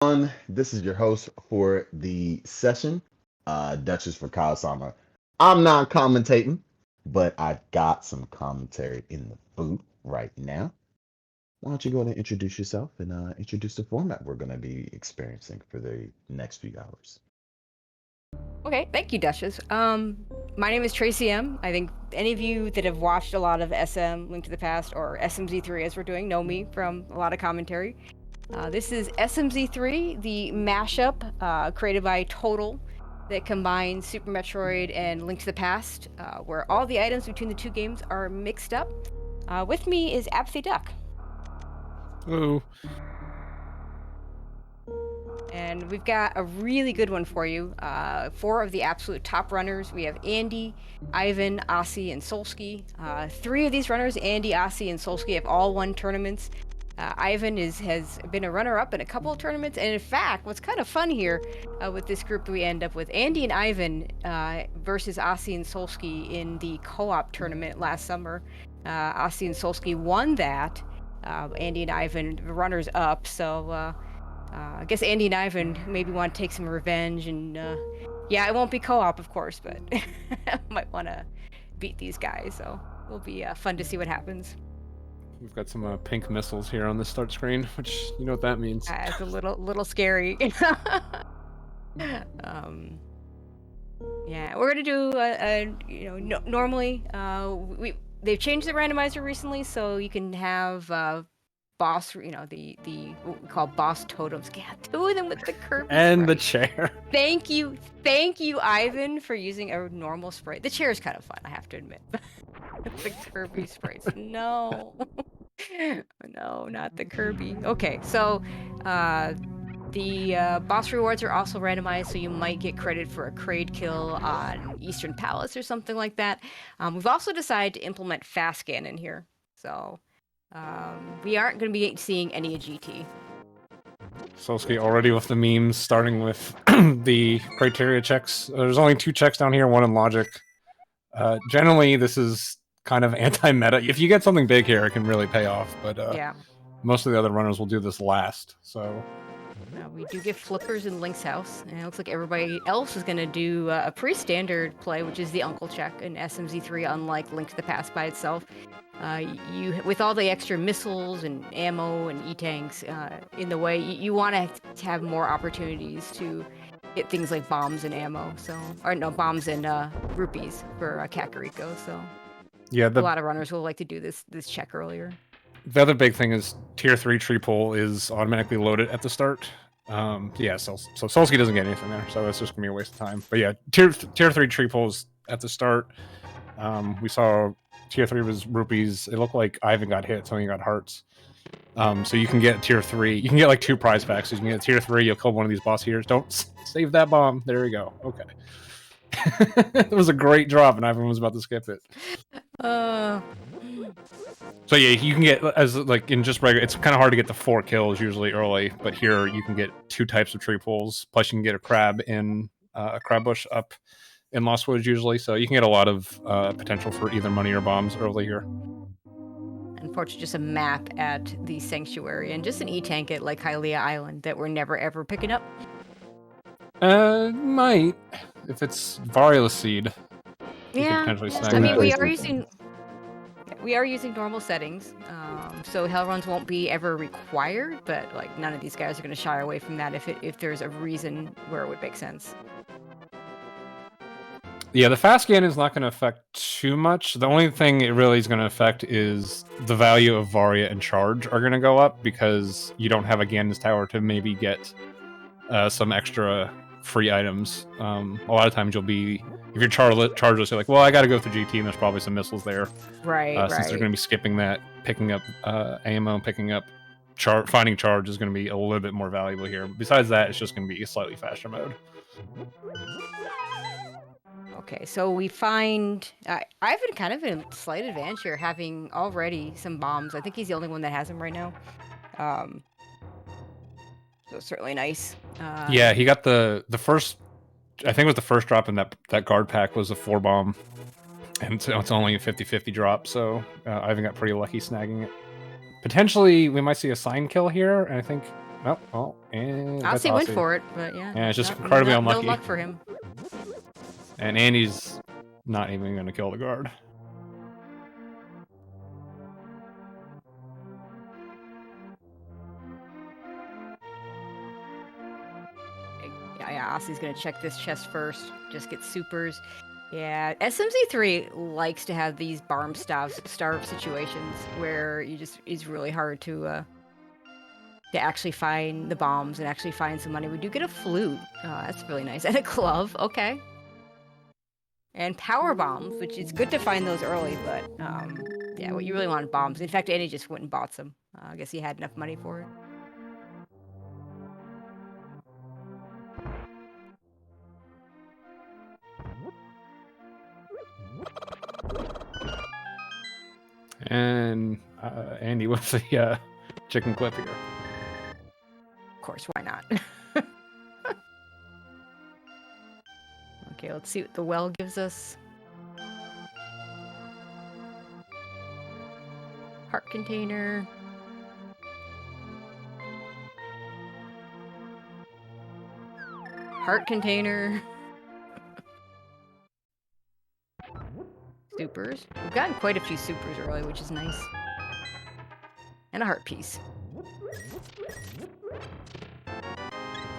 This is your host for the session, Duchess for Kawasama. I'm not commentating, but I got some commentary in the booth right now. Why don't you go ahead and introduce yourself and introduce the format we're going to be experiencing for the next few hours? Okay, thank you, Duchess. My name is TracieM. I think any of you that have watched a lot of SM, Link to the Past, or SMZ3 as we're doing, know me from a lot of commentary. This is SMZ3, the mashup created by Total that combines Super Metroid and Link to the Past, where all the items between the two games are mixed up. With me is ApathyDuck. Ooh. And we've got a really good one for you. Four of the absolute top runners. We have Andy, Ivan, Asi, and Solsky. Three of these runners, Andy, Asi, and Solsky, have all won tournaments. Ivan has been a runner-up in a couple of tournaments, and in fact, what's kind of fun here with this group that we end up with, Andy and Ivan versus Asi and Solsky in the co-op tournament last summer. Asi and Solsky won that. Andy and Ivan runners-up, so... I guess Andy and Ivan maybe want to take some revenge, and yeah, it won't be co-op, of course, but might want to beat these guys. So it'll be fun to see what happens. We've got some pink missiles here on the start screen, which you know what that means. It's a little scary. Yeah, we're gonna do normally they've changed the randomizer recently, so you can have boss, the what we call boss totems. Yeah, two of them with the Kirby and sprite. the chair. Thank you, Ivan, for using a normal sprite. The chair is kind of fun, I have to admit. The Kirby sprites, no, no, not the Kirby. Okay, so the boss rewards are also randomized, so you might get credit for a crate kill on Eastern Palace or something like that. We've also decided to implement fast scan in here, so. We aren't going to be seeing any GT. Solsky already with the memes, starting with the criteria checks. There's only 2 checks down here, one in logic. Generally, this is kind of anti-meta. If you get something big here, it can really pay off, but yeah. Most of the other runners will do this last, so... We do get flippers in Link's house, and it looks like everybody else is going to do a pretty standard play, which is the Uncle check in SMZ3, unlike Link to the Past by itself. You, with all the extra missiles and ammo and E-tanks in the way, you want to have more opportunities to get things like bombs and ammo. Bombs and rupees for Kakariko. So yeah, a lot of runners will like to do this check earlier. The other big thing is tier 3 tree pull is automatically loaded at the start. Yeah, so Solsky doesn't get anything there, so it's just gonna be a waste of time. But yeah, tier 3 tree pulls at the start. We saw tier 3 was rupees. It looked like Ivan got hit, so he got hearts. So you can get tier 3. You can get like 2 prize packs. So you can get tier 3. You'll kill one of these boss heroes. Don't save that bomb. There we go. Okay. It was a great drop, and Ivan was about to skip it. So yeah, you can get, as like in just regular, it's kind of hard to get the 4 kills usually early, but here you can get 2 types of tree pulls, plus you can get a crab in a crab bush up in Lost Woods usually, so you can get a lot of potential for either money or bombs early here. Unfortunately, just a map at the Sanctuary and just an E-tank at like Hylia Island that we're never ever picking up. Might, if it's Variolous Seed. Yeah, I mean we are using normal settings, so hell runs won't be ever required, but like none of these guys are going to shy away from that if there's a reason where it would make sense. Yeah, the fast scan is not going to affect too much. The only thing it really is going to affect is the value of Varia and Charge are going to go up because you don't have a Ganon's Tower to maybe get some extra free items. A lot of times you'll be, if you're chargeless, you're like, well, I got to go through GT and there's probably some missiles there. Right, Since they're going to be skipping that, picking up ammo, picking up finding Charge is going to be a little bit more valuable here. Besides that, it's just going to be a slightly faster mode. Okay, so we find Ivan kind of in a slight advantage here, having already some bombs. I think he's the only one that has them right now. So certainly nice. Yeah, he got the first, I think it was the first drop in that guard pack was a 4 bomb. And so it's only a 50-50 drop, so Ivan got pretty lucky snagging it. Potentially, we might see a sign kill here, and I think Oh, well, and that's Aussie went Aussie. for it, but yeah. Yeah, it's just not- incredibly no unlucky. luck for him. And Andy's not even going to kill the guard. Yeah, Aussie's gonna check this chest first. Just get supers. Yeah, SMZ3 likes to have these barm starve situations where it's really hard to actually find the bombs and actually find some money. We do get a flute. That's really nice. And a glove. Okay. And power bombs, which is good to find those early, but yeah, what you really want is bombs. In fact, Andy just went and bought some. I guess he had enough money for it. And Andy with the chicken clip here. Of course, why not? Okay, let's see what the well gives us. Heart container. Heart container. Supers. We've gotten quite a few supers early, which is nice. And a heart piece.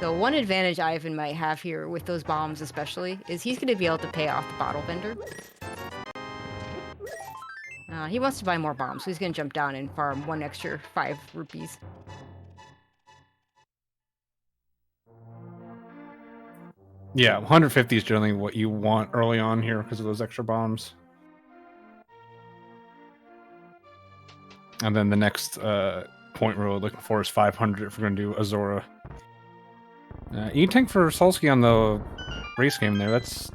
So one advantage Ivan might have here with those bombs especially is he's going to be able to pay off the bottle vendor. He wants to buy more bombs, so he's going to jump down and farm one extra 5 rupees. Yeah, 150 is generally what you want early on here because of those extra bombs. And then the next point we're really looking for is 500 if we're going to do Azora. You can tank for Solsky on the race game there. That's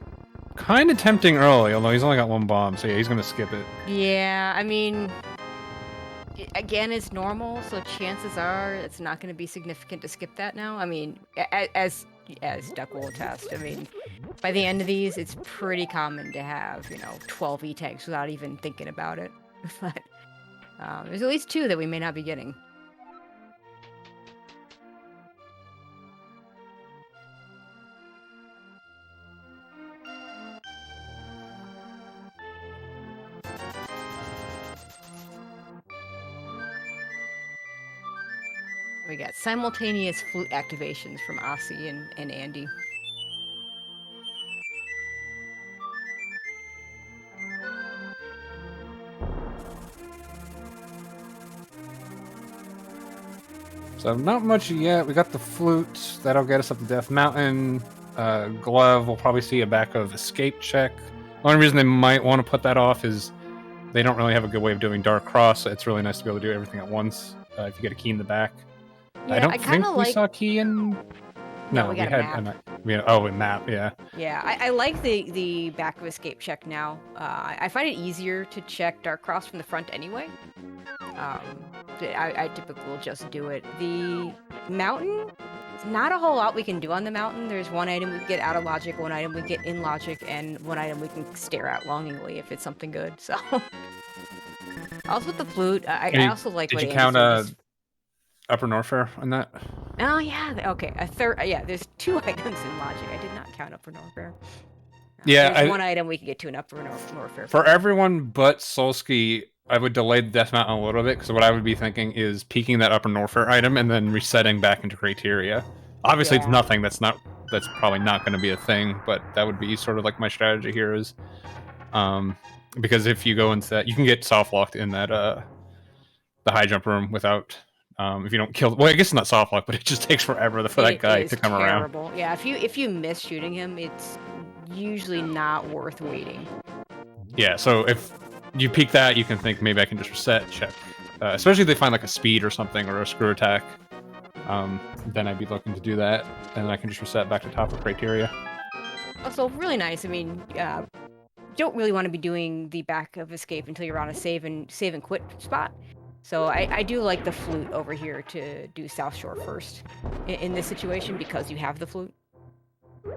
kind of tempting early, although he's only got 1 bomb, so yeah, he's going to skip it. Yeah, I mean, again, it's normal, so chances are it's not going to be significant to skip that now. I mean, as Duck will attest, I mean, by the end of these, it's pretty common to have, 12 E-tags without even thinking about it. But there's at least 2 that we may not be getting. We got simultaneous flute activations from Aussie and Andy. So not much yet. We got the flute. That'll get us up to Death Mountain. Glove, we'll probably see a back of escape check. The only reason they might want to put that off is they don't really have a good way of doing Dark Cross. So it's really nice to be able to do everything at once if you get a key in the back. Yeah, I don't think we saw key in... No, we got a map. A map, yeah. Yeah, I like the back of escape check now. I find it easier to check Dark Cross from the front anyway. I typically will just do it. The mountain, not a whole lot we can do on the mountain. There's one item we get out of logic, one item we get in logic, and one item we can stare at longingly if it's something good. So, also with the flute, I also like. Did what you Andy count said, Upper Norfair on that? Oh yeah, okay. A third. Yeah, there's 2 items in logic. I did not count Upper Norfair. Yeah, there's one item we can get to an Upper Norfair. For everyone but Solsky, I would delay the Death Mountain a little bit, because what I would be thinking is peeking that Upper Norfair item and then resetting back into Criteria. Obviously, it's nothing. That's probably not going to be a thing, but that would be sort of like my strategy here is, because if you go into that, you can get soft locked in that the high jump room without. If you don't kill, well, I guess it's not soft lock, but it just takes forever for that guy to come terrible. around. Yeah, if you miss shooting him, it's usually not worth waiting. Yeah, so if you peek that, you can think maybe I can just reset, check. Especially if they find like a speed or something or a screw attack, then I'd be looking to do that, and I can just reset back to top of Criteria. Also, really nice. I mean, you don't really want to be doing the back of escape until you're on a save and quit spot. So I do like the flute over here to do South Shore first in this situation because you have the flute,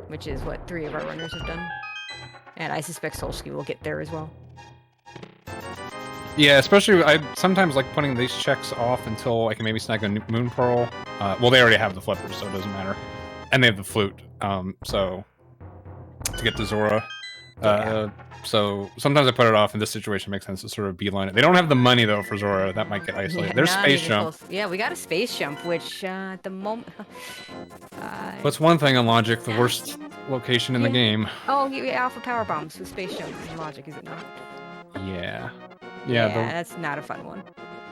which is what 3 of our runners have done. And I suspect Solsky will get there as well. Yeah, especially I sometimes like putting these checks off until I can maybe snag a Moon Pearl Well, they already have the flippers, so it doesn't matter. And they have the flute. So to get to Zora. So sometimes I put it off. In this situation, it makes sense to sort of beeline it. They don't have the money though for Zora. That might get isolated. There's space jump. Yeah, we got a space jump, which at the moment. What's one thing on Logic? The worst location in the game. Oh, Alpha Power Bombs with space jump in Logic, is it not? Yeah. Yeah, that's not a fun one.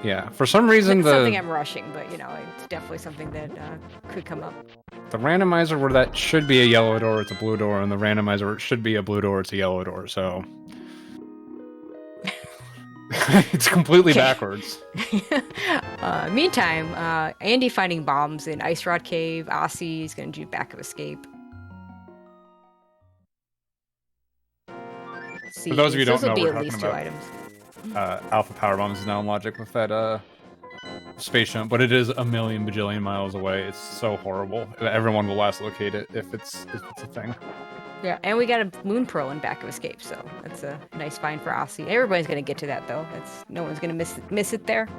Yeah, for some reason it's something I'm rushing, but you know, it's definitely something that could come up. The randomizer where that should be a yellow door, it's a blue door, and the randomizer where it should be a blue door, it's a yellow door. So it's completely backwards. Meantime, Andy finding bombs in Ice Rod Cave. Aussie is going to do back of escape. See, for those of you who don't know, will be we're at talking least about 2 items. Alpha Power Bombs is now in Logic with that space jump, but it is a million bajillion miles away. It's so horrible. Everyone will last locate it if it's a thing. Yeah, and we got a Moon Pearl in back of escape, so that's a nice find for Aussie. Everybody's gonna get to that though. No one's gonna miss it there.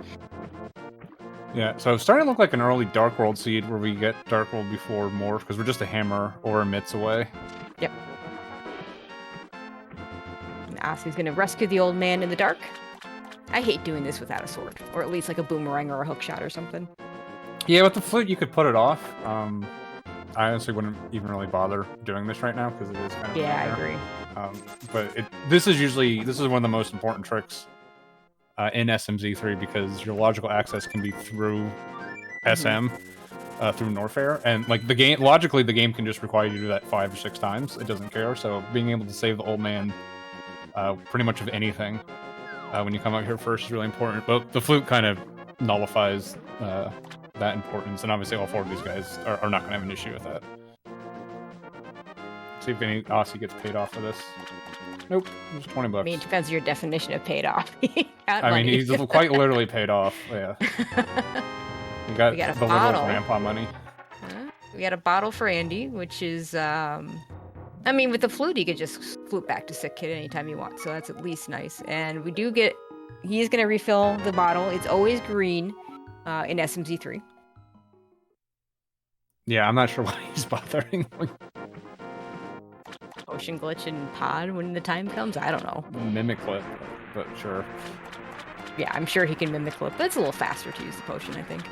Yeah, so it's starting to look like an early Dark World seed where we get Dark World before Morph, because we're just a hammer or a mitts away. Yep. And Aussie's gonna rescue the old man in the dark. I hate doing this without a sword, or at least like a boomerang or a hook shot or something. Yeah, with the flute you could put it off. I honestly wouldn't even really bother doing this right now because it is kind of I agree. But this is one of the most important tricks in SMZ3 because your logical access can be through SM, through Norfair, and like logically the game can just require you to do that 5 or 6 times. It doesn't care. So being able to save the old man pretty much of anything when you come out here first is really important. But the flute kind of nullifies that importance, and obviously all 4 of these guys are not going to have an issue with that. See if any Aussie gets paid off for this. Nope, it was $20. I mean, it depends on your definition of paid off. I mean, he's quite literally paid off. Yeah. We got a the bottle. little grandpa money. We got a bottle for Andy, which is, I mean, with the flute, he could just flute back to Sick Kid anytime you want, so that's at least nice. And we do get, he's going to refill the bottle. It's always green in SMZ3. Yeah, I'm not sure why he's bothering. Potion glitch and pod when the time comes? I don't know. Mimic clip, but sure. Yeah, I'm sure he can mimic clip, but it's a little faster to use the potion, I think.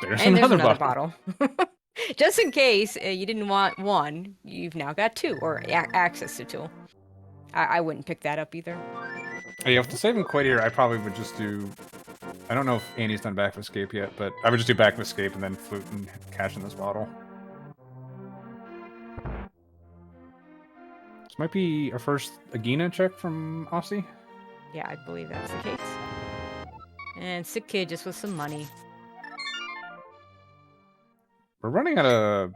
There's another bottle. Just in case you didn't want 1, you've now got 2, or access to 2. I wouldn't pick that up either. Yeah, with the saving quit here, I probably would just do... I don't know if Andy's done back of escape yet, but I would just do back of escape and then flute and cash in this bottle. This might be our first Agina check from Aussie. Yeah, I believe that's the case. And Sick Kid just with some money. We're running out of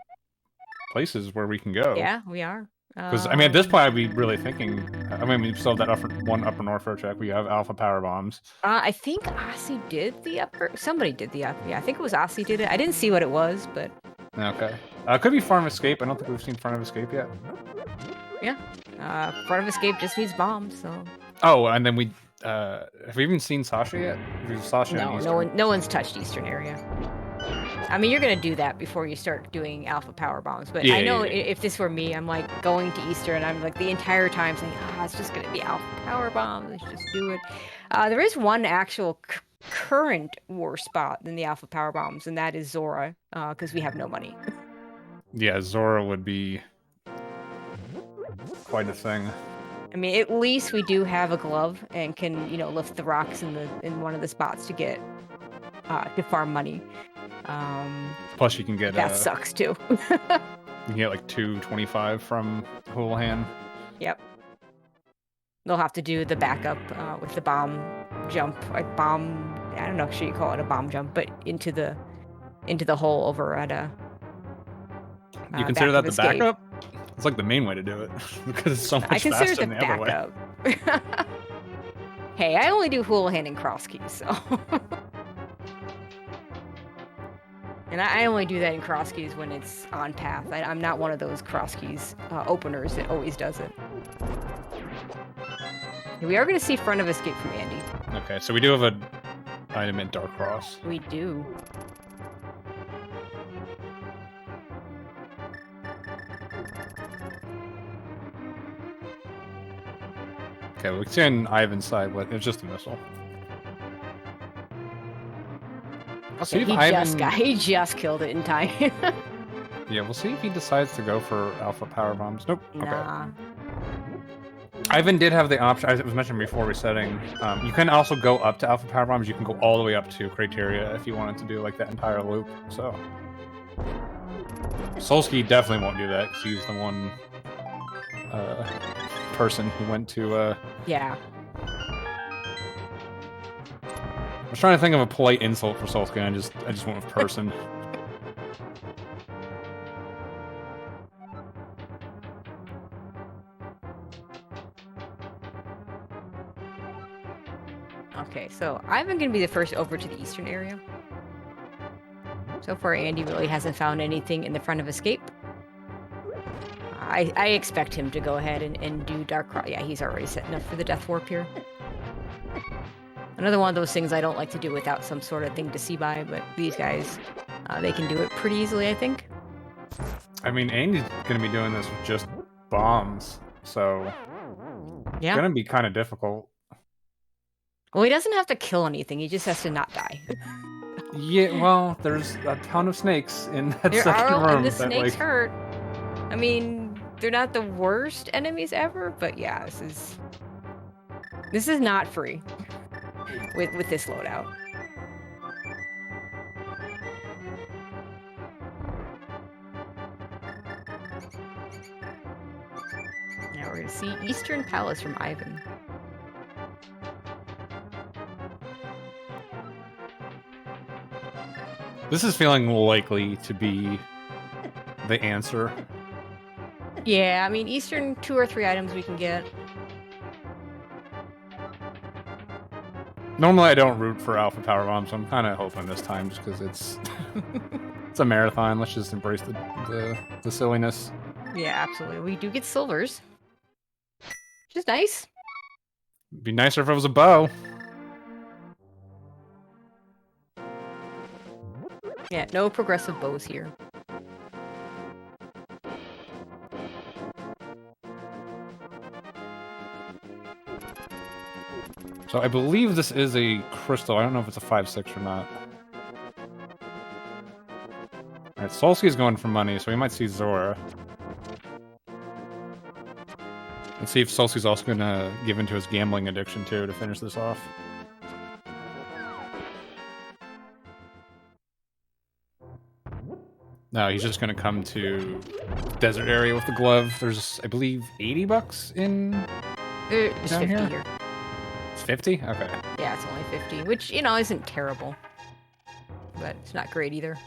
places where we can go. Yeah, we are. Because, I mean, at this point, I'd be really thinking... I mean, we still have that one upper Norfair check. We have Alpha Power Bombs. I think Aussie did the upper... Somebody did the upper... Yeah, I think it was Aussie did it. I didn't see what it was, but... Okay. Could be Farm Escape. I don't think we've seen Front of Escape yet. Yeah. Front of Escape just needs bombs, so... Oh, and then we... have we even seen Sasha yet? Sasha no one's touched Eastern area. I mean, you're gonna do that before you start doing Alpha Power Bombs, but I know if this were me, I'm like going to Easter and I'm like the entire time saying, it's just gonna be Alpha Power Bombs, let's just do it. There is one actual current worse spot than the Alpha Power Bombs, and that is Zora, because we have no money. Yeah, Zora would be quite a thing. I mean, at least we do have a glove and can, lift the rocks in one of the spots to get to farm money. Plus, you can get that sucks too. You can get like 225 from Houlihan. Yep. They'll have to do the backup with the bomb jump, like bomb. I don't know if you call it a bomb jump, but into the hole over at a. You consider that the backup? It's like the main way to do it because it's so much faster than the other way. Hey, I only do Houlihan and cross keys, so. And I only do that in cross keys when it's on path. I'm not one of those cross keys openers that always does it. We are going to see Front of Escape from Andy. Okay, so we do have item in Dark Cross. We do. Okay, we can see on Ivan's side, but it's just a missile. See if He just killed it in time. Yeah, we'll see if he decides to go for alpha power bombs. Nope. Okay. Nah. Ivan did have the option, as it was mentioned before resetting. You can also go up to alpha power bombs. You can go all the way up to criteria if you wanted to do like that entire loop. So Solsky definitely won't do that because he's the one person who went to. Yeah. I was trying to think of a polite insult for Solsky, and I just went with person. Okay, so Ivan gonna be the first over to the eastern area. So far, Andy really hasn't found anything in the front of escape. I expect him to go ahead and do Dark Cross. Yeah, he's already setting up for the Death Warp here. Another one of those things I don't like to do without some sort of thing to see by, but these guys, they can do it pretty easily, I think. I mean, Andy's gonna be doing this with just bombs, so Yeah. it's gonna be kind of difficult. Well, he doesn't have to kill anything. He just has to not die. Yeah, well, there's a ton of snakes in that There second are, room. and the that, snakes like, hurt. I mean, they're not the worst enemies ever, but yeah, this is not free with this loadout. Now we're gonna see Eastern Palace from Ivan. This is feeling likely to be the answer. Yeah, I mean, Eastern 2 or 3 items we can get. Normally, I don't root for alpha power bombs, so I'm kind of hoping this time, just because it's it's a marathon. Let's just embrace the silliness. Yeah, absolutely. We do get silvers, which is nice. It'd be nicer if it was a bow. Yeah, no progressive bows here. So I believe this is a crystal. I don't know if it's a 5/6 or not. Alright, Solsky's going for money, so we might see Zora. Let's see if Solsky's also gonna give into his gambling addiction too to finish this off. No, he's just gonna come to desert area with the glove. There's, I believe, $80 in It's down 50 here? here. It's 50? Okay. Yeah, it's only 50, which, you know, isn't terrible. But it's not great either.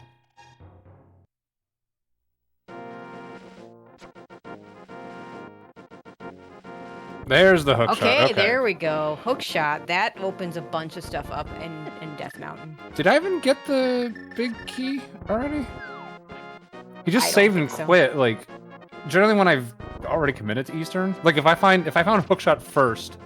There's the hook shot. Okay, there we go. Hook shot. That opens a bunch of stuff up in Death Mountain. Did I even get the big key already? He just I don't saved and think so. quit. Like, generally when I've already committed to Eastern, like if I found hookshot first,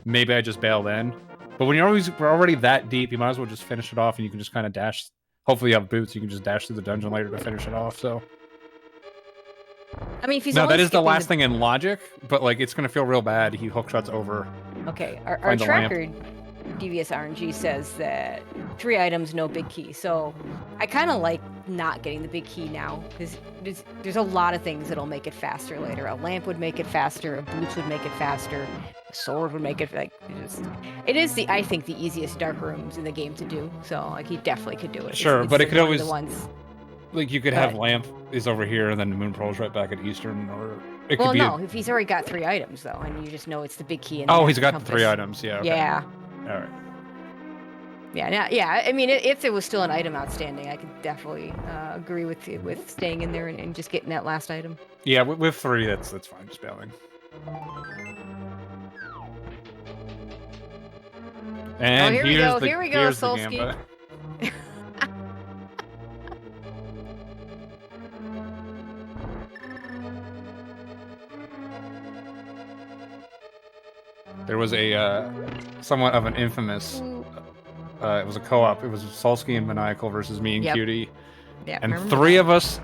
maybe I just bail in. But when we're already that deep, you might as well just finish it off, and you can just kind of dash. Hopefully, you have boots. You can just dash through the dungeon later to finish it off. So. I mean, if he's No, only that is the skipping last thing in logic, but like it's gonna feel real bad. He hookshots over. Okay, our Find the lamp. tracker, DVS RNG, says that 3 items, no big key. So I kind of like not getting the big key now, because there's a lot of things that'll make it faster later. A lamp would make it faster, a boots would make it faster, a sword would make it, like, it is I think the easiest dark rooms in the game to do. So like he definitely could do it. Sure, but it could one of always- the ones. Like you could have But- lamp is over here, and then Moon Pearl's right back at Eastern, or it could Well, be. no, if he's already got 3 items though, and you just know it's the big key. And Oh, the he's got the compass. 3 items. Yeah. Okay. Yeah. All right. Yeah, I mean, if there was still an item outstanding, I could definitely agree with you with staying in there and just getting that last item. Yeah, with 3, that's fine. Just bailing. And here we here's go, the here we go, here's the Solsky. gamba. There was a somewhat of an infamous It was a co-op. It was Solsky and Maniacal versus me and Yep. Cutie. Yeah, And remember 3 that. of us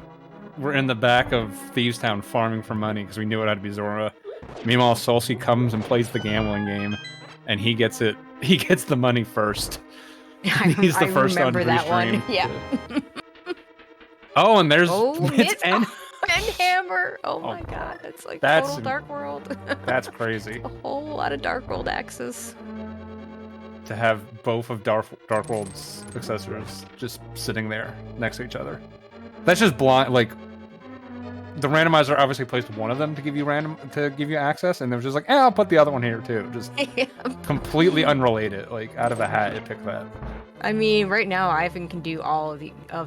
were in the back of Thieves Town farming for money because we knew it had to be Zora. Meanwhile, Solsky comes and plays the gambling game, and he gets it. He gets the money first. He's the I first on remember that one. Restream. Yeah. Oh, and there's Oh, it's it's and Hammer. Oh my god, that's like That's- total Dark World. that's crazy A whole lot of Dark World access. to have both of Dark World's successors just sitting there next to each other. That's just blind. Like the randomizer obviously placed one of them to give you access, and they were just like, I'll put the other one here too. Just Yeah. completely unrelated. Like out of a hat, it picked that. I mean, right now Ivan can do all of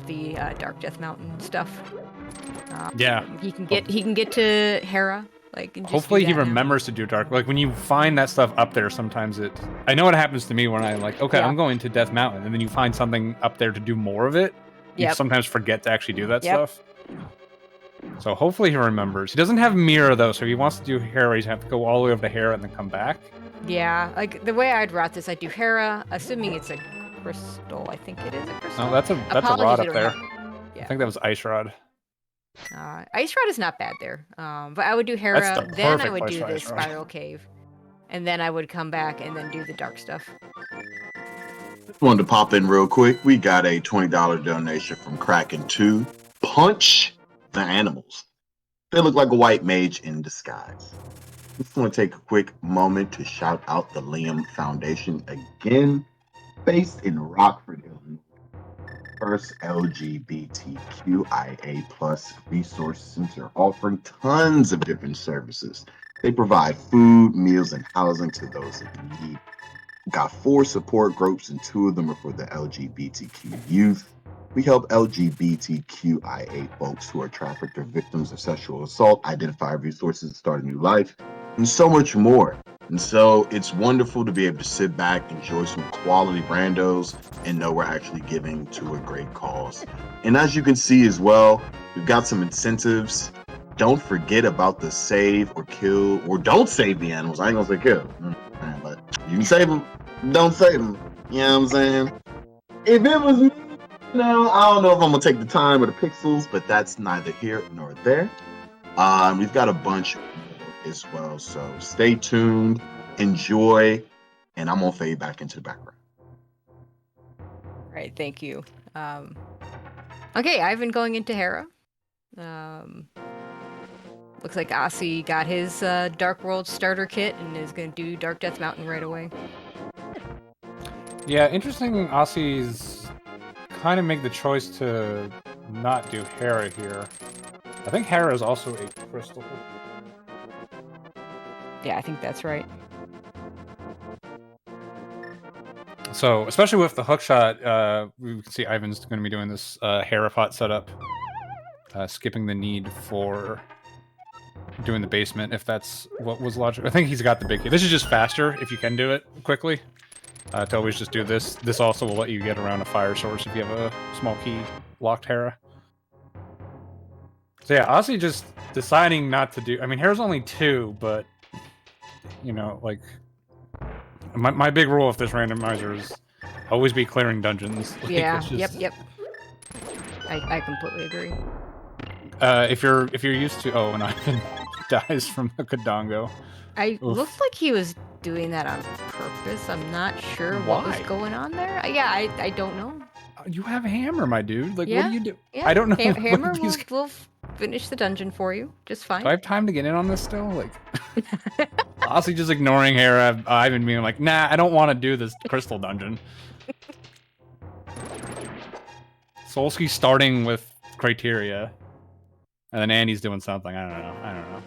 the Dark Death Mountain stuff. Yeah. He can get to Hera. Like, and just Hopefully do he that now. remembers to do dark. Like when you find that stuff up there, sometimes it. I know what happens to me when I like, okay, Yeah. I'm going to Death Mountain, and then you find something up there to do more of it. You Yep. sometimes forget to actually do that Yep. stuff. So hopefully he remembers. He doesn't have Mirror though, so if he wants to do Hera, he's have to go all the way over to Hera and then come back. Yeah, like the way I'd route this, I'd do Hera, assuming it's a crystal. I think it is a crystal. No, that's a Apologies, rod we up don't there. have- Yeah. I think that was Ice Rod. Ice Rod is not bad there. But I would do Hera, the then I perfect would place do for the Ice Rod. Spiral Cave, and then I would come back and then do the dark stuff. Wanted to pop in real quick. We got a $20 donation from Kraken2. Punch the animals. They look like a white mage in disguise. Just want to take a quick moment to shout out the Liam Foundation again, based in Rockford, Illinois. First LGBTQIA plus resource center offering tons of different services. They provide food, meals, and housing to those in need. Got 4 support groups, and 2 of them are for the LGBTQ youth. We help LGBTQIA folks who are trafficked or victims of sexual assault identify resources to start a new life, and so much more. And so it's wonderful to be able to sit back, enjoy some quality randos, and know we're actually giving to a great cause. And as you can see as well, we've got some incentives. Don't forget about the save or kill, or don't save the animals. I ain't gonna say kill, but you can save them. Don't save them. You know what I'm saying? If it was me, no, I don't know if I'm gonna take the time or the pixels, but that's neither here nor there. We've got a bunch as well, so stay tuned, enjoy, and I'm gonna fade back into the background. Right, thank you. Okay, Ivan going into Hera. Looks like Asi got his Dark World starter kit and is going to do Dark Death Mountain right away. Yeah, interesting. Aussie's kind of make the choice to not do Hera here. I think Hera is also a crystal. Yeah, I think that's right. So, especially with the hookshot, we can see Ivan's going to be doing this Hera pot setup, skipping the need for doing the basement, if that's what was logical. I think he's got the big key. This is just faster if you can do it quickly. To always just do this. This also will let you get around a fire source if you have a small key locked Hera. So yeah, Aussie just deciding not to do. I mean, Hera's only 2, but you know, like my big rule of this randomizer is always be clearing dungeons. Like, Yeah. it's just- Yep. I completely agree. If you're used to and Ivan dies from the Kadongo. It Oof. looked like he was doing that on purpose. I'm not sure what was Why? going on there. Yeah, I don't know. You have a hammer, my dude. Like, what Yeah, do you do? Yeah, I don't know. what Hammer these- will finish the dungeon for you just fine. Do I have time to get in on this still? Like, Aussie just ignoring Hera, Ivan being like, nah, I don't want to do this crystal dungeon. Solsky starting with criteria, and then Andy's doing something. I don't know.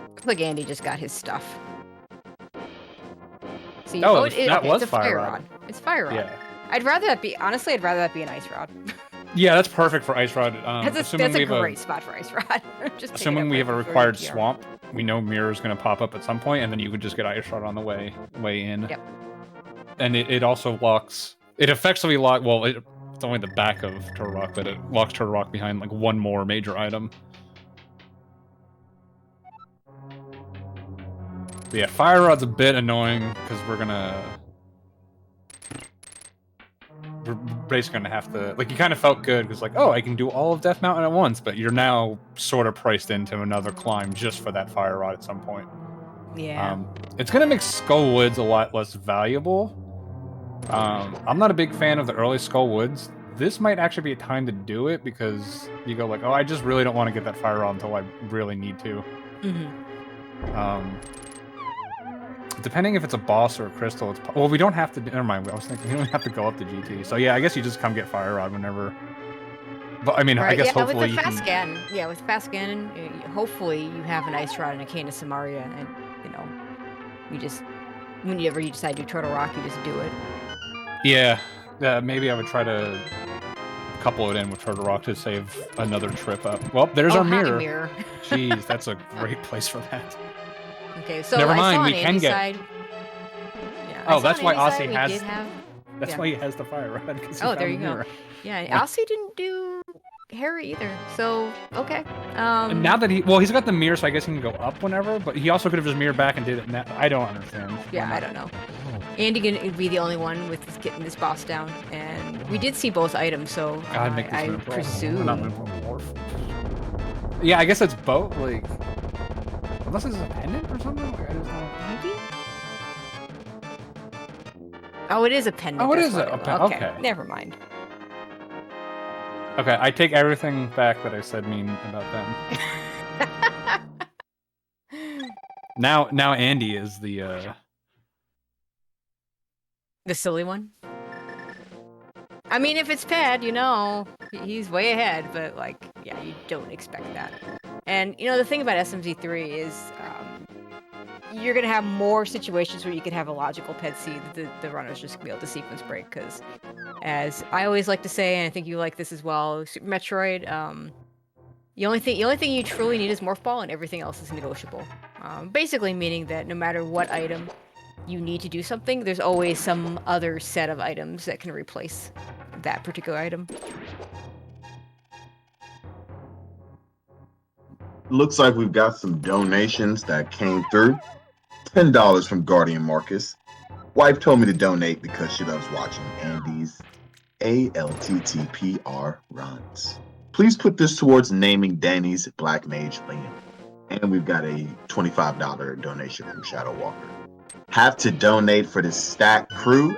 Looks like Andy just got his stuff. See, Oh, it's was a fire fire rod. rod. It's fire rod. Yeah, I'd rather that be an ice rod. yeah, that's perfect for Ice Rod. That's Assuming a we have great spot for ice rod. Just pick it assuming up we right have a before required you PR. swamp, we know Mirror's going to pop up at some point, and then you could just get Ice Rod on the way in. Yep. And it also locks. It effectively lock. Well, it's only the back of Turtle Rock, but it locks Turtle Rock behind like one more major item. But yeah, Fire Rod's a bit annoying because we're gonna we're basically gonna have to, like, you kind of felt good because, like, oh, I can do all of Death Mountain at once, but you're now sort of priced into another climb just for that fire rod at some point. Yeah. It's gonna make Skull Woods a lot less valuable. I'm not a big fan of the early Skull Woods. This might actually be a time to do it because you go like, oh, I just really don't want to get that fire rod until I really need to. Depending if it's a boss or a crystal, it's well, we don't have to. Never mind. I was thinking we don't have to go up to GT. So yeah, I guess you just come get fire rod whenever. But I mean, I guess hopefully with the fast you can... scan. Yeah, with fast scanning, hopefully you have an ice rod and a cane of Samaria, and you just whenever you decide to do Turtle Rock, you just do it. Yeah, maybe I would try to couple it in with Turtle Rock to save another trip up. Well, there's our mirror. Jeez, that's a great place for that. Okay, so never I mind. saw We on can Andy's get. side. Yeah, Oh, that's why Aussie has. Have... That's why he has the fire rod. Oh, there you go. Yeah, Aussie didn't do Hera either. So okay. And now that he's got the mirror, so I guess he can go up whenever. But he also could have just mirrored back and did it now. I don't understand. Yeah, I don't know. Andy gonna be the only one with getting this boss down, and we did see both items, so I presume. Not yeah, I guess it's both. Like, unless it's a pendant or something. Like, I just don't... Maybe. Oh, it is a pendant. Oh, it is a pendant. Okay, never mind. Okay, I take everything back that I said mean about them. Now Andy is the silly one. I mean, if it's Pad, he's way ahead, but like, yeah, you don't expect that. And the thing about SMZ3 is you're gonna have more situations where you could have a logical pet seed that the runner's just gonna be able to sequence break, because as I always like to say, and I think you like this as well, Super Metroid, the only thing you truly need is Morph Ball, and everything else is negotiable. Basically meaning that no matter what item you need to do something, there's always some other set of items that can replace that particular item. Looks like we've got some donations that came through. $10 from Guardian Marcus. Wife told me to donate because she loves watching Andy's ALTTPR runs. Please put this towards naming Danny's Black Mage Liam. And we've got a $25 donation from Shadow Walker. Have to donate for the stack crew.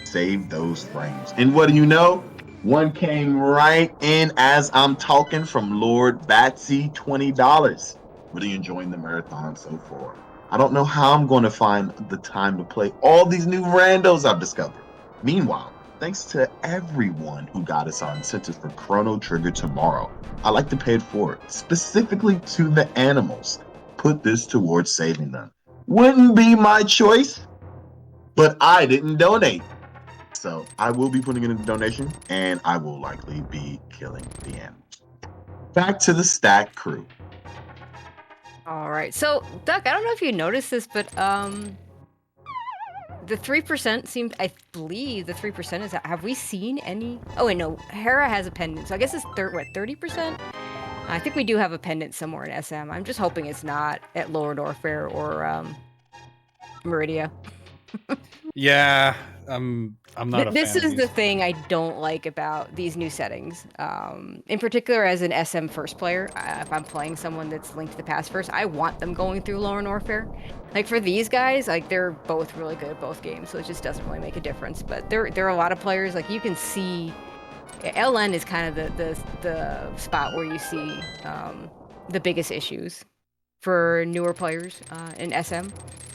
Save those frames. And what do you know? One came right in as I'm talking from Lord Batsy, $20. Really enjoying the marathon so far. I don't know how I'm going to find the time to play all these new randos I've discovered. Meanwhile, thanks to everyone who got us on incentives for Chrono Trigger tomorrow. I like to pay it forward, specifically to the animals. Put this towards saving them. Wouldn't be my choice, but I didn't donate. So I will be putting in a donation, and I will likely be killing the animals. Back to the stack crew. All right, so Duck, I don't know if you noticed this, but the 3% seemed, I believe the 3% is, have we seen any? Oh wait, no, Hera has a pendant, so I guess it's 30%? I think we do have a pendant somewhere in SM. I'm just hoping it's not at Lower Norfair or Meridia. Yeah, I'm not a This fan is of the these. thing I don't like about these new settings. In particular, as an SM first player, if I'm playing someone that's Link to the Past first, I want them going through Lower Norfair. Like for these guys, like they're both really good at both games, so it just doesn't really make a difference. But there are a lot of players, like you can see, LN is kind of the spot where you see the biggest issues for newer players in SM.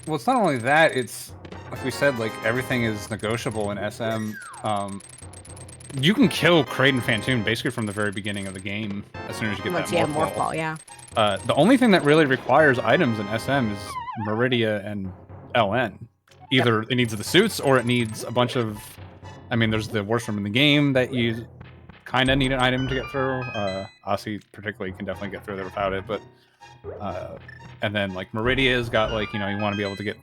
Well, it's not only that, it's, like we said, like, everything is negotiable in SM. You can kill Kraden Phantoon basically from the very beginning of the game, as soon as you get that Morph Ball. Yeah. The only thing that really requires items in SM is Meridia and LN. Either it needs the suits, or it needs a bunch of... I mean, there's the worst room in the game that you kind of need an item to get through. Aussie particularly can definitely get through there without it, but... and then, like, Meridia's got, like, you know, you want to be able to get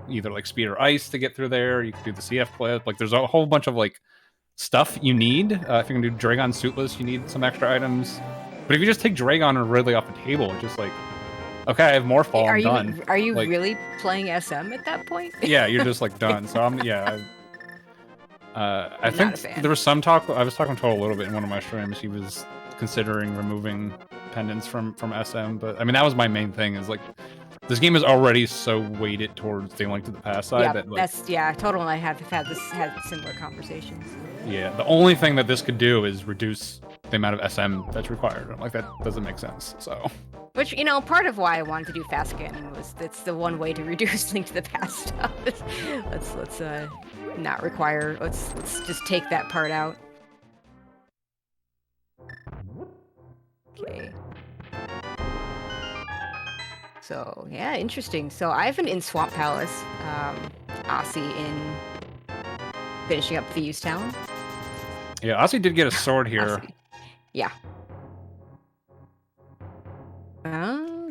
either, like, speed or ice to get through there. You can do the CF clip. Like, there's a whole bunch of, like, stuff you need. If you can do Dragon Suitless, you need some extra items. But if you just take Dragon and Ridley off the table, it's just like, okay, I have Morph Ball, I'm done. Are you like, really playing SM at that point? Yeah, you're just, like, done. So, I I'm think not a fan. there was some talk. I was talking to Total a little bit in one of my streams. He was considering removing pendants from SM, but I mean that was my main thing. Is like this game is already so weighted towards the Link to the Past side Yeah, that like Total and I have had similar conversations. yeah, the only thing that this could do is reduce the amount of SM that's required. I'm like that doesn't make sense. So. Which, you know, part of why I wanted to do fast scanning was that's the one way to reduce Link to the Past stuff. let's not require. Let's just take that part out. Okay. So yeah, interesting. So Ivan in Swamp Palace, Aussie in finishing up Thieves Town. Yeah, Aussie did get a sword here. Aussie. Yeah.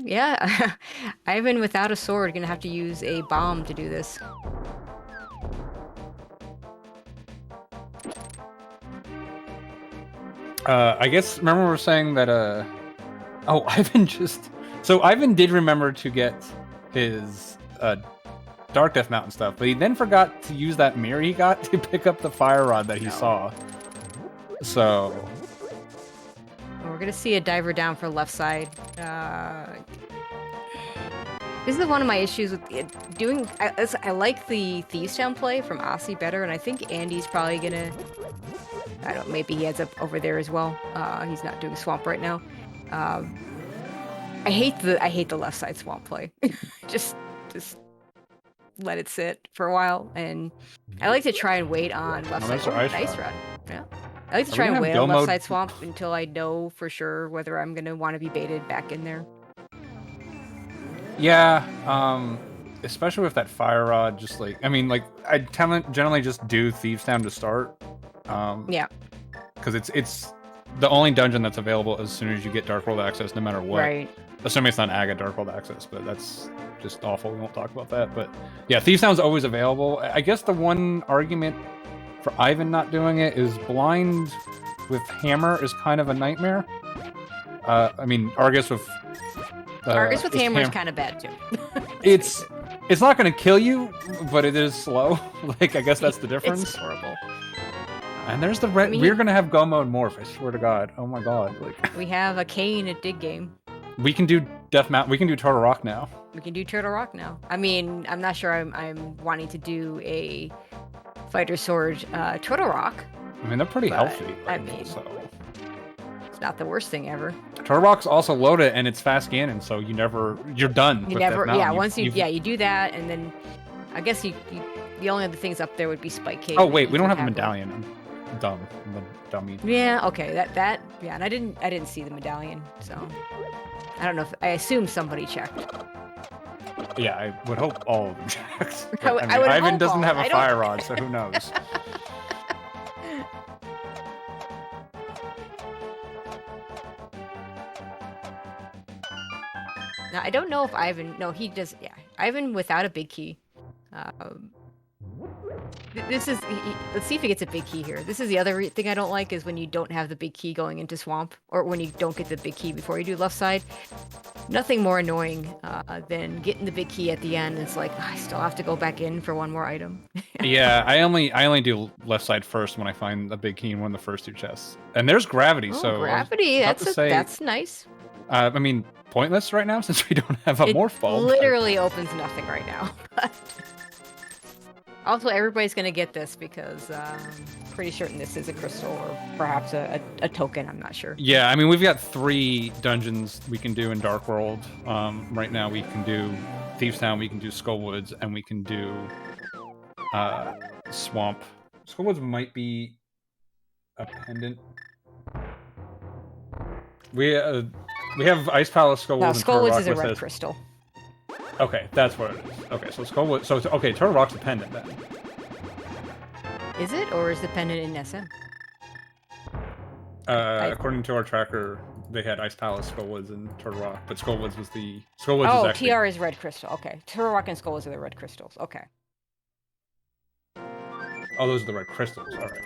Yeah. Ivan without a sword gonna have to use a bomb to do this. I guess remember we were saying that oh, Ivan just so Ivan did remember to get his Dark Death Mountain stuff, but he then forgot to use that mirror he got to pick up the fire rod that he saw. So we're gonna see a diver down for left side. This is one of my issues with doing. I like the Thieves Town play from Aussie better, and I think Andy's probably gonna. I don't. Maybe he heads up over there as well. He's not doing swamp right now. I hate the left side swamp play. just let it sit for a while, and I like to try and wait on left side. Nice Nice run. Yeah. I like to try and wait on left side swamp until I know for sure whether I'm gonna want to be baited back in there. yeah, especially with that fire rod, just like I mean, like I generally just do Thieves Town to start. Yeah. Because it's the only dungeon that's available as soon as you get Dark World access, no matter what. Right. Assuming it's not Aga Dark World access, but that's just awful. We won't talk about that. But yeah, Thieves Town's always available. I guess the one argument for Ivan not doing it is blind with hammer is kind of a nightmare. I mean, Argus with hammer is kind of bad too. it's not going to kill you, but it is slow. Like I guess that's the difference. It's horrible. And there's the red. We're gonna have Go mode morph. I swear to God. Oh my God. Like we have a Kane at Dig Game. We can do Death Mount. We can do Turtle Rock now. We can do Turtle Rock now. I mean, I'm not sure. I'm wanting to do a Fighter Sword Turtle Rock. I mean, they're pretty healthy. Like, I mean, so. It's not the worst thing ever. Turtle Rock's also loaded, and it's fast scanning, so you're done. You never, yeah. Once you do that, and then I guess the only other things up there would be Spike Cave. Oh wait, we don't have a medallion. I'm dumb. I'm a dummy. Yeah. Okay. That. Yeah. And I didn't see the medallion, so I don't know. I assume somebody checked. Yeah, I would hope all of them checked. But, I would Ivan hope doesn't have a I fire rod, so who knows? Now, I don't know if Ivan... No, he does... Yeah. Ivan without a big key. This is... let's see if he gets a big key here. This is the other thing I don't like, is when you don't have the big key going into Swamp, or when you don't get the big key before you do left side. Nothing more annoying than getting the big key at the end. It's like, I still have to go back in for one more item. Yeah, I only do left side first when I find a big key in one of the first two chests. And there's gravity, so... Gravity, that's nice. I mean, pointless right now since we don't have a morph ball. It literally opens nothing right now. Also, everybody's going to get this because I'm pretty certain this is a crystal or perhaps a token. I'm not sure. Yeah, I mean, we've got 3 dungeons we can do in Dark World. Right now, we can do Thieves Town, we can do Skullwoods, and we can do Swamp. Skullwoods might be a pendant. We have Ice Palace, Skullwoods, No, and Skullwoods is a Turtle red Rock crystal. Okay, that's what it is. Okay, so Skullwood. So okay, Turtle Rock's a pendant then. Is it, or is the pendant in SM? According to our tracker, they had Ice Palace, Skullwoods, and Turtle Rock, but Skullwoods was the Skullwoods is actually... TR is red crystal. Okay, Turtle Rock and Skullwoods are the red crystals. Okay. Oh, those are the red crystals. All right.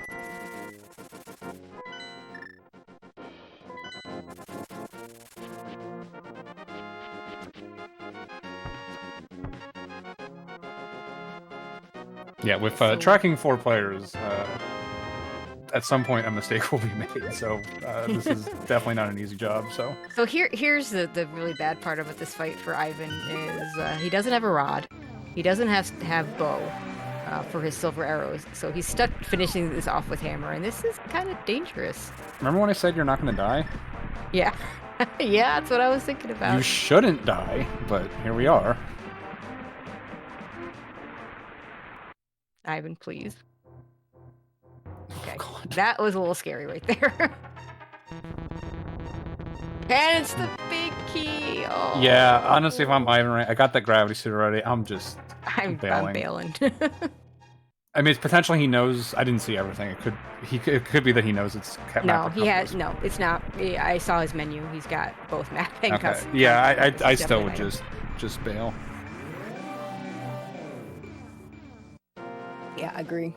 Yeah, with tracking 4 players, at some point a mistake will be made. So this is definitely not an easy job. So here's the really bad part about this fight for Ivan is he doesn't have a rod, he doesn't have bow for his silver arrows, so he's stuck finishing this off with hammer, and this is kind of dangerous. remember when I said you're not going to die? Yeah, yeah, that's what I was thinking about. You shouldn't die, but here we are. Ivan, please. Okay, Oh, God. that was a little scary right there. And it's the big key. Oh. Yeah, honestly, if I'm Ivan, right, I got that gravity suit already. I'm I'm bailing. I mean, it's potentially he knows. I didn't see everything. It could be that he knows it's. No, he has no. It's not. I saw his menu. He's got both map and Okay. custom. Yeah, I It's still would definitely just bail. Yeah, agree.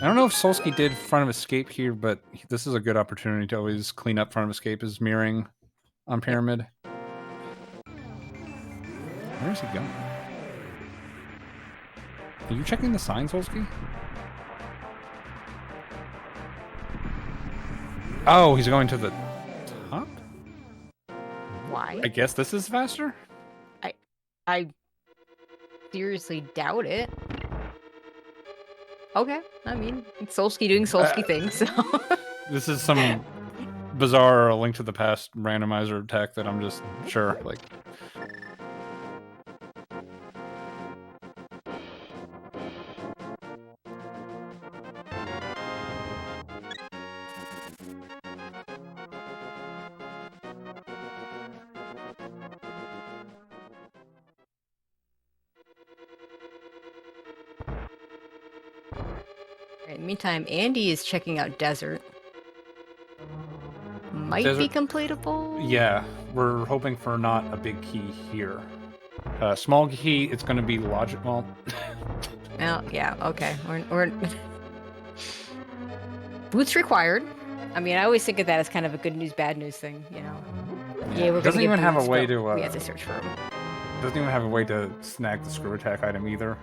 I don't know if Solsky did front of escape here, but this is a good opportunity to always clean up front of escape is mirroring on pyramid. Where is he going? Are you checking the sign, Solsky? Oh, he's going to the top? Why? I guess this is faster? I seriously doubt it. Okay, I mean, it's Solsky doing Solsky things, so... This is some bizarre Link to the Past randomizer tech that I'm just sure, like... In the meantime, Andy is checking out Desert. Might be Desert- completable? Yeah, we're hoping for not a big key here. Small key, it's going to be logical. Well, yeah, okay. We're... Boots required. I mean, I always think of that as kind of a good news, bad news thing, you know? Yeah, we're Doesn't gonna get even have a boots, way but to. we have to search for them. Doesn't even have a way to snag the screw attack item either.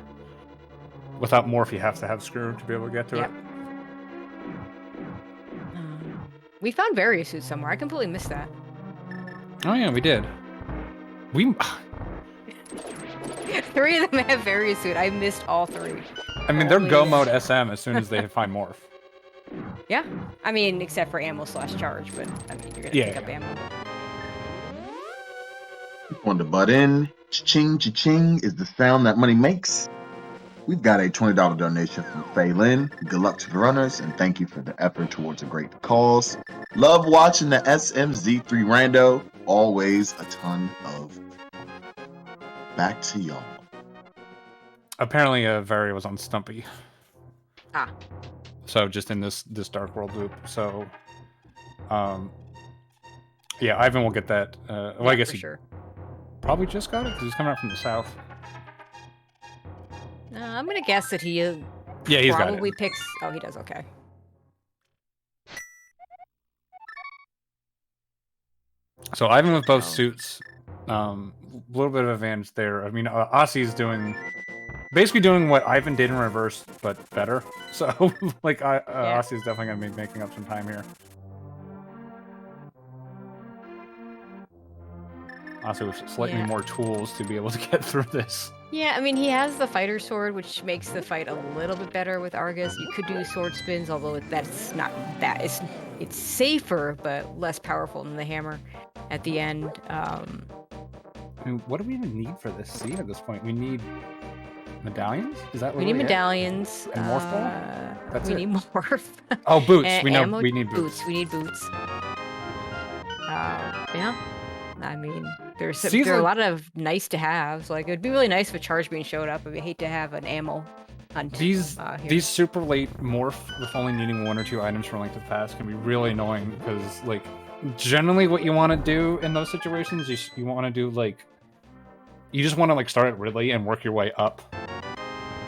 Without morph, you have to have screw to be able to get to Yep. it. We found various suits somewhere. I completely missed that. Oh yeah, we did. We. 3 of them have various suit. I missed all 3. I mean, they're Only- go mode SM as soon as they find morph. Yeah. I mean, except for ammo/charge, but I mean, you're gonna Yeah, pick up ammo. On the butt in, cha-ching, cha-ching is the sound that money makes. We've got a $20 donation from Faye Lynn. Good luck to the runners, and thank you for the effort towards a great cause. Love watching the SMZ3 Rando. Always a ton of fun. Back to y'all. Apparently, Vari was on Stumpy. Ah. So just in this Dark World loop. So, yeah, Ivan will get that. Well, Yeah, I guess for he sure. probably just got it because he's coming out from the south. I'm gonna guess that he Yeah, he's got probably it. picks. Oh, he does. Okay. So Ivan with both Oh. suits, a little bit of advantage there. I mean, Ossie's basically doing what Ivan did in reverse, but better. So, like, Ossie's definitely gonna be making up some time here. Ossie with slightly Yeah. more tools to be able to get through this. Yeah, I mean, he has the fighter sword, which makes the fight a little bit better with Argus. You could do sword spins, although that's not that. It's safer, but less powerful than the hammer at the end. I mean, what do we even need for this scene at this point? We need medallions? Is that what We need get? medallions. And morph ball? That's we it. need morph. Oh, boots. And We know ammo- we need boots. We need boots. Yeah. I mean, there Seems are a like- lot of nice to haves. Like, it'd be really nice if a charge beam showed up. I'd hate to have an ammo hunt. These here. super late morph with only needing 1 or 2 items for Link to the Past can be really annoying because, like, generally what you want to do in those situations, you want to do, like, you just want to, like, start at Ridley and work your way up.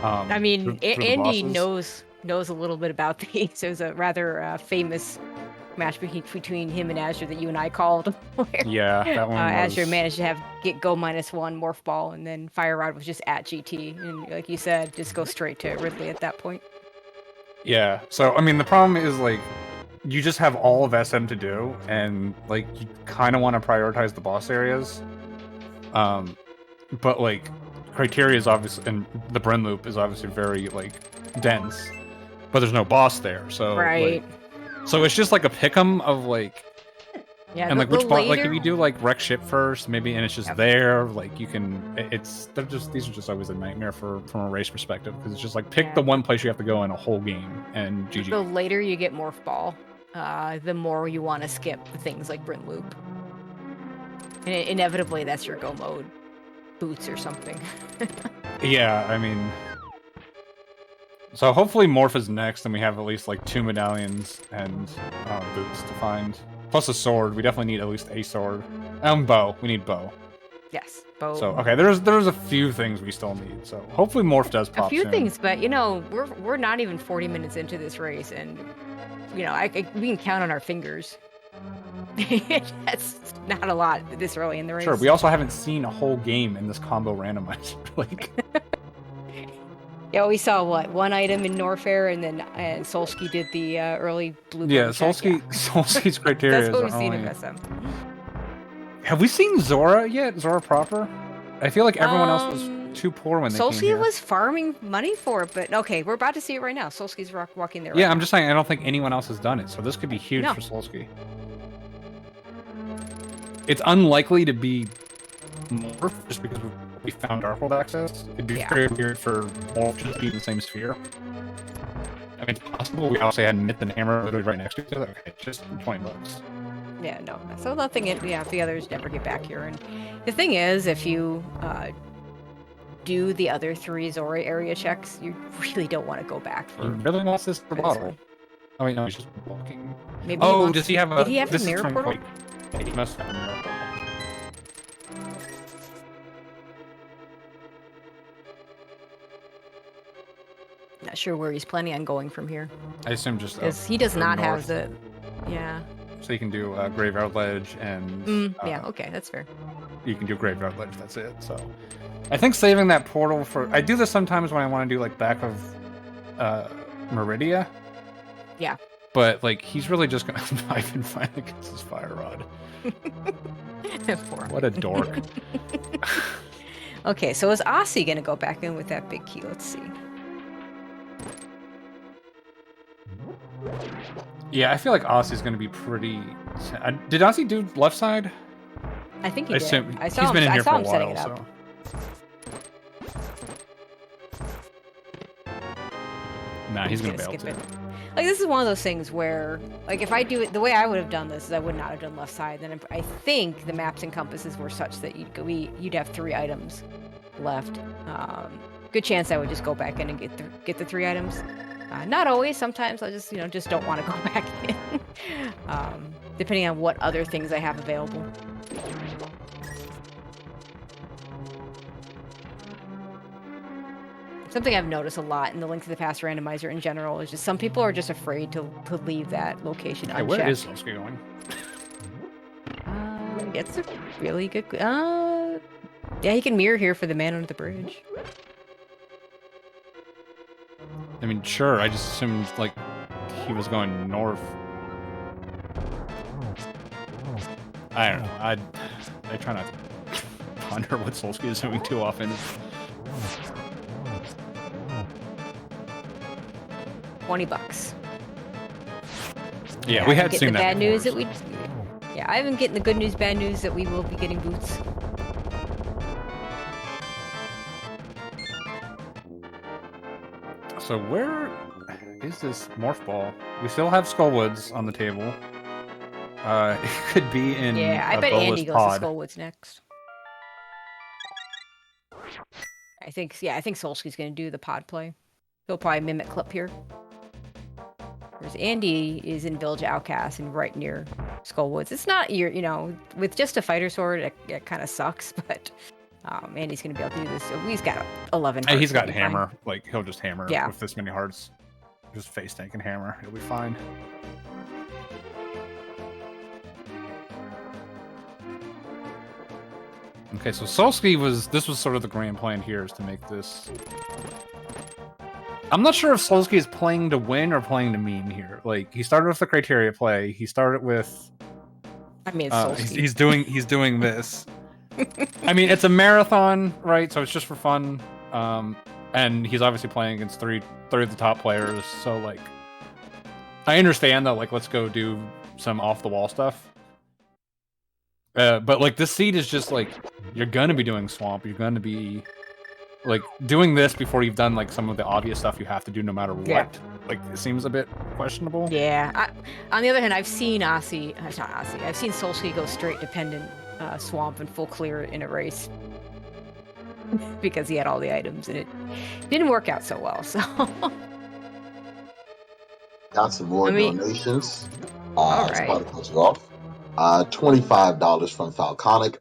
I mean, through the Andy bosses. knows a little bit about these. There's a rather famous match between him and Azure that you and I called. Where, Yeah, that one was... Azure managed to get go -1 morph ball, and then Fire Rod was just at GT, and like you said, just go straight to Ridley at that point. Yeah. So I mean, the problem is like you just have all of SM to do, and like you kind of want to prioritize the boss areas. But like criteria is obviously, and the Bren loop is obviously very like dense, but there's no boss there, so Right. like, so it's just like a pick'em of like. Yeah, And like which later... like if you do like wreck ship first, maybe, and it's just Yep. there, like you can. These are just always a nightmare from a race perspective because it's just like pick the one place you have to go in a whole game and GG. The later you get Morph Ball, the more you want to skip the things like Bryn Loop, and inevitably that's your go mode, boots or something. Yeah, I mean. So hopefully Morph is next, and we have at least like 2 medallions and boots to find. Plus a sword. We definitely need at least a sword. Bow. We need bow. Yes, bow. So okay, there's a few things we still need. So hopefully Morph does pop a few soon. things, but you know we're not even 40 minutes into this race, and you know we can count on our fingers. That's not a lot this early in the race. Sure. We also haven't seen a whole game in this combo randomizer. Like. Yeah, we saw what, one item in Norfair, and then Solsky did the early blue. Yeah, Solsky's criteria. That's what we've are seen only... of SM. Have we seen Zora yet? Zora proper? I feel like everyone else was too poor when they came here. Solsky was farming money for it, but okay, we're about to see it right now. Solsky's walking there. Yeah, right I'm now. just saying I don't think anyone else has done it, so this could be huge for Solsky. It's unlikely to be more just because we found Dark World access. It'd be very weird for Morph to be in the same sphere. I mean, it's possible. We also had Myth and Hammer literally right next to each other. Okay, just $20. Yeah, no. So nothing. If the others never get back here, and the thing is, if you do the other 3 Zora area checks, you really don't want to go back for. He really wants this for bottle. Oh wait, no, he's just walking. Maybe does he have a? Did he have a mirror portal? He must have a mirror portal. Not sure where he's planning on going from here. I assume just because he does not north. have the. Yeah. So you can do Graveyard Ledge and. Yeah. Okay, that's fair. You can do Graveyard Ledge. That's it. So, I think saving that portal for. I do this sometimes when I want to do like back of Meridia. Yeah. But like he's really just gonna knife and find against his fire rod. What a dork. Okay, so is Aussie gonna go back in with that big key? Let's see. Yeah, I feel like Aussie's gonna be pretty. Did Aussie do left side? I think he did. I saw he's been in here for a setting while, it up. So. Nah, he's gonna bail too. Like, this is one of those things where, like, if I do it the way I would have done this, is I would not have done left side. Then I think the maps and compasses were such that you'd have 3 items left. Good chance I would just go back in and get the 3 items. Not always. Sometimes I just just don't want to go back in, depending on what other things I have available. Something I've noticed a lot in the Link to the Past randomizer in general is just some people are just afraid to leave that location unchecked. Where is Solsky going? It's a really good. Yeah, he can mirror here for the man under the bridge. I mean, sure. I just assumed like he was going north. I don't know. I try not to ponder what Solsky is doing too often. $20. Yeah, we had seen that. Bad news that we. Yeah, I've been getting the good news, bad news that we will be getting boots. So where is this Morph Ball? We still have Skullwoods on the table. It could be in. Yeah, I bet Andy goes to Skullwoods next. I think Solsky's going to do the pod play. He'll probably mimic Clip here. Whereas Andy is in Village Outcast and right near Skullwoods. It's not with just a fighter sword, it kind of sucks, but Andy's going to be able to do this. So he's got 11 hearts. Hey, he's got hammer. Like, he'll just hammer Yeah. with this many hearts. Just face tank and hammer. It'll be fine. Okay, so Solsky this was sort of the grand plan here, is to make this I'm not sure if Solskjaer is playing to win or playing to meme here. Like, he started with the criteria play. He started with. I mean, it's he's doing this. I mean, it's a marathon, right? So it's just for fun. And he's obviously playing against three of the top players. So like, I understand that. Like, let's go do some off the wall stuff. But like, this seed is just like, you're gonna be doing swamp. You're gonna be like doing this before you've done like some of the obvious stuff you have to do no matter what. Yeah. Like, it seems a bit questionable. Yeah. On the other hand, I've seen I've seen Solskjaer go straight to Pendant swamp and full clear in a race because he had all the items and it didn't work out so well. So Got some more I mean- donations. All It's right. about to cut you off. $25 from Falconic.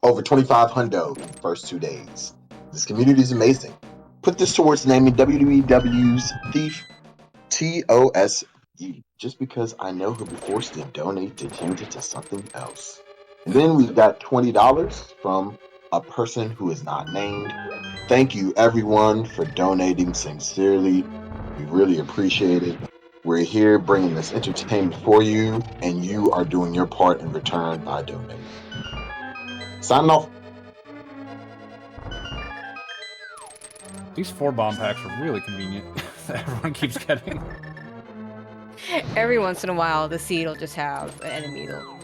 Over 25 hundo first 2 days. This community is amazing. Put this towards naming WWEW's Thief TOSU. Just because I know he'll be forced to donate to change it to something else. And then we've got $20 from a person who is not named. Thank you everyone for donating sincerely. We really appreciate it. We're here bringing this entertainment for you, and you are doing your part in return by donating. Signing off. These 4 bomb packs are really convenient. That everyone keeps getting. every once in a while, the seed will just have an enemy that'll,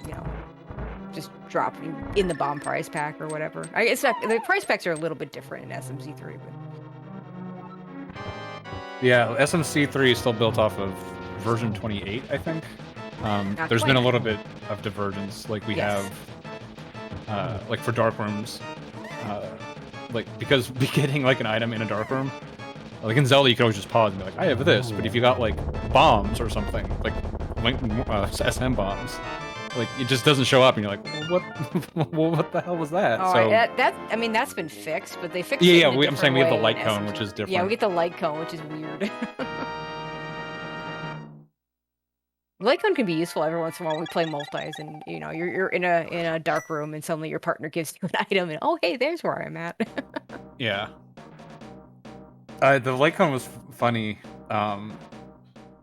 just drop in the bomb prize pack or whatever. It's not, the prize packs are a little bit different in SMZ3, but Yeah, SMZ3 is still built off of version 28, I think. There's been a quite. little bit of divergence. Like, we Yes. have, like, for dark rooms, like, because getting, like, an item in a dark room, like, in Zelda, you can always just pause and be like, I have this. But if you got, like, bombs or something, like, SM bombs, like, it just doesn't show up, and you're like, what the hell was that? all So, right, that's been fixed, but they fixed it yeah, in a I'm saying different we have the way light in cone, SMZ. which is different. Yeah, we get the light cone, which is weird. Light cone can be useful every once in a while when we play multis, and you're in a dark room, and suddenly your partner gives you an item, and oh hey, there's where I'm at. Yeah. The light cone was funny,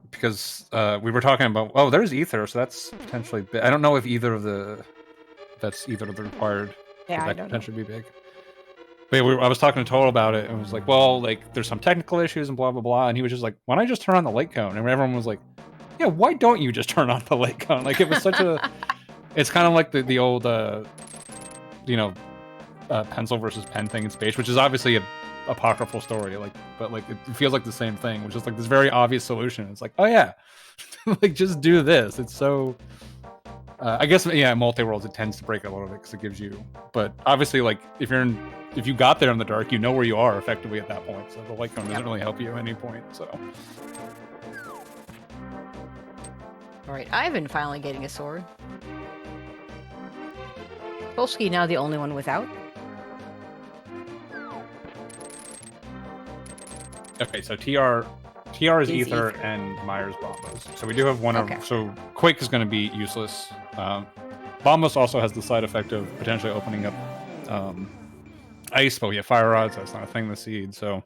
because we were talking about, oh, there's ether, so that's potentially I don't know if that's either of the required. Yeah, I That could don't know. potentially be big. But yeah, I was talking to Total about it, and was like, well, like, there's some technical issues and blah blah blah, and he was just like, why don't I just turn on the light cone? And everyone was like, yeah, why don't you just turn on the light cone? Like, it was such a, it's kind of like the old, pencil versus pen thing in space, which is obviously a apocryphal story, like, but like, it feels like the same thing, which is like this very obvious solution. It's like, oh yeah, like, just do this. It's so, I guess, yeah, multi-worlds, it tends to break a little bit because it gives you, but obviously, like, if you got there in the dark, you know where you are effectively at that point, so the light cone doesn't really help you at any point. So All right, Ivan finally getting a sword. Polsky now the only one without. okay, so TR is Is ether, ether. and Myers bombos. So we do have one Okay. of, so Quake is going to be useless. Bombos also has the side effect of potentially opening up ice, but we have fire rods. That's not a thing this seed. So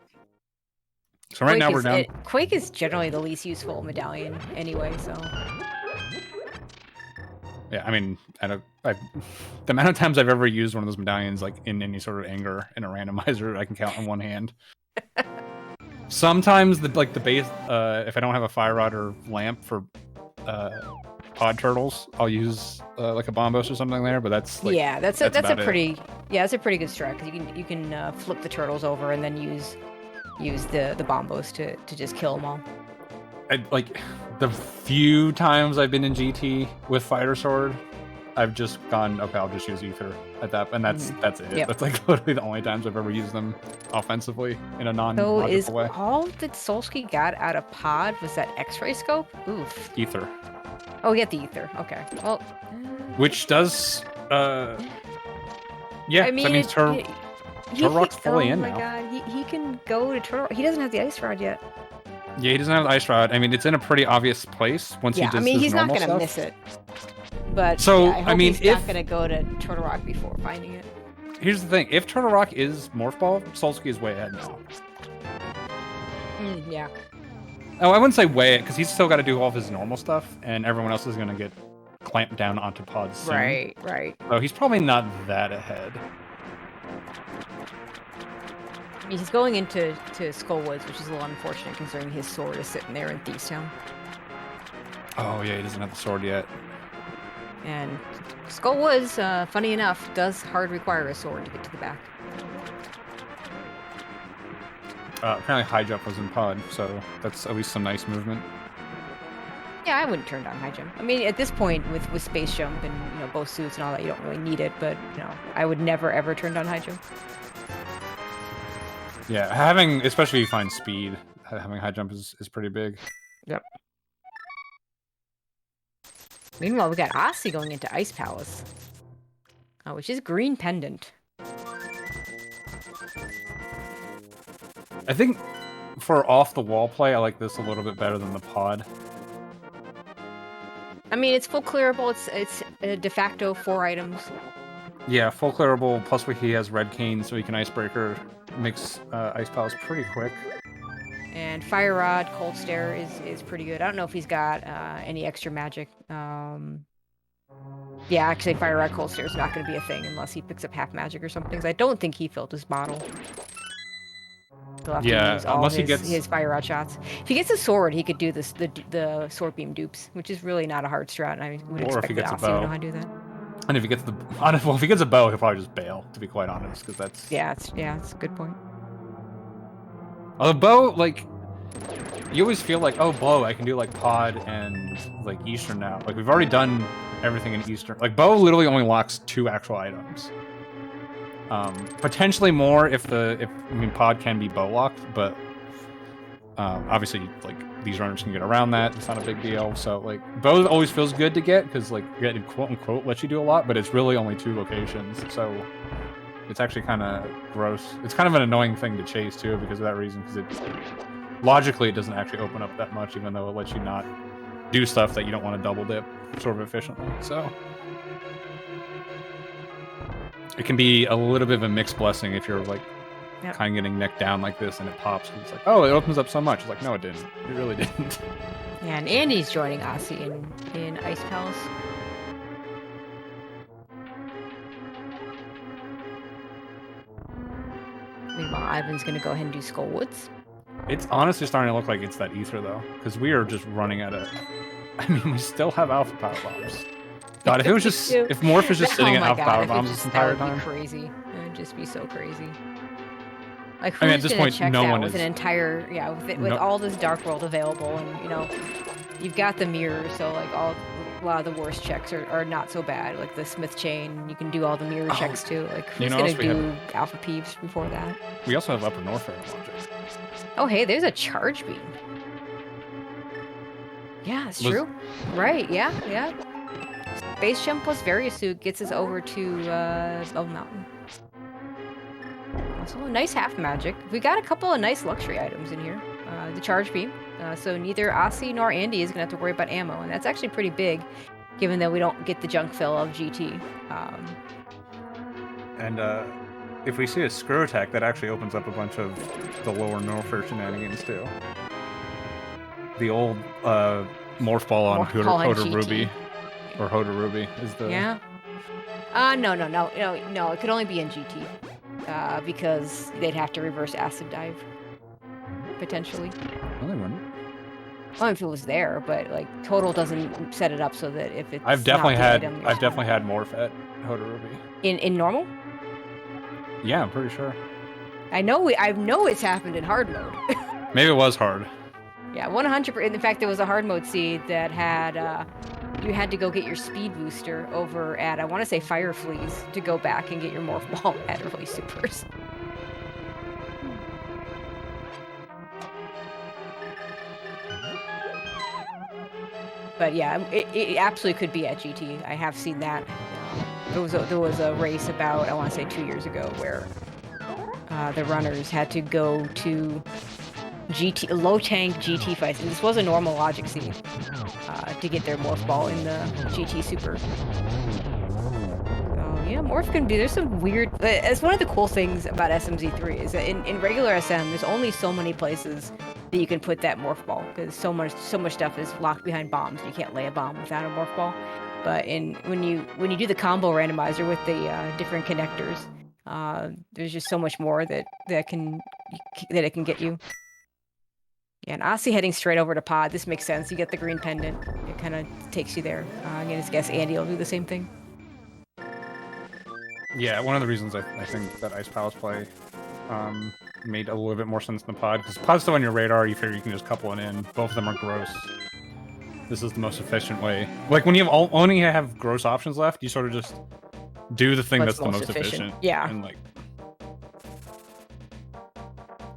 right now we're down. Quake is generally the least useful medallion anyway, so Yeah, I mean, the amount of times I've ever used one of those medallions, like, in any sort of anger in a randomizer, I can count on one hand. Sometimes the base, if I don't have a fire rod or lamp for pod turtles, I'll use like a bombos or something there. But that's like, yeah, that's about a it. pretty good strat because you can flip the turtles over and then use the bombos to just kill them all. Like, the few times I've been in GT with Fighter Sword, I've just gone, okay, I'll just use ether at that, and that's it. Yep. That's like literally the only times I've ever used them offensively in a So non-logical is way. all that Solskjaer got out of pod was that X-ray scope? Oof. Ether, Oh, he got the ether. Okay. Well, which does, yeah, I mean, that means Turrock's fully in now. Oh my god, he can go to Turtle. He doesn't have the ice rod yet. Yeah, he doesn't have the ice rod. I mean, it's in a pretty obvious place once he Yeah, does I mean, his he's not normal gonna stuff. miss it. But So, yeah, I hope mean, he's not if- gonna go to Turtle Rock before finding it. Here's the thing: if Turtle Rock is Morph Ball, Solskjaer is way ahead now. Yeah. Oh, I wouldn't say weigh it, because he's still got to do all of his normal stuff, and everyone else is going to get clamped down onto pods soon. Right. So he's probably not that ahead. He's going into Skullwoods, which is a little unfortunate considering his sword is sitting there in Thievestown. Oh, yeah, he doesn't have the sword yet. And Skullwoods, funny enough, does hard require a sword to get to the back. Apparently high jump was in pod, so that's at least some nice movement. Yeah, I wouldn't turn down high jump. I mean, at this point, with space jump and both suits and all that, you don't really need it. But I would never ever turn down high jump. Yeah, especially if you find speed, having high jump is pretty big. Yep. Meanwhile, we got Aussie going into Ice Palace, which is green pendant. I think for off-the-wall play, I like this a little bit better than the pod. I mean, it's full clearable. It's de facto 4 items. Yeah, full clearable, plus he has red cane, so he can icebreaker. Makes Ice Palace pretty quick. And Fire Rod, Cold Stare is pretty good. I don't know if he's got any extra magic. Yeah, actually, Fire Rod, Cold Stare is not going to be a thing unless he picks up half magic or something. 'Cause I don't think he filled his bottle. He'll have to use all unless he his, gets his Fire Rod shots. If he gets a sword, he could do the sword beam dupes, which is really not a hard strat. And I would Or if expect he gets a that Aussie would know bow. how to do that. And if he gets if he gets a bow, he'll probably just bail. To be quite honest, because that's Yeah, it's a good point. a bow. Like you always feel like, oh, bow, I can do like pod and like Eastern now. Like we've already done everything in Eastern. Like bow literally only locks 2 actual items. Potentially more if pod can be bow locked, but obviously like these runners can get around that. It's not a big deal. So like bow always feels good to get because like getting quote unquote lets you do a lot, but it's really only 2 locations. So it's actually kind of gross. It's kind of an annoying thing to chase too because of that reason. Because logically it doesn't actually open up that much, even though it lets you not do stuff that you don't want to double dip sort of efficiently. So it can be a little bit of a mixed blessing if you're like kind of getting necked down like this and it pops. It's like, oh, it opens up so much. It's like, no, it didn't. It really didn't. Yeah, and Andy's joining Aussie in Ice Palace. Meanwhile, Ivan's gonna go ahead and do Skullwoods. It's honestly starting to look like it's that ether though, because we are just running out of. I mean, we still have alpha power bombs. God, if it was just if Morph was just sitting at alpha power bombs this entire time, that would be crazy. It would just be so crazy. Like, who's I mean, at this gonna point, check no that one with is. an entire with all this Dark World available, and you've got the mirror, so like a lot of the worst checks are not so bad. Like the Smith chain, you can do all the mirror checks too. Like, who's gonna do alpha peeps before that? We also have Upper North Hera logic. Oh, hey, there's a charge beam. Yeah, it's true. Right? Yeah. Base jump plus Various Suit gets us over to Bell Mountain. Also, nice half magic. We got a couple of nice luxury items in here. The charge beam. So neither Aussie nor Andy is gonna have to worry about ammo, and that's actually pretty big, given that we don't get the junk fill of GT. And if we see a screw attack, that actually opens up a bunch of the lower Norfair shenanigans too. The old morph ball on Hoda Ruby, or Hoda Ruby is the. Yeah. No. It could only be in GT, because they'd have to reverse acid dive, potentially. No, they wouldn't. Well, if it was there, but like Total doesn't set it up so that if it's I've definitely not the had item, I've definitely had morph at Hoda Ruby. In normal. Yeah, I'm pretty sure. I know it's happened in hard mode. Maybe it was hard. Yeah, 100%. In fact, there was a hard mode seed that had you had to go get your speed booster over at, I want to say, Fire Fleas to go back and get your morph ball at early supers. But yeah, it absolutely could be at GT. I have seen that. There was a race about, I want to say 2 years ago, where the runners had to go to low tank GT fights, and this was a normal logic seed to get their morph ball in the GT super. So yeah, morph can be. There's some weird. It's one of the cool things about SMZ3 is that in regular SM, there's only so many places that you can put that morph ball, because so much stuff is locked behind bombs. You can't lay a bomb without a morph ball. But when you do the combo randomizer with the different connectors, there's just so much more that it can get you. Yeah, and Aussie heading straight over to pod. This makes sense. You get the green pendant. It kind of takes you there. I'm gonna guess Andy will do the same thing. Yeah, one of the reasons I think that Ice Palace play made a little bit more sense than the pod, because pod's still on your radar, you figure you can just couple it in. Both of them are gross. This is the most efficient way. Like, when you only have gross options left, you sort of just do the thing that's the most efficient. Yeah. And, like...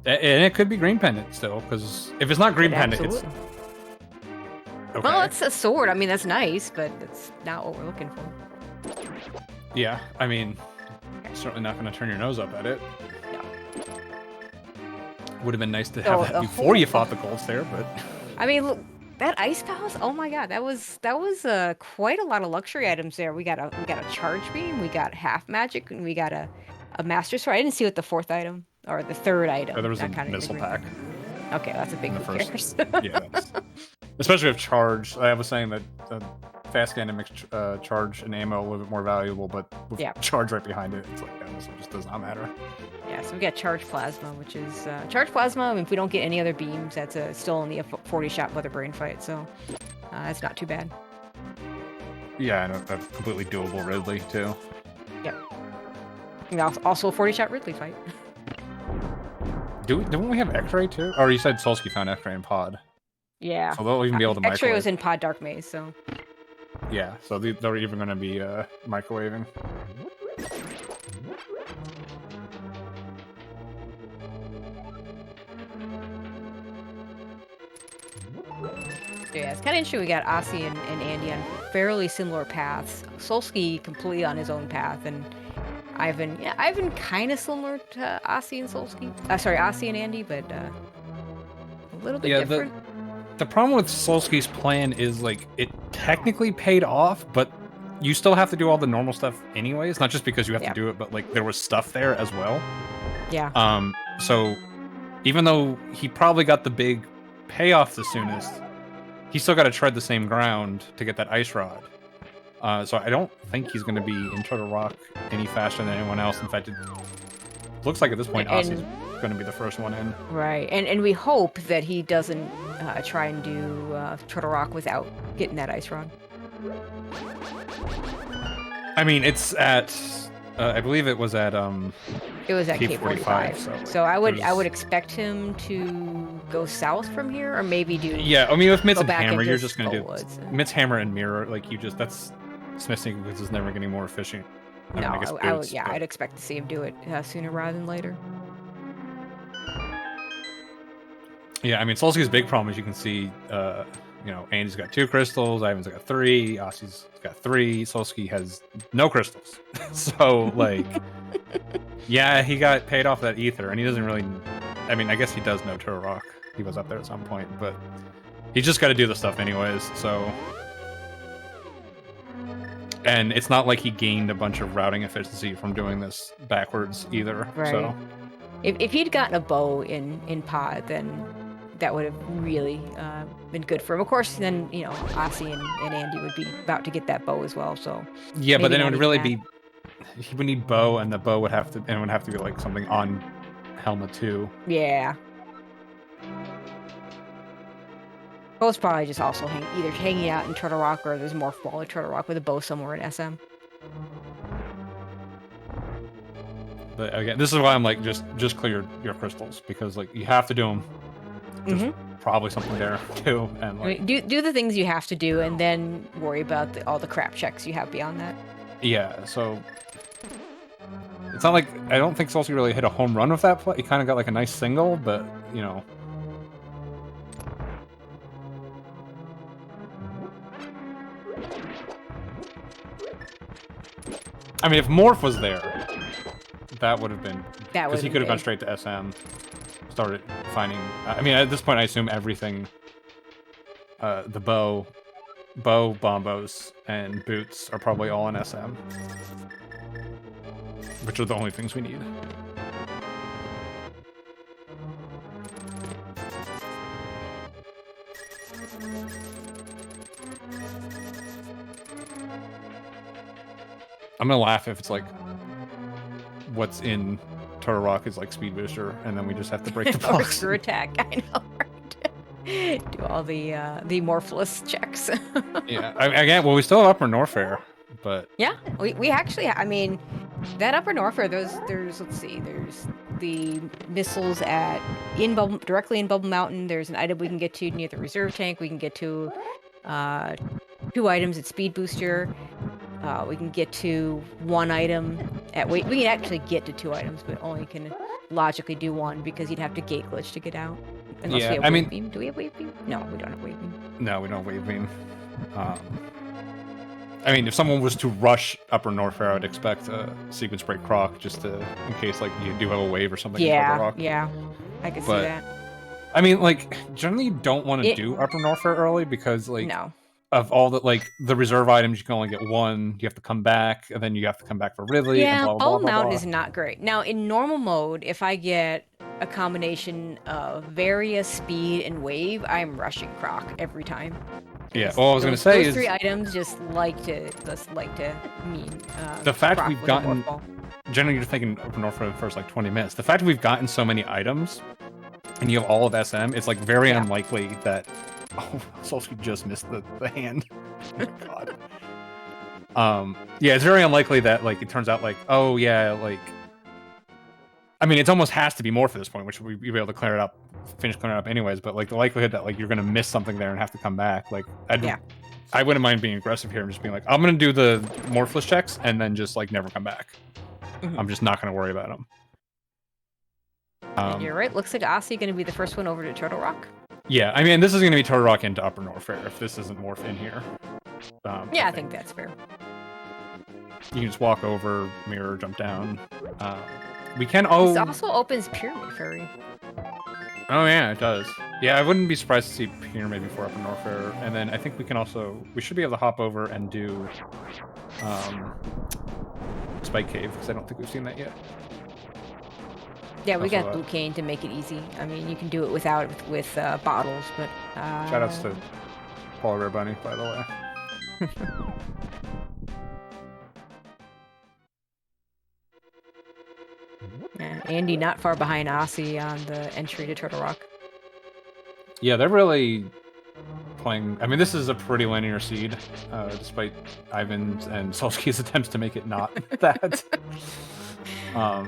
And it could be green pendant still, because if it's not green pendant, it's... Okay. Well, it's a sword. I mean, that's nice, but that's not what we're looking for. Yeah, I mean, certainly not going to turn your nose up at it. No. Would have been nice to have that before you fought the golds there, but... I mean, look, that Ice Palace, oh my god, that was quite a lot of luxury items there. We got a charge beam, we got half magic, and we got a master sword. I didn't see what the fourth item or the third item. Oh, there was a missile pack. Okay, that's a big first. Yeah, especially with charge. I was saying that fast cannon makes charge and ammo a little bit more valuable, but with charge right behind it, it's like, yeah, this one just does not matter. Yeah, so we got charge plasma, which is charge plasma. I mean, if we don't get any other beams, that's still only a 40-shot weather brain fight, so that's not too bad. Yeah, and a completely doable Ridley too. Yep. And also a 40-shot Ridley fight. Don't we have X-ray too? Or you said Solsky found X-ray in pod. Yeah. So they'll even be able to microwave. X-ray was in pod Dark Maze, so. Yeah, so they're even going to be microwaving. Yeah, it's kind of interesting. We got Aussie and Andy on fairly similar paths. Solsky completely on his own path, and Ivan kind of similar to Aussie and Solsky. Sorry, Aussie and Andy, but a little bit different. The problem with Solsky's plan is, like, it technically paid off, but you still have to do all the normal stuff anyways. Not just because you have to do it, but, like, there was stuff there as well. Yeah. So even though he probably got the big payoff the soonest, he still got to tread the same ground to get that ice rod. So I don't think he's going to be in Turtle Rock any faster than anyone else. In fact, it looks like at this point, Aussie's going to be the first one in. Right, and we hope that he doesn't try and do Turtle Rock without getting that ice rod. I mean, it's at, I believe it was at It was at K45. So I would expect him to go south from here, or maybe do. Yeah, I mean, with Mitts and Hammer, you're just going to do Woods. Mitts, Hammer, and Mirror. Like, that's Smithing because it's never getting more efficient. I'd expect to see him do it sooner rather than later. Yeah, I mean, Solsky's big problem, as you can see, Andy's got 2 crystals, Ivan's got 3, Aussie's got 3, Solsky has no crystals. So, like, yeah, he got paid off that ether, and he doesn't really... I mean, I guess he does know Turtle Rock. He was up there at some point, but he's just got to do the stuff anyways, so... And it's not like he gained a bunch of routing efficiency from doing this backwards either, right. So... If he'd gotten a bow in pod, then that would have really been good for him. Of course, then, Aussie and Andy would be about to get that bow as well, so... Yeah, but then it would really be... He would need bow, and the bow would have to... And it would have to be, like, something on Helma, too. Yeah. Bow's probably just also either hanging out in Turtle Rock, or there's more fall at Turtle Rock with a bow somewhere in SM. But again, this is why I'm like, just clear your crystals, because like you have to do them. There's probably something there too, and like do the things you have to do, and then worry about all the crap checks you have beyond that. Yeah, so it's not like I don't think Solsky really hit a home run with that play. He kind of got like a nice single, but I mean, if Morph was there, that would have been... Because he could have gone straight to SM, started finding... I mean, at this point, I assume everything... the bow, bombos, and boots are probably all in SM. Which are the only things we need. I'm gonna laugh if it's like what's in Turtle Rock is like Speed Booster, and then we just have to break the Or blocks. screw attack. I know, right? Do all the Morphless checks. Yeah, again, well, we still have Upper Norfair, but Yeah, we actually, I mean, that Upper Norfair, there's let's see, there's the missiles directly in Bubble Mountain. There's an item we can get to near the reserve tank. We can get to 2 items at Speed Booster. We can get to 1 item at we can actually get to 2 items, but only can logically do 1 because you'd have to gate glitch to get out. Unless Yeah, we have I wave mean- beam. Do we have wave beam? No, we don't have wave beam. no, we don't wave beam. I mean, if someone was to rush Upper Norfair, I would expect a sequence break Croc just to, in case like you do have a wave or something. in Turtle Yeah, Rock. yeah, I can see But- that. I mean, like generally you don't want to It- do Upper Norfair early because like No. of all the like the reserve items, you can only get 1. You have to come back, and then you have to come back for Ridley. Yeah, and blah, blah, Bubble blah, blah, Mountain blah. is not great. Now, in normal mode, if I get a combination of Varia, Speed, and Wave, I'm rushing Croc every time. Yeah. Well, I was gonna say those is 3 items just like to mean. The fact Croc we've with a gotten- Morph Ball. generally you're thinking Upper Norfair for the first like 20 minutes. The fact that we've gotten so many items, and you have all of SM, it's like very Yeah. unlikely that. Oh, Solsky just missed the hand. Oh, God. Yeah, it's very unlikely that like it turns out like, oh yeah, like. I mean, it almost has to be more for this point, which we'd be able to clear it up, finish clearing it up anyways. But like the likelihood that like you're gonna miss something there and have to come back, like I wouldn't mind being aggressive here and just being like, I'm gonna do the Morphless checks and then just like never come back. Mhm. I'm just not gonna worry about them. And you're right. Looks like Aussie going to be the first one over to Turtle Rock. Yeah, I mean, this is gonna be Turtle Rock into Upper Norfair if this isn't Morph in here. Yeah, I think that's fair. You can just walk over, mirror, jump down. We can. This Oh, also opens Pyramid Fairy. oh yeah, it does. Yeah, I wouldn't be surprised to see Pyramid before Upper Norfair, and then I think we can also we should be able to hop over and do Spike Cave because I don't think we've seen that yet. Yeah, we Also, got Blue Cane to make it easy. I mean, you can do it without with bottles, but Shoutouts to Polar Bear Bunny, by the way. yeah, Andy not far behind Aussie on the entry to Turtle Rock. Yeah, they're really playing. I mean, this is a pretty linear seed, despite Ivan's and Solsky's attempts to make it not that.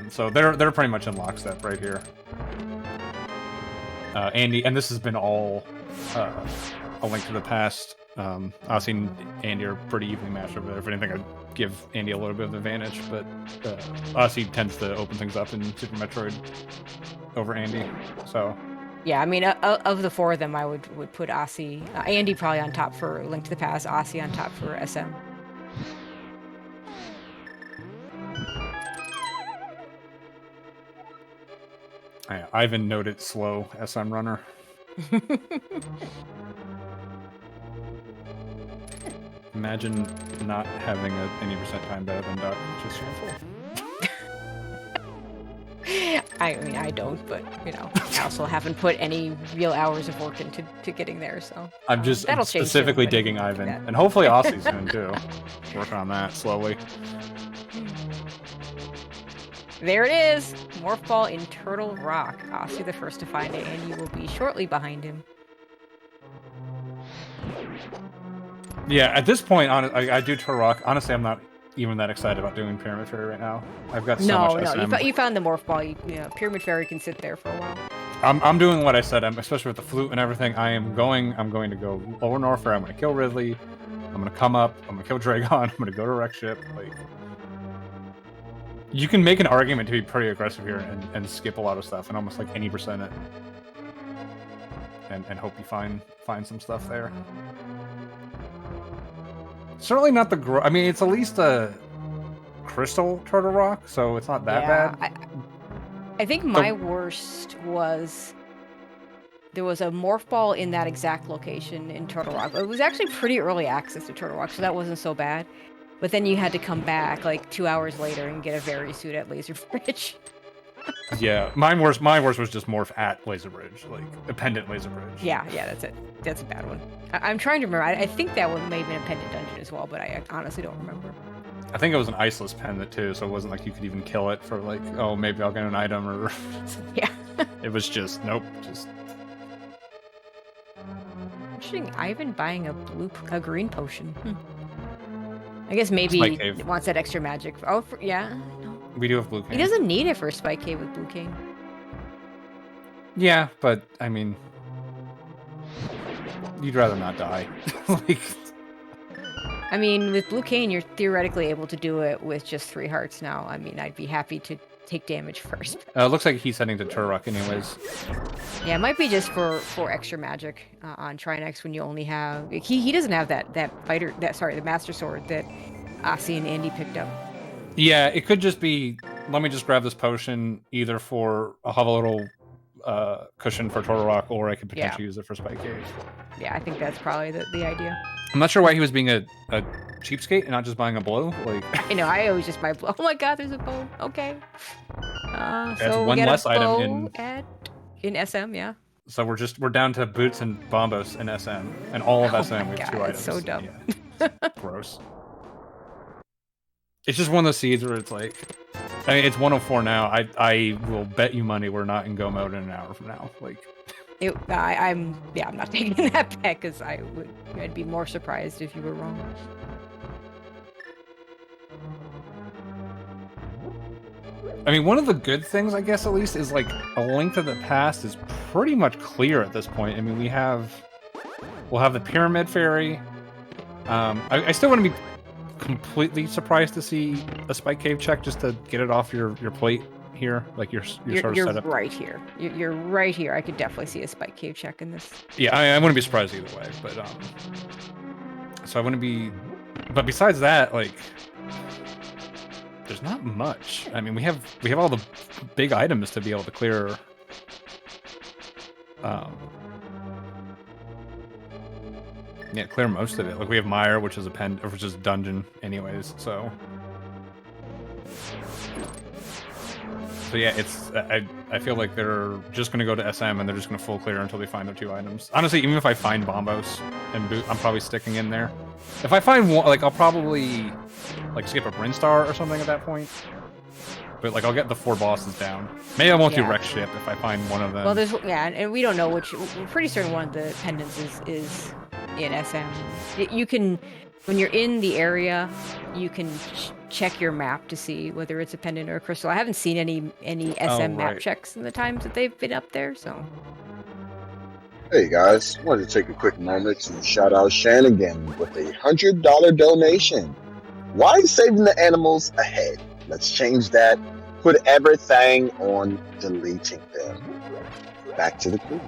So they're pretty much in lockstep right here. Andy, and this has been all a Link to the Past. Aussie and Andy are pretty evenly matched over there. If anything, I'd give Andy a little bit of advantage, but Aussie tends to open things up in Super Metroid over Andy. So Yeah, I mean, of the 4 of them, I would put Aussie, Andy probably on top for Link to the Past, Aussie on top for SM. yeah, Ivan noted slow SM runner. Imagine not having a any percent time better than Duck, which is shameful. I mean, I don't, but, you know, I also haven't put any real hours of work into getting there, so. I'm just That'll change soon, specifically but digging like Ivan, that. and hopefully Aussie's soon too. Working on that slowly. There it is! Morph Ball in Turtle Rock. Aussie the first to find it, and you will be shortly behind him. Yeah, at this point, I do Turtle Rock. Honestly, I'm not even that excited about doing Pyramid Fairy right now. I've got so much SM. You found the Morph Ball. You know, Pyramid Fairy can sit there for a while. I'm doing what I said. Especially with the flute and everything. I'm going to go Lower Norfair. I'm going to kill Ridley. I'm going to come up. I'm going to kill Dragon. I'm going to go to Wreck Ship. Like, you can make an argument to be pretty aggressive here and skip a lot of stuff and almost like any percent it, and hope you find some stuff there. Certainly not the I mean, it's at least a crystal Turtle Rock, so it's not that bad. I think my worst was there was a Morph Ball in that exact location in Turtle Rock. It was actually pretty early access to Turtle Rock, so that wasn't so bad. But then you had to come back like 2 hours later and get a Very Suit at Laser Bridge. Yeah, my worst was just Morph at Laser Bridge, like a Pendant Laser Bridge. Yeah, that's it. That's a bad one. I'm trying to remember. I think that one may have been a Pendant Dungeon as well, but I honestly don't remember. I think it was an iceless pendant too, so it wasn't like you could even kill it for like, oh, maybe I'll get an item or. Yeah. It was just nope, just. Interesting. Ivan buying a green potion. I guess maybe Spike he Cave. wants that extra magic. Oh, yeah. No. We do have blue cane. He doesn't need it for a Spike Cave with Blue King. Yeah, but I mean, you'd rather not die. Like. I mean, with Blue Cane, you're theoretically able to do it with just 3 hearts now. I mean, I'd be happy to take damage first. Looks like he's heading to Turok anyways. Yeah, it might be just for extra magic on Trinex when you only have... He doesn't have that the Master Sword that Asi and Andy picked up. Yeah, it could just be, let me just grab this potion either for I'll have a little cushion for Turok, or I could potentially use it for Spike Cave. Yeah, I think that's probably the idea. I'm not sure why he was being a cheapskate and not just buying a blow. Like, I know, I always just buy blow. Oh my god, there's a bow. Okay. So one we get less a item bow in SM, yeah. So we're down to boots and bombos in SM, and all of SM we have 2 God, items. it's so dumb. Yeah. Gross. It's just one of those seeds where it's like, I mean, it's 104 now. I will bet you money we're not in go mode in an hour from now. Like, I'm not taking that back because I'd be more surprised if you were wrong. I mean, one of the good things, I guess, at least, is like A Link to the Past is pretty much clear at this point. I mean, we'll have the Pyramid Fairy. I still want to be completely surprised to see a Spike Cave check just to get it off your plate here, like you're sort of set up. Right here. You're right here. I could definitely see a Spike Cave check in this. Yeah, I wouldn't be surprised either way, but so I wouldn't be. But besides that, like, there's not much. I mean, we have all the big items to be able to clear. Yeah, clear most of it. Like we have Mire, which is which is dungeon, anyways. So yeah, it's I feel like they're just gonna go to SM and they're just gonna full clear until they find their 2 items. Honestly, even if I find Bombos and Boot, I'm probably sticking in there. If I find one, like I'll probably like skip a Brinstar or something at that point. But like I'll get the 4 bosses down. Maybe I won't do Wreck Ship if I find one of them. Well, and we don't know which. We're pretty certain one of the pendants is in SM. You can, when you're in the area, you can check your map to see whether it's a pendant or a crystal. I haven't seen any SM map checks in the times that they've been up there, so. Hey guys, wanted to take a quick moment to shout out Shanigan with a $100 donation. Why saving the animals ahead? Let's change that. Put everything on deleting them. Back to the crew.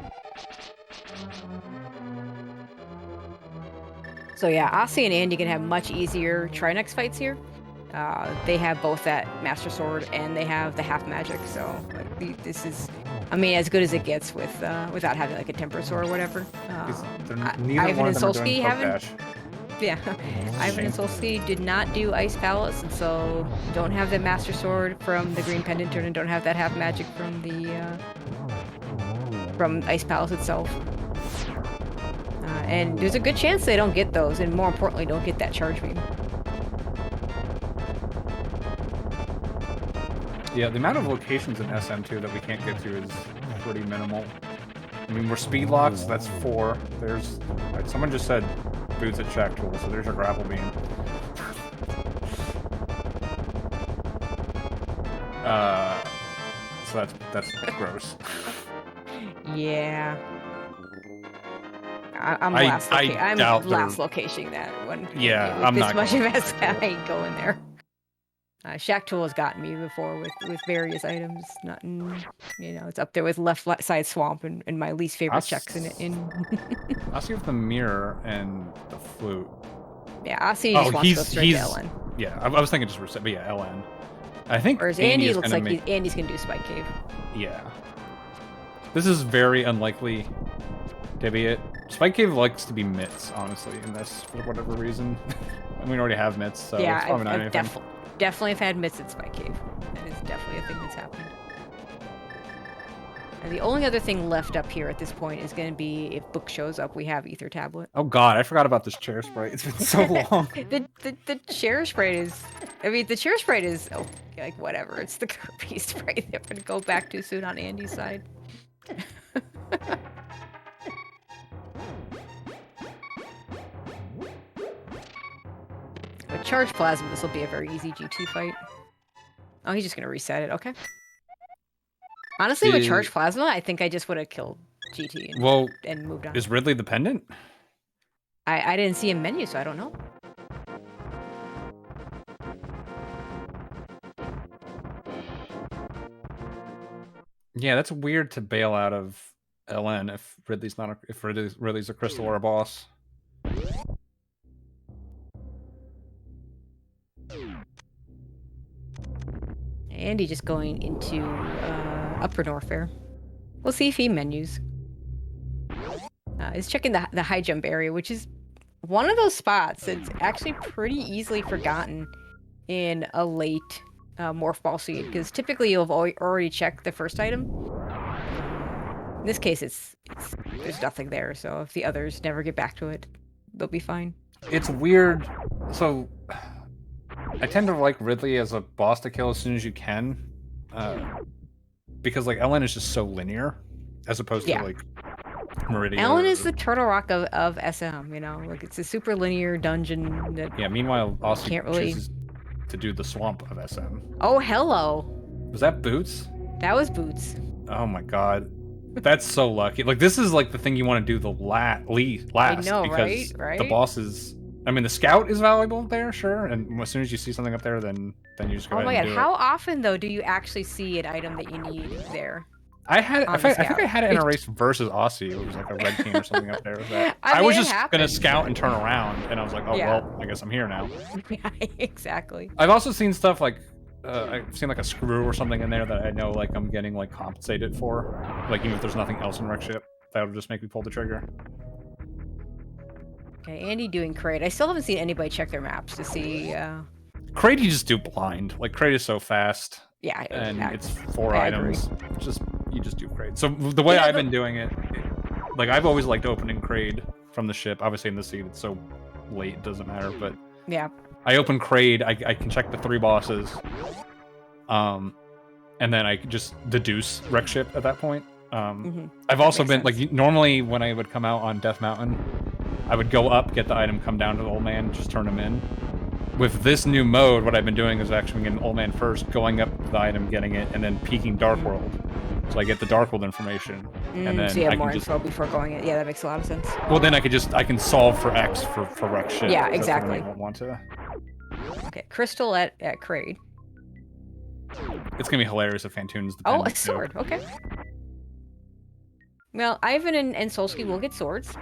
So yeah, Asi and Andy can have much easier Trinex fights here. They have both that Master Sword and they have the half magic, so like, this is, I mean, as good as it gets with without having like a Temperate Sword or whatever. Ivan and Solsky haven't. Yeah, Ivan and Solsky did not do Ice Palace, and so don't have the Master Sword from the Green Pendant and don't have that half magic from the from Ice Palace itself. And there's a good chance they don't get those, and more importantly, don't get that Charge Beam. Yeah, the amount of locations in SM2 that we can't get to is pretty minimal. I mean, we're speed locks, so that's 4. There's, like, someone just said boots at check tool, so there's your grapple beam. So that's gross. Yeah. I'm last locating that one. Yeah, with I'm this not much going invest, I ain't going there. Shack Tool has gotten me before with various items. Nothing, it's up there with left side swamp and my least favorite checks in. Asi with the mirror and the flute. Yeah, Asi just wants to go straight to LN. Yeah, I was thinking just reset, but yeah, LN. I think. Whereas Andy looks like Andy's gonna do Spike Cave. Yeah. This is very unlikely to be it. Spike Cave likes to be mitts, honestly, in this for whatever reason. And we already have mitts, so yeah, it's probably not anything. Definitely have had mitts at Spike Cave. That is definitely a thing that's happened. And the only other thing left up here at this point is going to be if Book shows up, we have Ether Tablet. Oh god, I forgot about this chair sprite. It's been so long. The chair sprite is, I mean, the chair sprite is, oh, like, whatever. It's the Kirby sprite they're going to go back too soon on Andy's side. With Charged Plasma, this will be a very easy GT fight. Oh, he's just going to reset it. Okay. Honestly, with Charged Plasma, I think I just would have killed GT and moved on. Is Ridley the pendant? I didn't see a menu, so I don't know. Yeah, that's weird to bail out of LN if Ridley's not if Ridley's a crystal or a boss. Andy just going into Upper Norfair. We'll see if he menus. He's checking the high jump area, which is one of those spots that's actually pretty easily forgotten in a late morph ball seed, because typically you'll have already checked the first item. In this case, there's nothing there, so if the others never get back to it, they'll be fine. It's weird. So I tend to like Ridley as a boss to kill as soon as you can, because like LN is just so linear, as opposed to like Meridian. LN is the Turtle Rock of SM, you know, like it's a super linear dungeon that. Yeah. Meanwhile, Aussie can't really chooses to do the swamp of SM. Oh, hello. Was that Boots? That was Boots. Oh my god. That's so lucky. Like, this is like the thing you want to do the last I know, because right? the boss is. I mean, the scout is valuable there, sure, and as soon as you see something up there, then you just go ahead and do it. How often though do you actually see an item that you need there? I think I had it in a race versus Aussie. It was like a red team or something up there. That I was just gonna scout and turn around, and I was like, oh well, I guess I'm here now. Yeah, exactly. I've also seen stuff like. I've seen like a screw or something in there that I know like I'm getting like compensated for. Like even if there's nothing else in wreck ship, that would just make me pull the trigger. Okay, Andy doing crate. I still haven't seen anybody check their maps to see. Crate you just do blind. Like crate is so fast. Yeah, and it's 4 items. You just do crate. So the way I've been doing it, like I've always liked opening crate from the ship. Obviously in the seed it's so late, it doesn't matter. But yeah. I open Kraid, I can check the 3 bosses, and then I just deduce wreck ship at that point. I've also been, like, normally when I would come out on Death Mountain, I would go up, get the item, come down to the old man, just turn him in. With this new mode, what I've been doing is actually getting old man first, going up to the item, getting it, and then peeking Dark World. So I get the Dark World information, and then so you have I more can just, info before going in. Yeah, that makes a lot of sense. well, then I can solve for X for wreck ship. Yeah, exactly. I don't want to. Okay, Crystal at Kraid. It's gonna be hilarious if Fantoon's the a sword. Too. Okay. Well, Ivan and Solsky will get swords.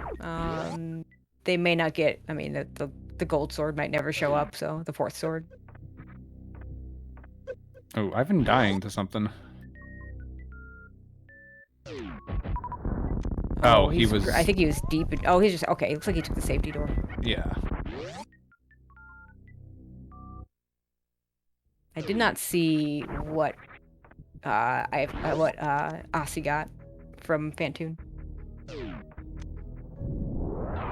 They may not get. I mean, the gold sword might never show up. So the 4th sword. Oh, I've been dying to something. Oh, he was. I think he was deep. Oh, he's just okay. It looks like he took the safety door. Yeah. I did not see what Aussie got from Fantoon.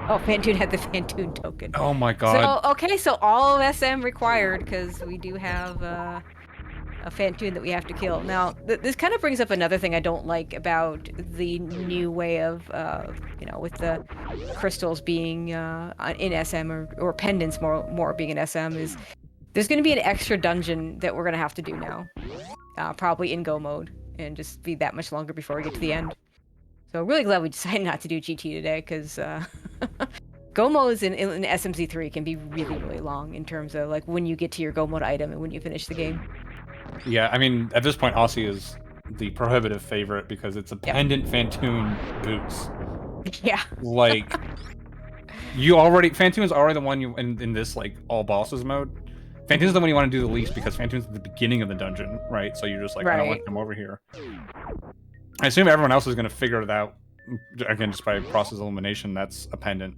Oh, Fantoon had the Fantoon token. Oh my god. So okay, so all of SM required because we do have a Fantoon that we have to kill. Now, this kind of brings up another thing I don't like about the new way of, with the crystals being in SM or pendants more being in SM is. There's going to be an extra dungeon that we're going to have to do now. Probably in Go mode. And just be that much longer before we get to the end. So really glad we decided not to do GT today, because Go modes in SMZ3 can be really, really long in terms of like when you get to your Go mode item and when you finish the game. Yeah, I mean, at this point, Aussie is the prohibitive favorite because it's a pendant Fantoon boots. Yeah. Like, Fantoon is already the one you, in this, like, all bosses mode. Fantoon's the one you want to do the least because Fantoon's at the beginning of the dungeon, right? So you're just like, I don't want to come over here. I assume everyone else is going to figure it out, again, just by process elimination, that's a pendant.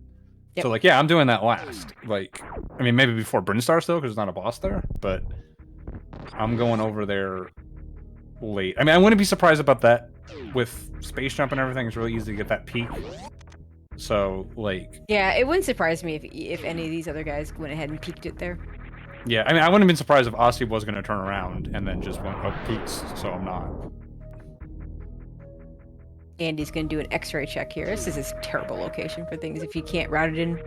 Yep. So, like, yeah, I'm doing that last. Like, I mean, maybe before Brinstar still, because there's not a boss there, but I'm going over there late. I mean, I wouldn't be surprised about that with space jump and everything, it's really easy to get that peak. So like, Yeah, it wouldn't surprise me if any of these other guys went ahead and peaked it there. yeah, I mean, I wouldn't have been surprised if Aussie was going to turn around and then just went, oh, poots, so I'm not. Andy's gonna do an X-ray check here. This is a terrible location for things if you can't route it in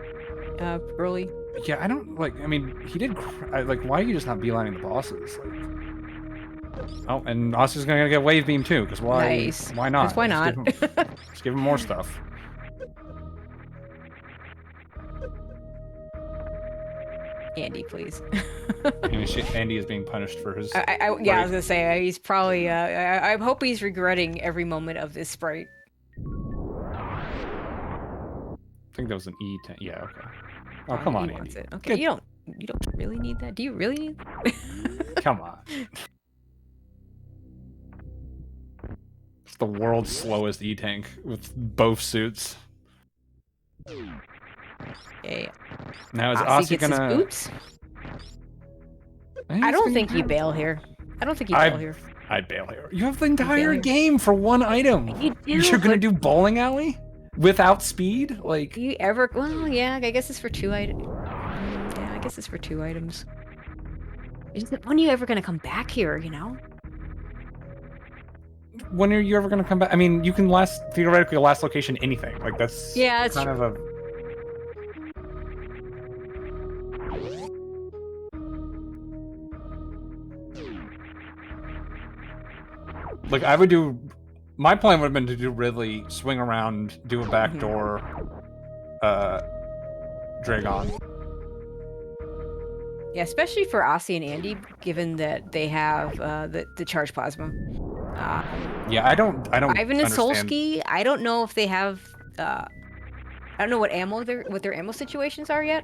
early. Yeah, I don't, like, I mean, he did, like, why are you just not beelining the bosses? Like, oh, and Aussie's going to get wave beam too, because why, Nice. why not? 'Cause why not? Just give him more stuff. Andy, please. Andy is being punished for his. Yeah, I was gonna say he's probably. I hope he's regretting every moment of this sprite. I think that was an E10. Yeah, okay. Oh, come on, He wants Andy. it. Okay, you don't really need that. Do you really need that? Come on. It's the world's slowest E-tank with both suits. Okay. Now is Aussie Aussie gets gonna? his boots. I don't think you bail here. I don't think you bail here. I'd bail here. You have the entire here. game for one item. You do, You're gonna but do bowling alley without speed? Like, do you ever? Well, yeah. I guess it's for 2 items. Yeah, I guess it's for 2 items. When are you ever gonna come back here? You know? when are you ever gonna come back? I mean, you can theoretically last location anything. Like that's Yeah, it's kind of a. Like I would do. My plan would have been to do Ridley, swing around, do a backdoor, Dragon. Yeah, especially for Aussie and Andy, given that they have the charge plasma. Yeah, I don't. Ivan and understand. Solsky, I don't know if they have. I don't know what their ammo situations are yet.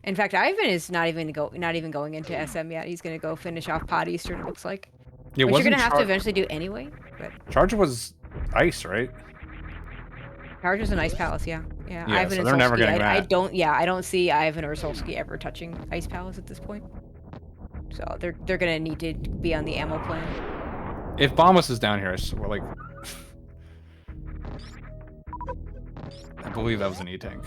In fact, Ivan is not even going into SM yet. He's gonna go finish off Pod Eastern. It looks like. Yeah, Which you're gonna have to eventually do anyway. But Charge was ice, right? Charge was an Ice Palace, yeah. Yeah, Ivan so and they're never Solsky, getting I that. don't see Ivan or Solsky ever touching Ice Palace at this point. So they're gonna need to be on the ammo plan. If Bombus is down here, we're like, I believe that was an E-tank.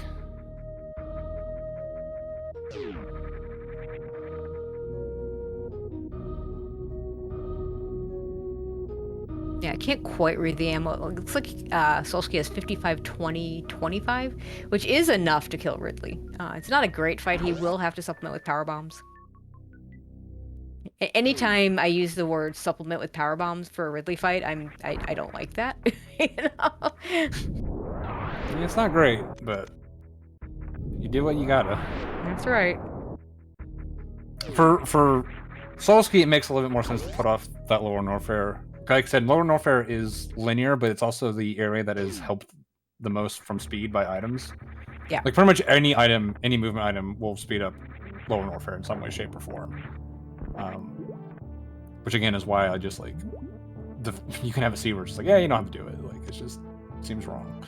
Yeah, I can't quite read the ammo. It looks like Solsky has 55, 20, 25, which is enough to kill Ridley. It's not a great fight. He will have to supplement with power bombs. Anytime I use the word supplement with power bombs for a Ridley fight, I don't like that. You know? I mean, it's not great, but you do what you gotta. That's right. For Solsky, it makes a little bit more sense to put off that Lower Norfair. Like I said, Lower Norfair is linear, but it's also the area that is helped the most from speed by items. Yeah. Like pretty much any item, any movement item will speed up Lower Norfair in some way, shape, or form. Which again is why I just like you can have a C where it's just like, yeah, you don't have to do it. Like it seems wrong.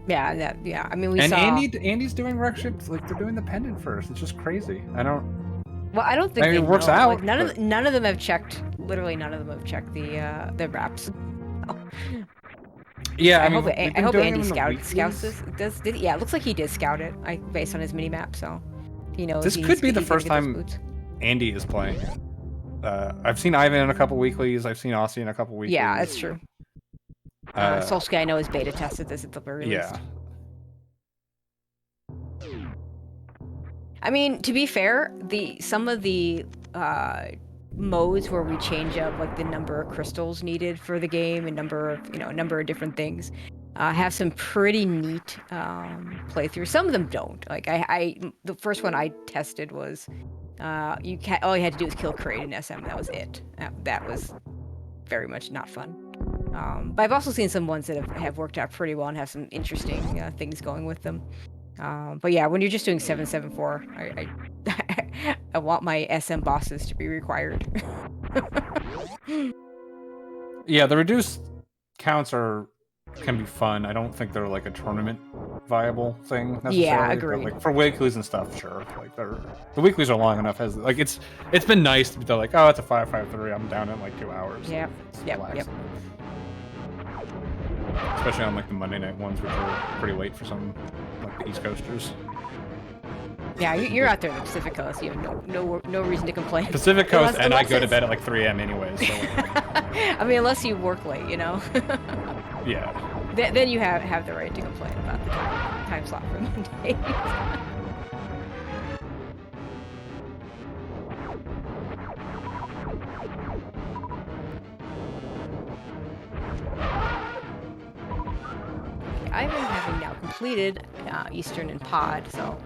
Yeah, yeah. I mean, we and saw. Andy's doing wreck ships, like they're doing the pendant first. It's just crazy. I don't think it works know. out. Like, none of them have checked. Literally, none of them have checked the wraps. Yeah, I mean, hope Andy scouts this. Yeah, it looks like he did scout it. Based on his mini map, so he knows. This could be the first time Andy is playing it. I've seen Ivan in a couple weeklies. I've seen Aussie in a couple weeklies. Yeah, that's true. Solsky, I know, is beta tested this at the very least. I mean, to be fair, some of the modes where we change up like the number of crystals needed for the game and a number of different things have some pretty neat playthroughs. Some of them don't. Like the first one I tested was all you had to do was kill Kraid in SM. That was it. That was very much not fun. But I've also seen some ones that have worked out pretty well and have some interesting things going with them. But yeah, when you're just doing 774, I want my SM bosses to be required. Yeah, the reduced counts can be fun. I don't think they're like a tournament viable thing necessarily. Yeah, but, agreed. like for weeklies and stuff, sure. Like the weeklies are long enough. As like it's been nice to be like, oh, it's a 553. I'm down in like 2 hours. Yeah. It's Yep. relaxing. Especially on like the Monday night ones, which are pretty late for some like the East Coasters. Yeah, you're out there in the Pacific Coast. You have no reason to complain. Pacific Coast, and I unless go to it's- bed at like 3 a.m. anyways. So I mean, unless you work late, you know. yeah. Then you have the right to complain about the time slot for Monday. I've been having now completed Eastern and Pod, so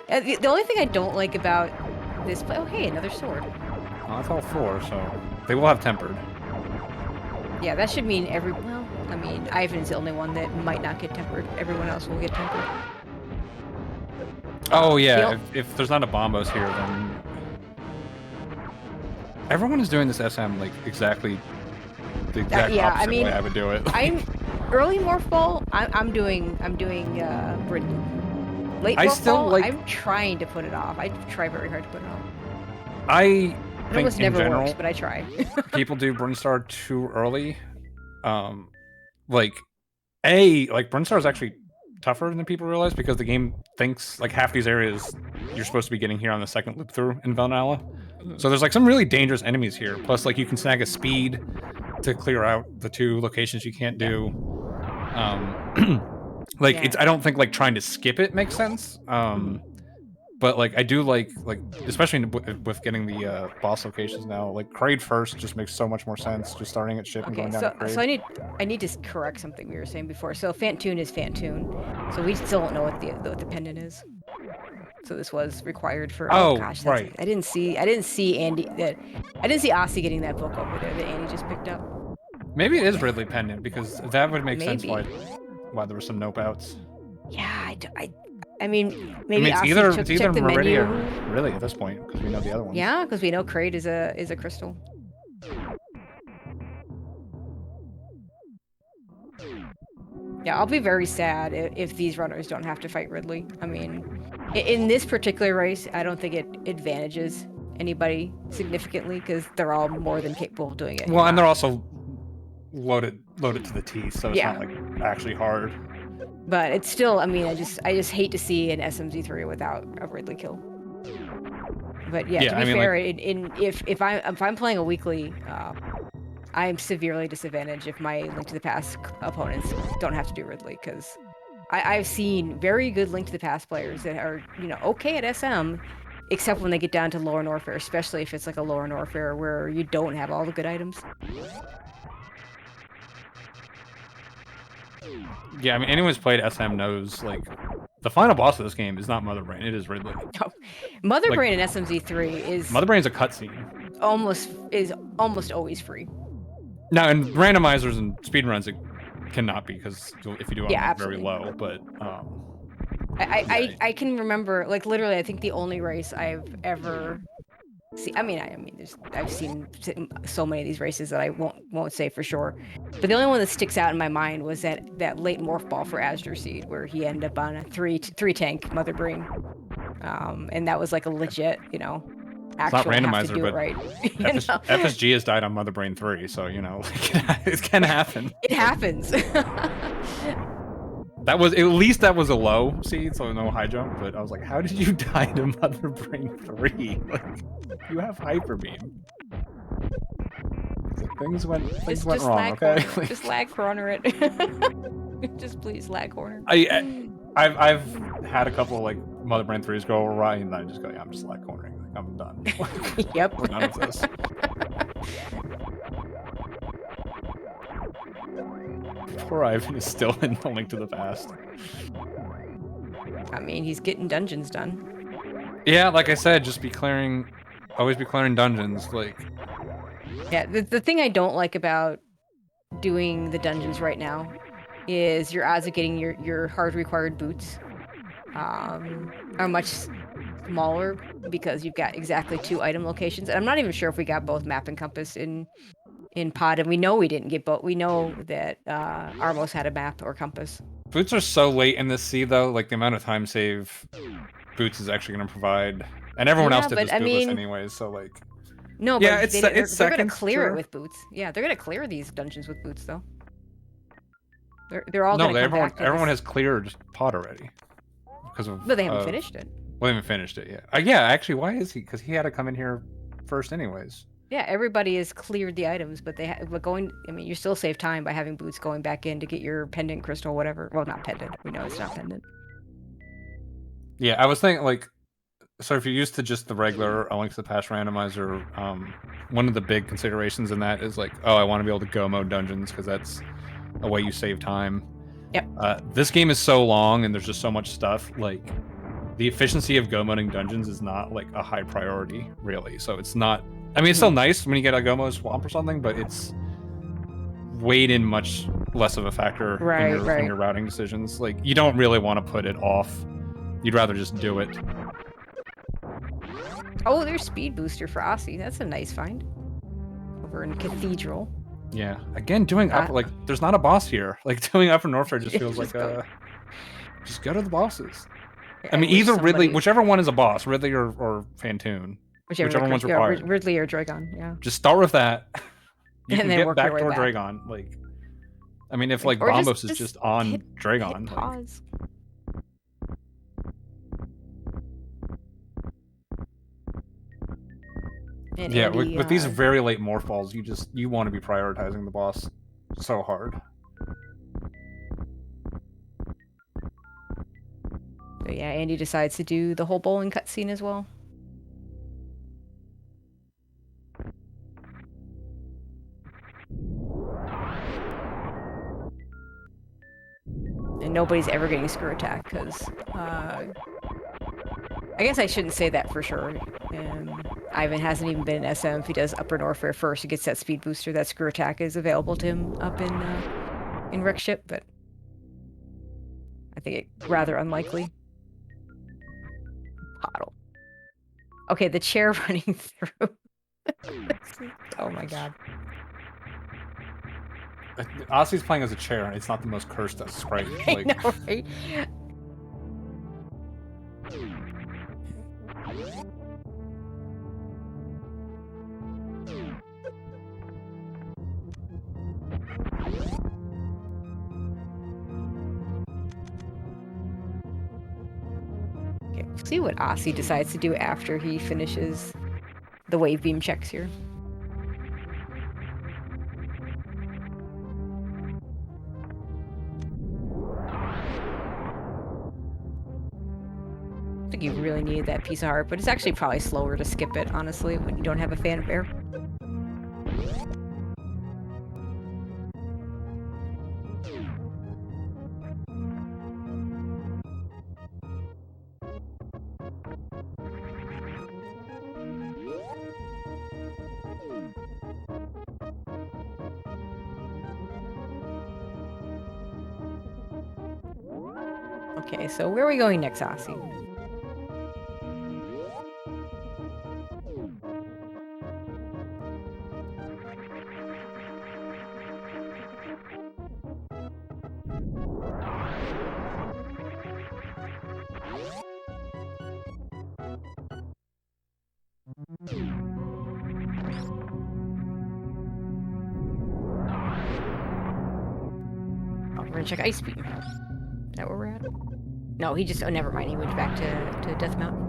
the only thing I don't like about this play. Oh, hey, another sword. Well, that's all 4, so they will have tempered. Yeah, that should mean well, I mean, Ivan's the only one that might not get tempered. Everyone else will get tempered. Oh yeah, Yep. if there's not a Bombos here, then everyone is doing this SM like exactly the exact yeah, I opposite mean, way I would do it. I'm early morph ball. I'm doing Britain. Late I morph still ball, like- I'm trying to put it off. I try very hard to put it off. I It think almost in never general, works, but I try. people do Brinstar too early. Like Brinstar is actually tougher than people realize because the game thinks like half these areas you're supposed to be getting here on the second loop through in Valhalla. So there's like some really dangerous enemies here. Plus, like you can snag a speed to clear out the 2 locations you can't do. Like Yeah. I don't think like trying to skip it makes sense. But like I do like especially with getting the boss locations now, like Kraid first just makes so much more sense. Just starting at ship and Okay, going down so to Kraid. so I need to correct something we were saying before. So Fantoon is Fantoon, so we still don't know what the pendant is. So this was required for. Oh, Gosh, right. I didn't see Andy I didn't see Aussie getting that book over there that Andy just picked up. Maybe it is Ridley Pendant because that would make sense Maybe. why there were some nope outs. Yeah, I mean, I maybe mean, it's Aussie either checked the menu. Meridia or really at this point because we know the other ones. Yeah, because we know Kraid is a crystal. Yeah, I'll be very sad if these runners don't have to fight Ridley. I mean, in this particular race, I don't think it advantages anybody significantly because they're all more than capable of doing it. Well, and they're also loaded to the teeth, so it's Yeah. not like actually hard. But it's still, I mean, I just hate to see an SMZ3 without a Ridley kill. But yeah, Yeah, to be I mean, fair, if I'm playing a weekly, I'm severely disadvantaged if my Link to the Past opponents don't have to do Ridley, because I've seen very good Link to the Past players that are, okay at SM, except when they get down to lower Norfair, especially if it's like a lower Norfair where you don't have all the good items. Yeah, I mean, anyone who's played SM knows like the final boss of this game is not Mother Brain; it is Ridley. Mother Like, Brain in SMZ3 is Mother Brain's a cutscene. almost always free. Now, in randomizers and speedruns, it cannot be because if you do it Yeah, on very absolutely. low, but I can remember, like, literally, I think the only race I've ever seen. I mean, I've seen so many of these races that I won't say for sure. But the only one that sticks out in my mind was that late morph ball for Azure Seed, where he ended up on a three tank Mother Brain, and that was like a legit, it's not actual have to randomizer, do but it right. You know? FSG has died on Mother Brain 3, so it can happen. It happens. That was that was a low seed, so no high jump. But I was like, how did you die to Mother Brain 3? Like, you have hyper beam. Like, things went just wrong. lag Okay. corner. Just lag corner it. Just please lag corner. I've had a couple of like Mother Brain 3s go right, and I just go, yeah, I'm just lag cornering. Like, I'm done. Yep. We're done with this. Poor Ivan is still in the Link to the Past. I mean, he's getting dungeons done. Yeah, like I said, just always be clearing dungeons. Like, Yeah, the thing I don't like about doing the dungeons right now is your odds of getting your hard required boots are much smaller because you've got exactly 2 item locations. And I'm not even sure if we got both map and compass in Pod, and we know we didn't get both. We know that Armos had a map or compass. Boots are so late in this sea, though. Like, the amount of time save Boots is actually going to provide. And everyone else did but this I bootless mean, anyways, so, like... No, yeah, but they're gonna second, clear sure. it with Boots. Yeah, they're gonna clear these dungeons with Boots, though. They're all no, gonna come back to everyone this. has cleared pot already. Because of... But they haven't finished it. Well, they haven't finished it yet. Yeah, actually, why is he? Because he had to come in here first anyways. Yeah, everybody has cleared the items, but but going. I mean, you still save time by having Boots going back in to get your pendant crystal, whatever. Well, not pendant. We know it's not pendant. Yeah, I was thinking, like, so if you're used to just the regular A Link to the Past randomizer, one of the big considerations in that is like, oh, I want to be able to go mode dungeons because that's a way you save time. Yep. This game is so long and there's just so much stuff. Like, the efficiency of go moding dungeons is not like a high priority, really. So it's not. I mean, it's still nice when you get a go mode swamp or something, but it's weighed in much less of a factor in your routing decisions. Like, you don't really want to put it off. You'd rather just do it. Oh, there's speed booster for Aussie. That's a nice find. Over in Cathedral. Yeah. Again, doing up like there's not a boss here. Like doing Upper Norfair just feels like just go to the bosses. I mean, either Ridley, whichever one is a boss, Ridley or Fantoon. Whichever one's required. Yeah, Ridley or Dragon, yeah. Just start with that. You can then get work your way backdoor back. Dragon. Like, I mean, if like Bombos is just on Dragon. Hit pause. And yeah, Andy, with these very late morphballs, you want to be prioritizing the boss so hard. So yeah, Andy decides to do the whole bowling cutscene as well. And nobody's ever getting screw attack because I guess I shouldn't say that for sure. Ivan hasn't even been in SM. If he does Upper Norfair first, he gets that speed booster. That screw attack is available to him up in Wreck Ship, but I think it's rather unlikely. Puddle. Okay, the chair running through. Oh my god. Ossie's playing as a chair, and it's not the most cursed sprite. Like... I know, right? Okay, we'll see what Ossie decides to do after he finishes the wave beam checks here. I think you really needed that piece of heart, but it's actually probably slower to skip it, honestly, when you don't have a fanfare. Okay, so where are we going next, Ossie? Oh, we're gonna check Ice Beam. Is that where we're at? No, he just... Oh, never mind. He went back to Death Mountain.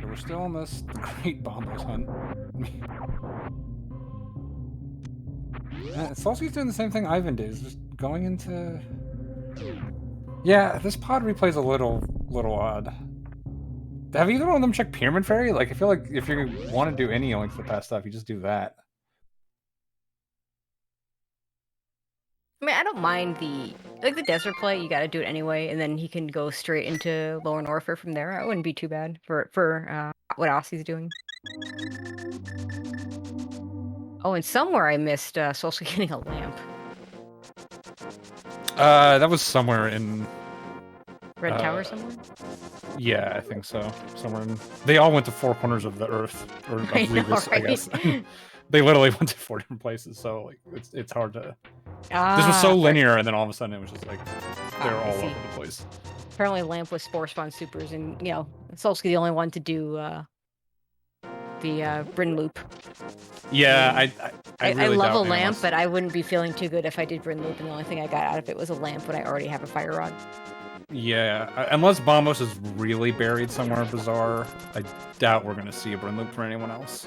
We're still on this great Bombos hunt. Salsky's doing the same thing Ivan did. Is just going into... Yeah, this pod replay's a little odd. Have either one of them checked Pyramid Fairy? Like, I feel like if you want to do any Link to the Past stuff, you just do that. I mean, I don't mind the desert play. You got to do it anyway, and then he can go straight into Lower Norfair from there. That wouldn't be too bad for what Aussie's doing. Oh, and somewhere I missed Solskjaer getting a lamp. That was somewhere in... Red Tower somewhere? Yeah, I think so. Somewhere in... They all went to 4 corners of the Earth, or of Regus, I guess. They literally went to 4 different places, so like it's hard to... This was so linear, and then all of a sudden it was just like, they're all over the place. Apparently Lamp was Spore Spawn Supers, and, you know, Solskjaer the only one to do the Bryn Loop. Yeah, I really love a lamp, but I wouldn't be feeling too good if I did Bryn Loop, and the only thing I got out of it was a lamp when I already have a Fire Rod. Yeah, unless Bombos is really buried somewhere bizarre, I doubt we're going to see a Bryn Loop for anyone else.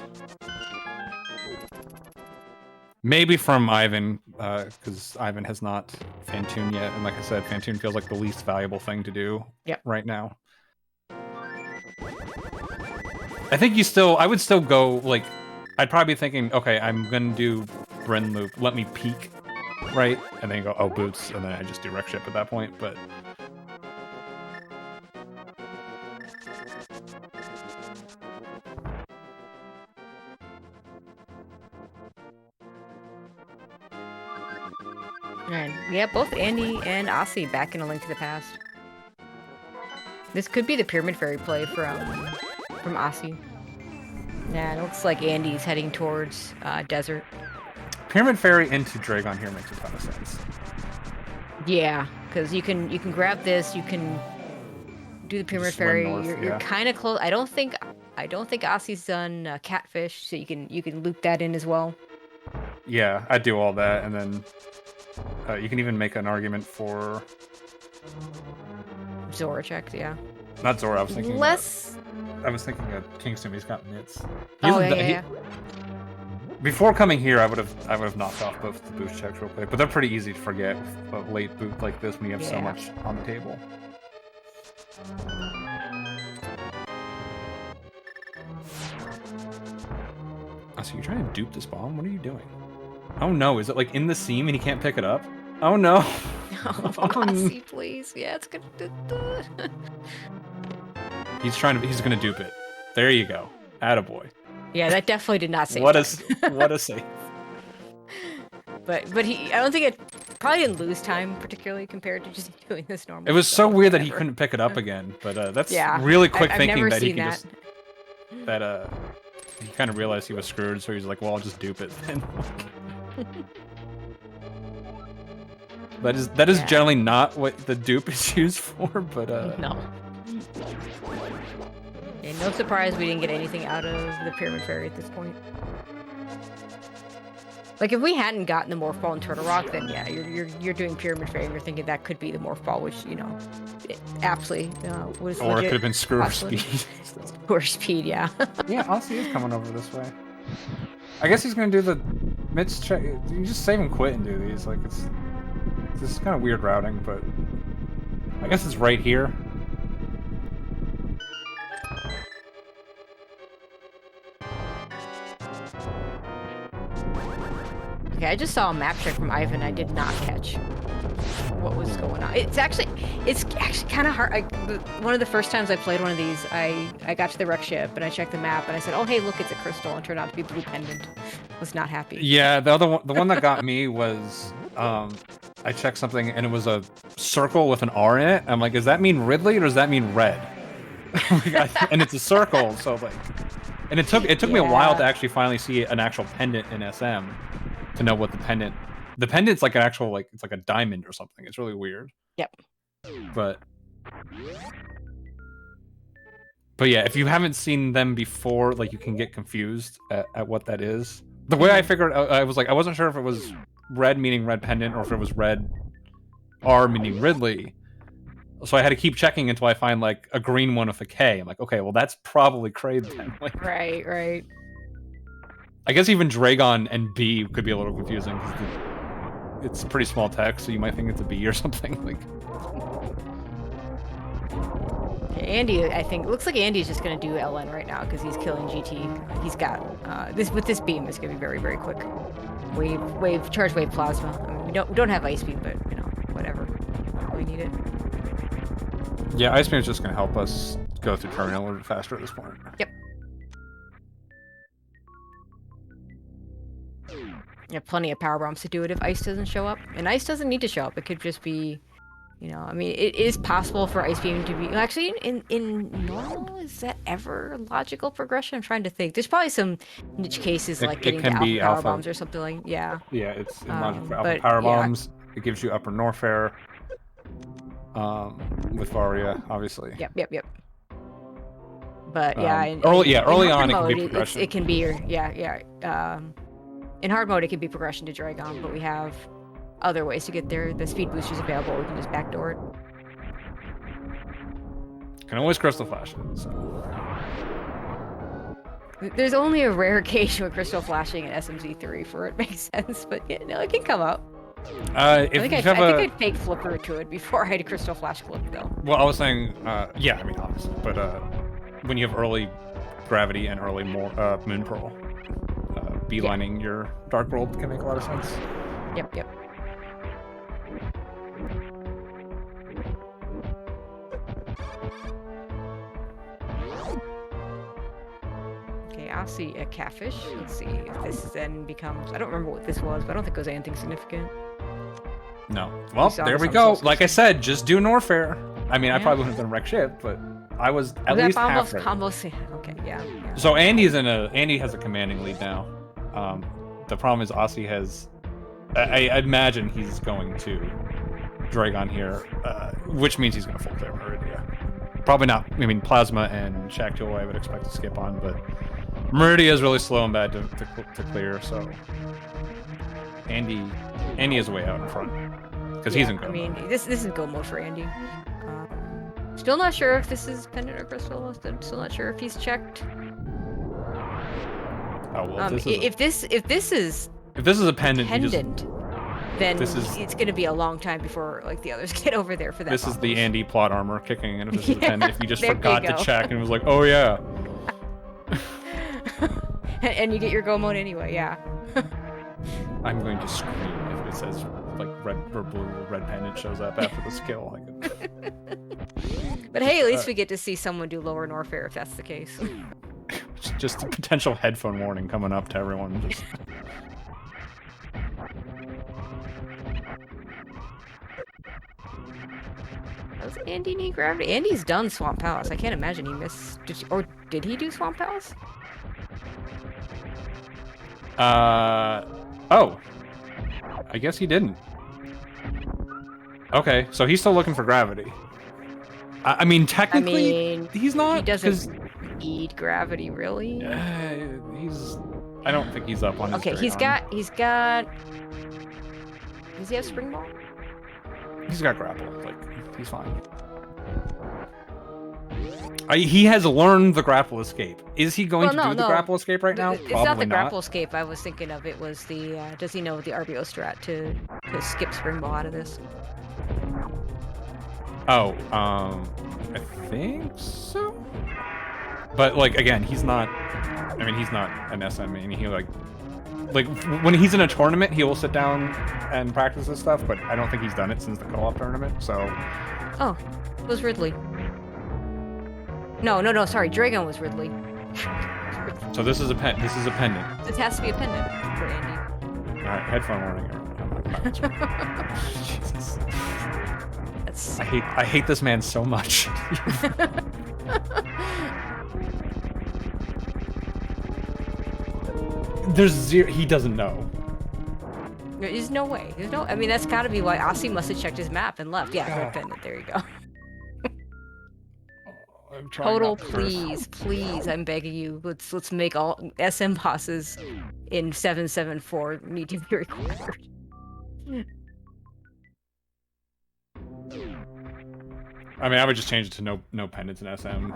Maybe from Ivan, because Ivan has not Fantoon yet, and like I said, Fantoon feels like the least valuable thing to do right now. I think I would still go, like, I'd probably be thinking, okay, I'm gonna do Bryn Loop, let me peek, right? And then you go, oh, boots, and then I just do Wreck Ship at that point, but... And yeah, both Andy and Aussie back in A Link to the Past. This could be the Pyramid Fairy play from Aussie. Yeah, it looks like Andy's heading towards Desert. Pyramid Fairy into Dragon here makes a ton of sense. Yeah, because you can grab this, you can do the Pyramid Fairy. You're kind of close. I don't think Aussie's done Catfish, so you can loop that in as well. Yeah, I'd do all that, and then you can even make an argument for Zora checks, yeah. Not Zora. I was thinking less. I was thinking of Kingston. He's got mitts. Before coming here, I would have knocked off both the boost checks real quick, but they're pretty easy to forget with a late boot like this when you have so much on the table. Oh, so you're trying to dupe this bomb? What are you doing? Oh no, is it like in the seam and he can't pick it up? Oh no! Oh, Aussie, please. Yeah, it's gonna do that. He's gonna dupe it. There you go. Attaboy. Yeah, that definitely did not save what a save. But I don't think it probably didn't lose time particularly compared to just doing this normally. It was so weird that he couldn't pick it up again, but that's really quick thinking that he can just he kind of realized he was screwed, so he's like, well, I'll just dupe it then. That is generally not what the dupe is used for, but no. Yeah, no surprise we didn't get anything out of the Pyramid Fairy at this point. Like, if we hadn't gotten the Morph Ball and Turtle Rock, then yeah, you're doing Pyramid Fairy and you're thinking that could be the Morph Ball, which, you know, it absolutely was or it could have been Screwer Speed. Screwer Speed, yeah. Yeah, Aussie is coming over this way. I guess he's gonna do the Mitch check. You just save and quit and do these. Like, this is kind of weird routing, but I guess it's right here. Okay, I just saw a map check from Ivan. I did not catch what was going on. It's actually kind of hard. One of the first times I played one of these, I got to the wreck ship and I checked the map and I said, "Oh, hey, look, it's a crystal," and it turned out to be blue pendant. Was not happy. Yeah, the one that got me was I checked something and it was a circle with an R in it. I'm like, does that mean Ridley or does that mean red? And it's a circle, so like, and it took me a while to actually finally see an actual pendant in SM to know what the pendant's like an actual, like, it's like a diamond or something. It's really weird. Yep. But yeah, if you haven't seen them before, like, you can get confused at what that is. The way I figured, I was like, I wasn't sure if it was red meaning red pendant or if it was red R meaning Ridley. So I had to keep checking until I find like a green one with a K. I'm like, okay, well that's probably Kraid then. Like, right. I guess even Dragon and B could be a little confusing. it's pretty small text, so you might think it's a B or something. Like, Andy, I think looks like Andy's just gonna do LN right now because he's killing GT. He's got this with this beam. It's gonna be very, very quick. Charge wave plasma. I mean, we don't have ice beam, but you know, whatever. We need it. yeah, Ice Beam is just gonna help us go through terminal a little bit faster at this point. Yep. You have plenty of power bombs to do it if ice doesn't show up, and ice doesn't need to show up. It could just be, you know, I mean, it is possible for ice beam to be actually in normal. Is that ever logical progression? I'm trying to think. There's probably some niche cases like getting can to be alpha power alpha. bombs or something like yeah. Yeah, it's in logic for alpha but, power yeah. bombs. It gives you upper Norfair. With Varia, obviously. Yep. But yeah, early in on hard it can be mode, progression. it can be yeah. In hard mode, it can be progression to Dragon, but we have other ways to get there. The speed boost is available. We can just backdoor it. Can always crystal flash it. So. There's only a rare occasion with crystal flashing in SMZ3 for it makes sense, but yeah, no, it can come out. I think I'd fake flipper to it before I had a crystal flash clip though. Well, I was saying, yeah, I mean, obviously, but when you have early gravity and early moon pearl, beelining your dark world can make a lot of sense. Yep. Okay, I'll see a catfish. Let's see if this then becomes. I don't remember what this was, but I don't think it was anything significant. No. Well, saw there this we on go. Solstice. Like I said, just do Norfair. I mean, I Yeah. probably wouldn't have done wreck ship, but I was at Was least that half right. combo? Okay, yeah. So Andy has a commanding lead now. The problem is Aussie has. I imagine he's going to Dragon here, which means he's going to full clear Meridia. Probably not. I mean, Plasma and Shaktil I would expect to skip on, but Meridia is really slow and bad to clear. So Andy is way out in front because he's in go. I mean, this is go mode for Andy. Still not sure if this is Pendant or Crystal. Still not sure if he's checked. Oh well, if this is a pendant, then it's going to be a long time before like the others get over there for that. This is the Andy plot armor kicking, and if this is a Yeah, pendant, if you just there you forgot to go. check and was like, oh yeah. And you get your go mode anyway, yeah. I'm going to scream if it says like red or blue or red pendant shows up after the skill. But hey, at least we get to see someone do lower Norfair if that's the case. Just a potential headphone warning coming up to everyone. Just Does Andy need gravity? Andy's done Swamp Palace. I can't imagine he missed. Did he do Swamp Palace? Oh. I guess he didn't. Okay, so he's still looking for gravity. I mean, technically, he's not. He doesn't need gravity, really. I don't think he's up on his. Okay, he's got. Does he have Spring Ball? He's got grapple. Like, he's fine. He has learned the grapple escape. Is he going to do the grapple escape right now? It's not the grapple escape I was thinking of. It was the. Does he know the RBO strat to skip Spring Ball out of this? Oh, I think so. But like again, he's not. I mean, he's not an SM, and he like when he's in a tournament, he will sit down and practice this stuff. But I don't think he's done it since the co-op tournament. So. Oh, it was Ridley. No. Sorry, Dragon was Ridley. So this is a pendant. This has to be a pendant for Andy. All right, headphone warning. Everyone. Jesus. I hate this man so much. There's zero. He doesn't know. There's no way. There's no. I mean, that's got to be why Aussie must have checked his map and left. Yeah, red pendant. There you go. Total, please, I'm begging you. Let's make all SM bosses in 774 need to be required. I mean, I would just change it to no pendants in SM,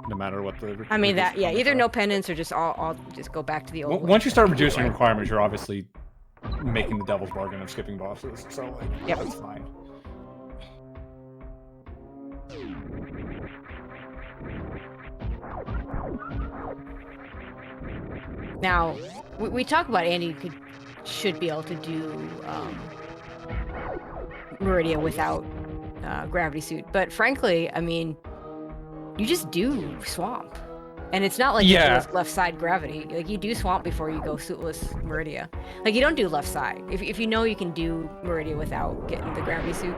no matter what the. I mean either no pendants or just all just go back to the old. Once you start reducing requirements, you're obviously making the devil's bargain of skipping bosses. So like, Yep. that's fine. Now, we talk about Andy should be able to do Meridia without gravity suit, but frankly, I mean, you just do swamp, and it's not like you Yeah. do left side gravity. Like, you do swamp before you go suitless Meridia. Like, you don't do left side. If you know you can do Meridia without getting the gravity suit,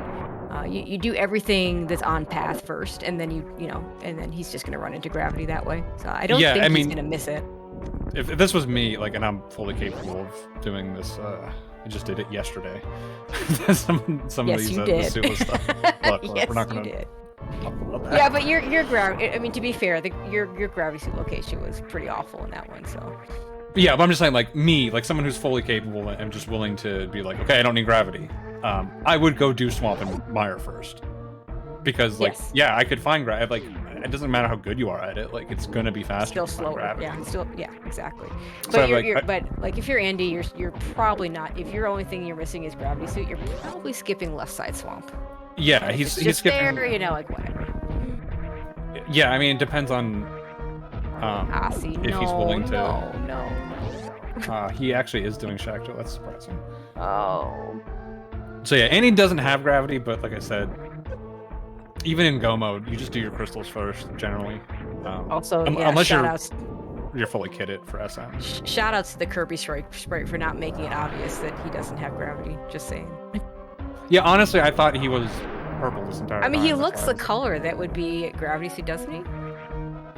you do everything that's on path first, and then you know, and then he's just gonna run into gravity that way. So I don't Yeah, think I he's mean, gonna miss it. If this was me, like, and I'm fully capable of doing this, I just did it yesterday. some Yes, of these you the did. suitless stuff. Look, Yes, we're not you gonna did. talk about that. Yeah, but your gravity. I mean, to be fair, your gravity suit location was pretty awful in that one. So Yeah, but I'm just saying, like, me, like someone who's fully capable and just willing to be like, okay, I don't need gravity. I would go do Swamp and Mire first. Because, like, Yes. yeah, I could find gravity. Like, it doesn't matter how good you are at it. Like, it's gonna be faster. still to find slower. gravity. Yeah, still exactly. But So, you're, like, but like if you're Andy, you're probably not. If your only thing you're missing is gravity suit, you're probably skipping left side swamp. Yeah, If he's it's just skipping. there, you know, like whatever. Yeah, I mean, it depends on Asi, if he's willing to. No. He actually is doing Shacto. That's surprising. Oh. So yeah, and he doesn't have gravity, but like I said, even in go mode, you just do your crystals first, generally. Also, yeah, unless shout-outs. you're fully kitted for SM. Shout outs to the Kirby Sprite for not making it obvious that he doesn't have gravity. Just saying. Yeah, honestly, I thought he was purple this entire time. I mean, he that's looks why the I was- color that would be gravity suit, doesn't he?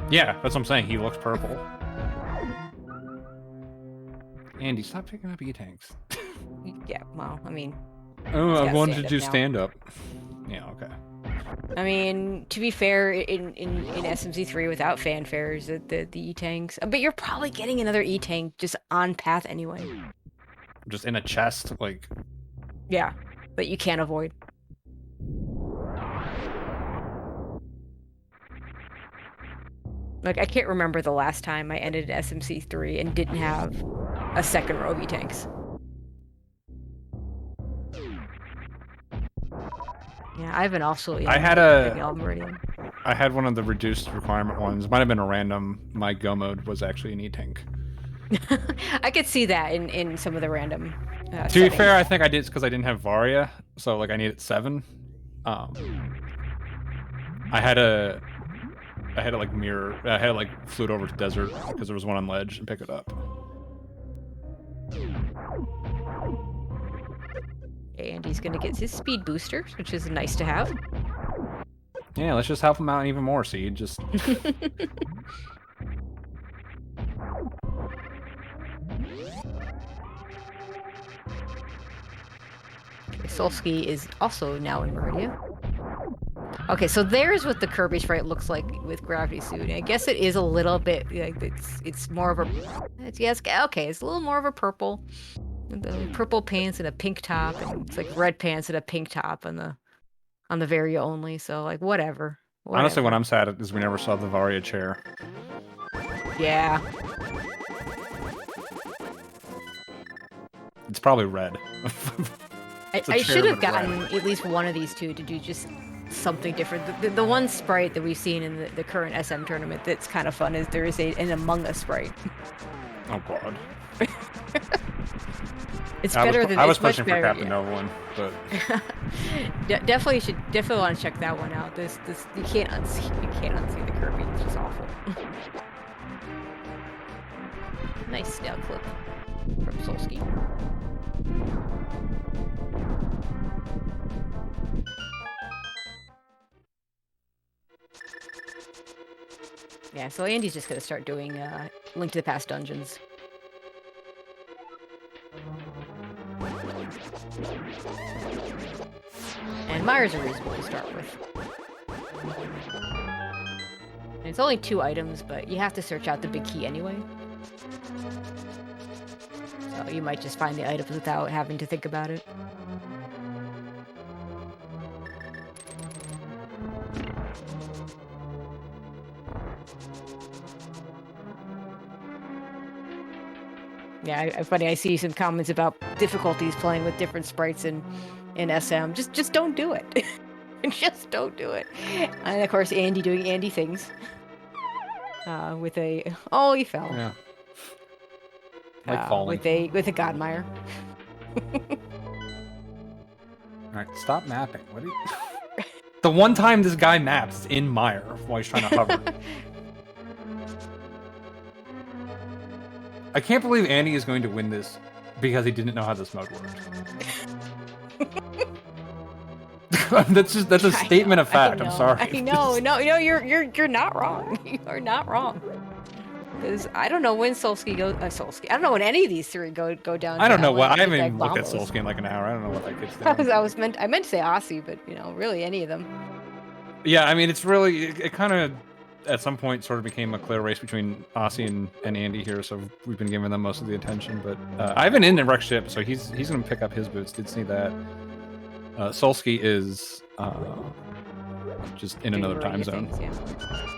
Yeah, that's what I'm saying. He looks purple. Andy, stop picking up E-tanks. Yeah. Well, I mean, Oh, I got wanted to stand-up do now. stand-up. Yeah, okay. I mean, to be fair, in SMZ3 without fanfares, the E-tanks, but you're probably getting another E-tank just on path anyway. Just in a chest, like... Yeah, that you can't avoid. Like, I can't remember the last time I ended SMC3 and didn't have a second row of E-tanks. Yeah, Ivan also. I had a- Meridian. I had one of the reduced requirement ones. Might have been a random. My go mode was actually an E-tank. I could see that in some of the random. To be fair, I think I did because I didn't have Varia, so like I needed 7. I had to like mirror. I had to like float over to desert because there was one on ledge and pick it up. And he's gonna get his speed boosters, which is nice to have. Yeah, let's just help him out even more. See, just Solsky is also now in Meridia. Okay, so there's what the Kirby sprite looks like with gravity suit. And I guess it is a little bit like it's more of a yes, okay, it's a little more of a purple. The purple pants and a pink top, and it's like red pants and a pink top on the Varia only. So like whatever. honestly, what I'm sad at is we never saw the Varia chair. Yeah. It's probably red. It's a I chair, should have but red. gotten at least one of these two to do just something different. The one sprite that we've seen in the current SM tournament that's kind of fun is there is an Among Us sprite. Oh god. It's I better was, than I was it's much pushing for better. Captain Nova one, but Definitely want to check that one out. This you can't unsee the Kirby. It's just awful. Nice snail clip from Solsky. Yeah, so Andy's just gonna start doing Link to the Past dungeons. And Myers are reasonable to start with. And it's only 2 items, but you have to search out the big key anyway. So you might just find the items without having to think about it. Yeah, funny. I see some comments about difficulties playing with different sprites in SM. Just don't do it. Just don't do it. And of course, Andy doing Andy things. With a he fell. Yeah. Like falling. With a Godmire. All right, stop mapping. What are you? The one time this guy maps is in Mire while he's trying to hover. I can't believe Andy is going to win this because he didn't know how this mode worked. That's a statement of fact. I'm sorry. I know. No, you're not wrong. You are not wrong. Because I don't know when Solsky goes. Solsky. I don't know when any of these three go down. I don't know what. I haven't even looked at Solsky in like an hour. I don't know what that kid's doing. I meant to say Aussie, but really any of them. Yeah, I mean, it's really it kind of at some point sort of became a clear race between Aussie and Andy here, so we've been giving them most of the attention. But Ivan in wreck ship, so he's going to pick up his boots. Did see that. Solsky is just in another time zone. Things, yeah.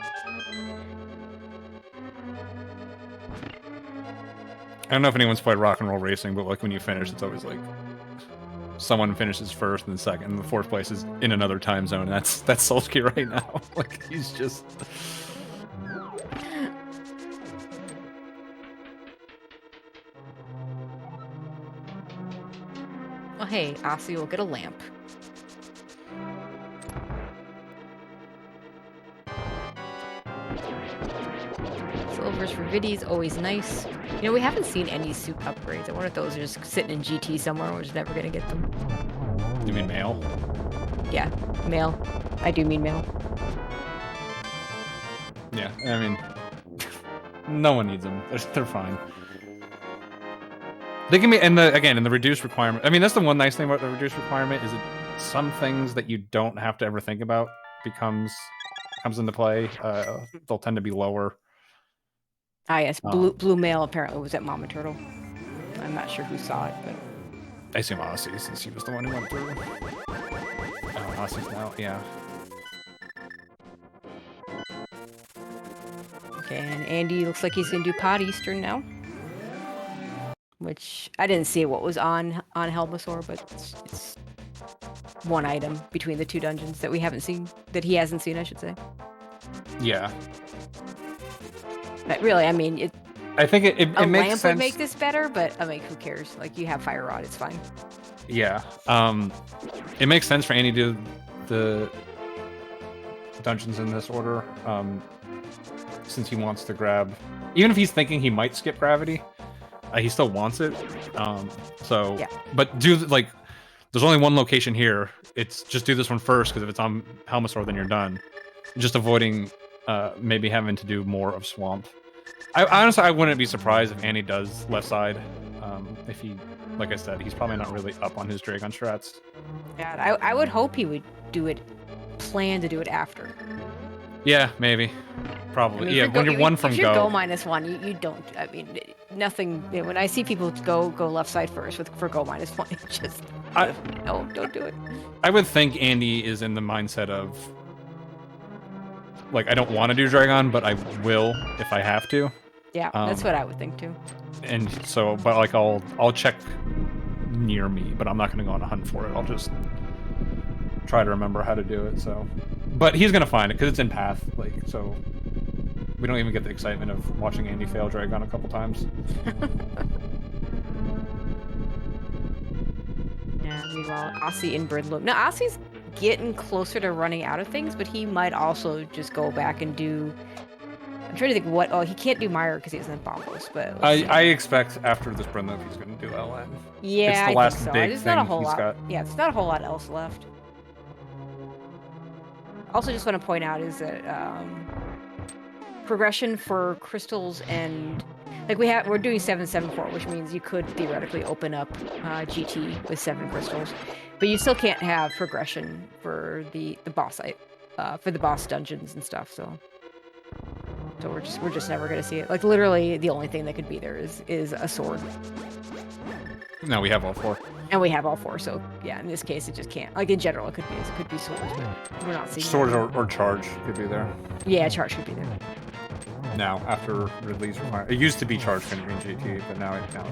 I don't know if anyone's played Rock and Roll Racing, but like when you finish, it's always like someone finishes first and second, and the fourth place is in another time zone. That's Solsky right now. Like he's just. Oh hey, Aussie will get a lamp. Silvers for Viddy's always nice. We haven't seen any suit upgrades. I wonder if those are just sitting in GT somewhere. We're just never gonna get them. You mean mail? Yeah, mail. I do mean mail. Yeah, I mean, no one needs them. They're fine. They can be, and in the reduced requirement. I mean, that's the one nice thing about the reduced requirement is that some things that you don't have to ever think about comes into play. They'll tend to be lower. Ah, yes. Blue mail apparently was at Mama Turtle. I'm not sure who saw it, but I assume Aussie, since he was the one who went through. Oh, Aussie's now, yeah. Okay, and Andy looks like he's gonna do Pod Eastern now. Which I didn't see what was on Helmasaur, but it's one item between the two dungeons that we haven't seen, that he hasn't seen, I should say. Yeah. But really, I mean, I think it a makes lamp sense. would make this better, but I mean, who cares? Like, you have Fire Rod, it's fine. Yeah. It makes sense for Andy to do the dungeons in this order, since he wants to grab. Even if he's thinking he might skip gravity, he still wants it. So, yeah. But there's only one location here. It's just do this one first, because if it's on Helmasaur, then you're done. Just avoiding maybe having to do more of Swamp. I wouldn't be surprised if Andy does left side. If he, like I said, he's probably not really up on his Dragon strats. Yeah, I would hope he would plan to do it after. Yeah, maybe. Probably. I mean, when you're one from if you're go -1, you don't. I mean, nothing. When I see people go left side first for go -1, it's just no, don't do it. I would think Andy is in the mindset of like, I don't want to do Dragon, but I will if I have to. Yeah, that's what I would think too. And so, but like I'll check near me, but I'm not going to go on a hunt for it. I'll just try to remember how to do it. So, but he's going to find it because it's in path. Like, so we don't even get the excitement of watching Andy fail Dragon a couple times. Yeah. Meanwhile, Aussie inbred loop. Now Aussie's getting closer to running out of things, but he might also just go back and do. I'm trying to think what. Oh, he can't do Mire because he doesn't have Bombos, but I expect after this Brindle he's going to do LN. Yeah, it's the last think so. big There's thing not a whole he's lot. got. Yeah, it's not a whole lot else left. Also, just want to point out is that progression for crystals and like we're doing 774, which means you could theoretically open up GT with 7 crystals, but you still can't have progression for the boss for the boss dungeons and stuff. So we're just never gonna see it. Like literally, the only thing that could be there is a sword. No, we have all 4. And we have all 4, so yeah, in this case, it just can't. Like, in general, it could be swords, but we're not seeing Swords or charge could be there. Yeah, charge could be there. now after Ridley's requirement. It used to be charged couldn't be in GT, but now it can.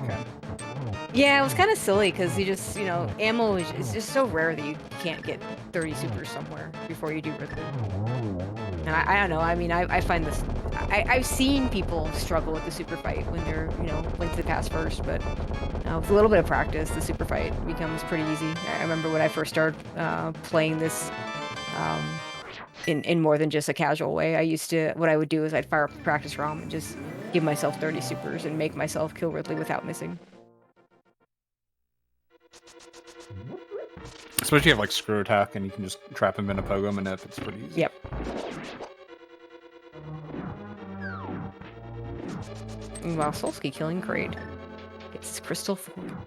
Yeah, it was kind of silly because you just, ammo is just so rare that you can't get 30 supers somewhere before you do Ridley. And I don't know. I mean, I find this. I've seen people struggle with the super fight when they're, went to the pass first, but with a little bit of practice, the super fight becomes pretty easy. I remember when I first started playing this in more than just a casual way. What I would do is I'd fire up the practice ROM and just give myself 30 supers and make myself kill Ridley without missing. Especially if you have like screw attack and you can just trap him in a pogo manip, it's pretty easy. Yep. Wow, Solsky killing Kraid. Gets his crystal form.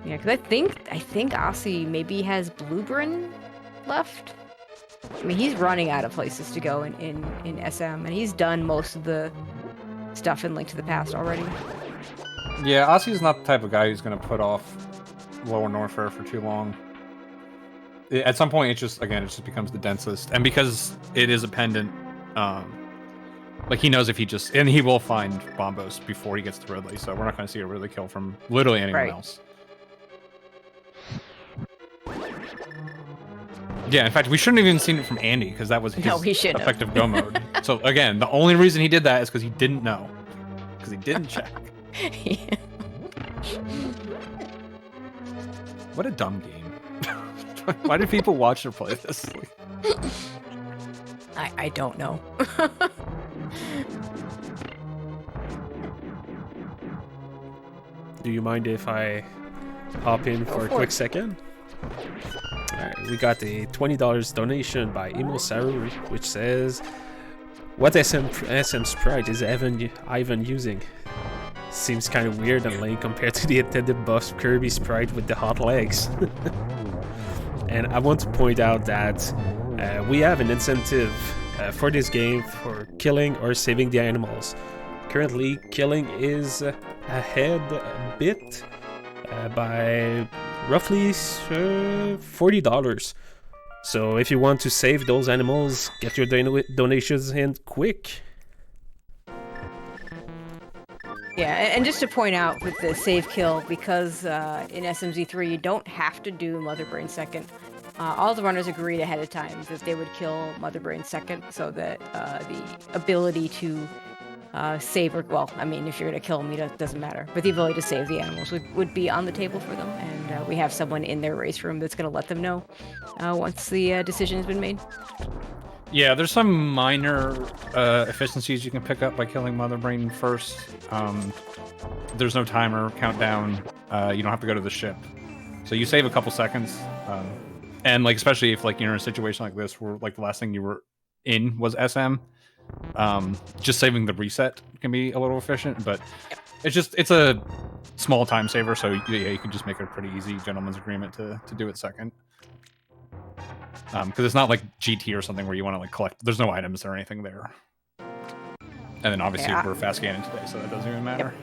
Yeah, because I think Aussie maybe has Bluebryn left. I mean, he's running out of places to go in SM, and he's done most of the stuff in Link to the Past already. Yeah, Aussie's not the type of guy who's going to put off Lower Norfair for too long. At some point, it just becomes the densest. And because it is a pendant, like he knows if he will find Bombos before he gets to Ridley, so we're not going to see a Ridley kill from literally anyone else. Yeah, in fact, we shouldn't have even seen it from Andy, because that was his effective go mode. So again, the only reason he did that is because he didn't know. Because he didn't check. Yeah. What a dumb game. Why do people watch or play this? I don't know. Do you mind if I hop in for a quick second? Alright, we got a $20 donation by Emo Saru, which says, "What SM sprite is Ivan using? Seems kind of weird and lame compared to the attended buff Kirby sprite with the hot legs." And I want to point out that we have an incentive for this game for killing or saving the animals. Currently, killing is ahead a bit by roughly $40. So if you want to save those animals, get your donations in quick. Yeah, and just to point out with the save kill, because in SMZ3 you don't have to do Mother Brain second. All the runners agreed ahead of time that they would kill Mother Brain second, so that the ability to save, if you're going to kill them, it doesn't matter. But the ability to save the animals would be on the table for them, and we have someone in their race room that's going to let them know once the decision has been made. Yeah, there's some minor efficiencies you can pick up by killing Mother Brain first. There's no timer, countdown. You don't have to go to the ship. So you save a couple seconds. And especially if you're in a situation like this where the last thing you were in was SM, just saving the reset can be a little efficient, but it's a small time saver, so yeah, you can just make it a pretty easy gentleman's agreement to do it second. Because it's not like GT or something where you want to collect. There's no items or anything there. And then obviously we're fast scanning today, so that doesn't even matter.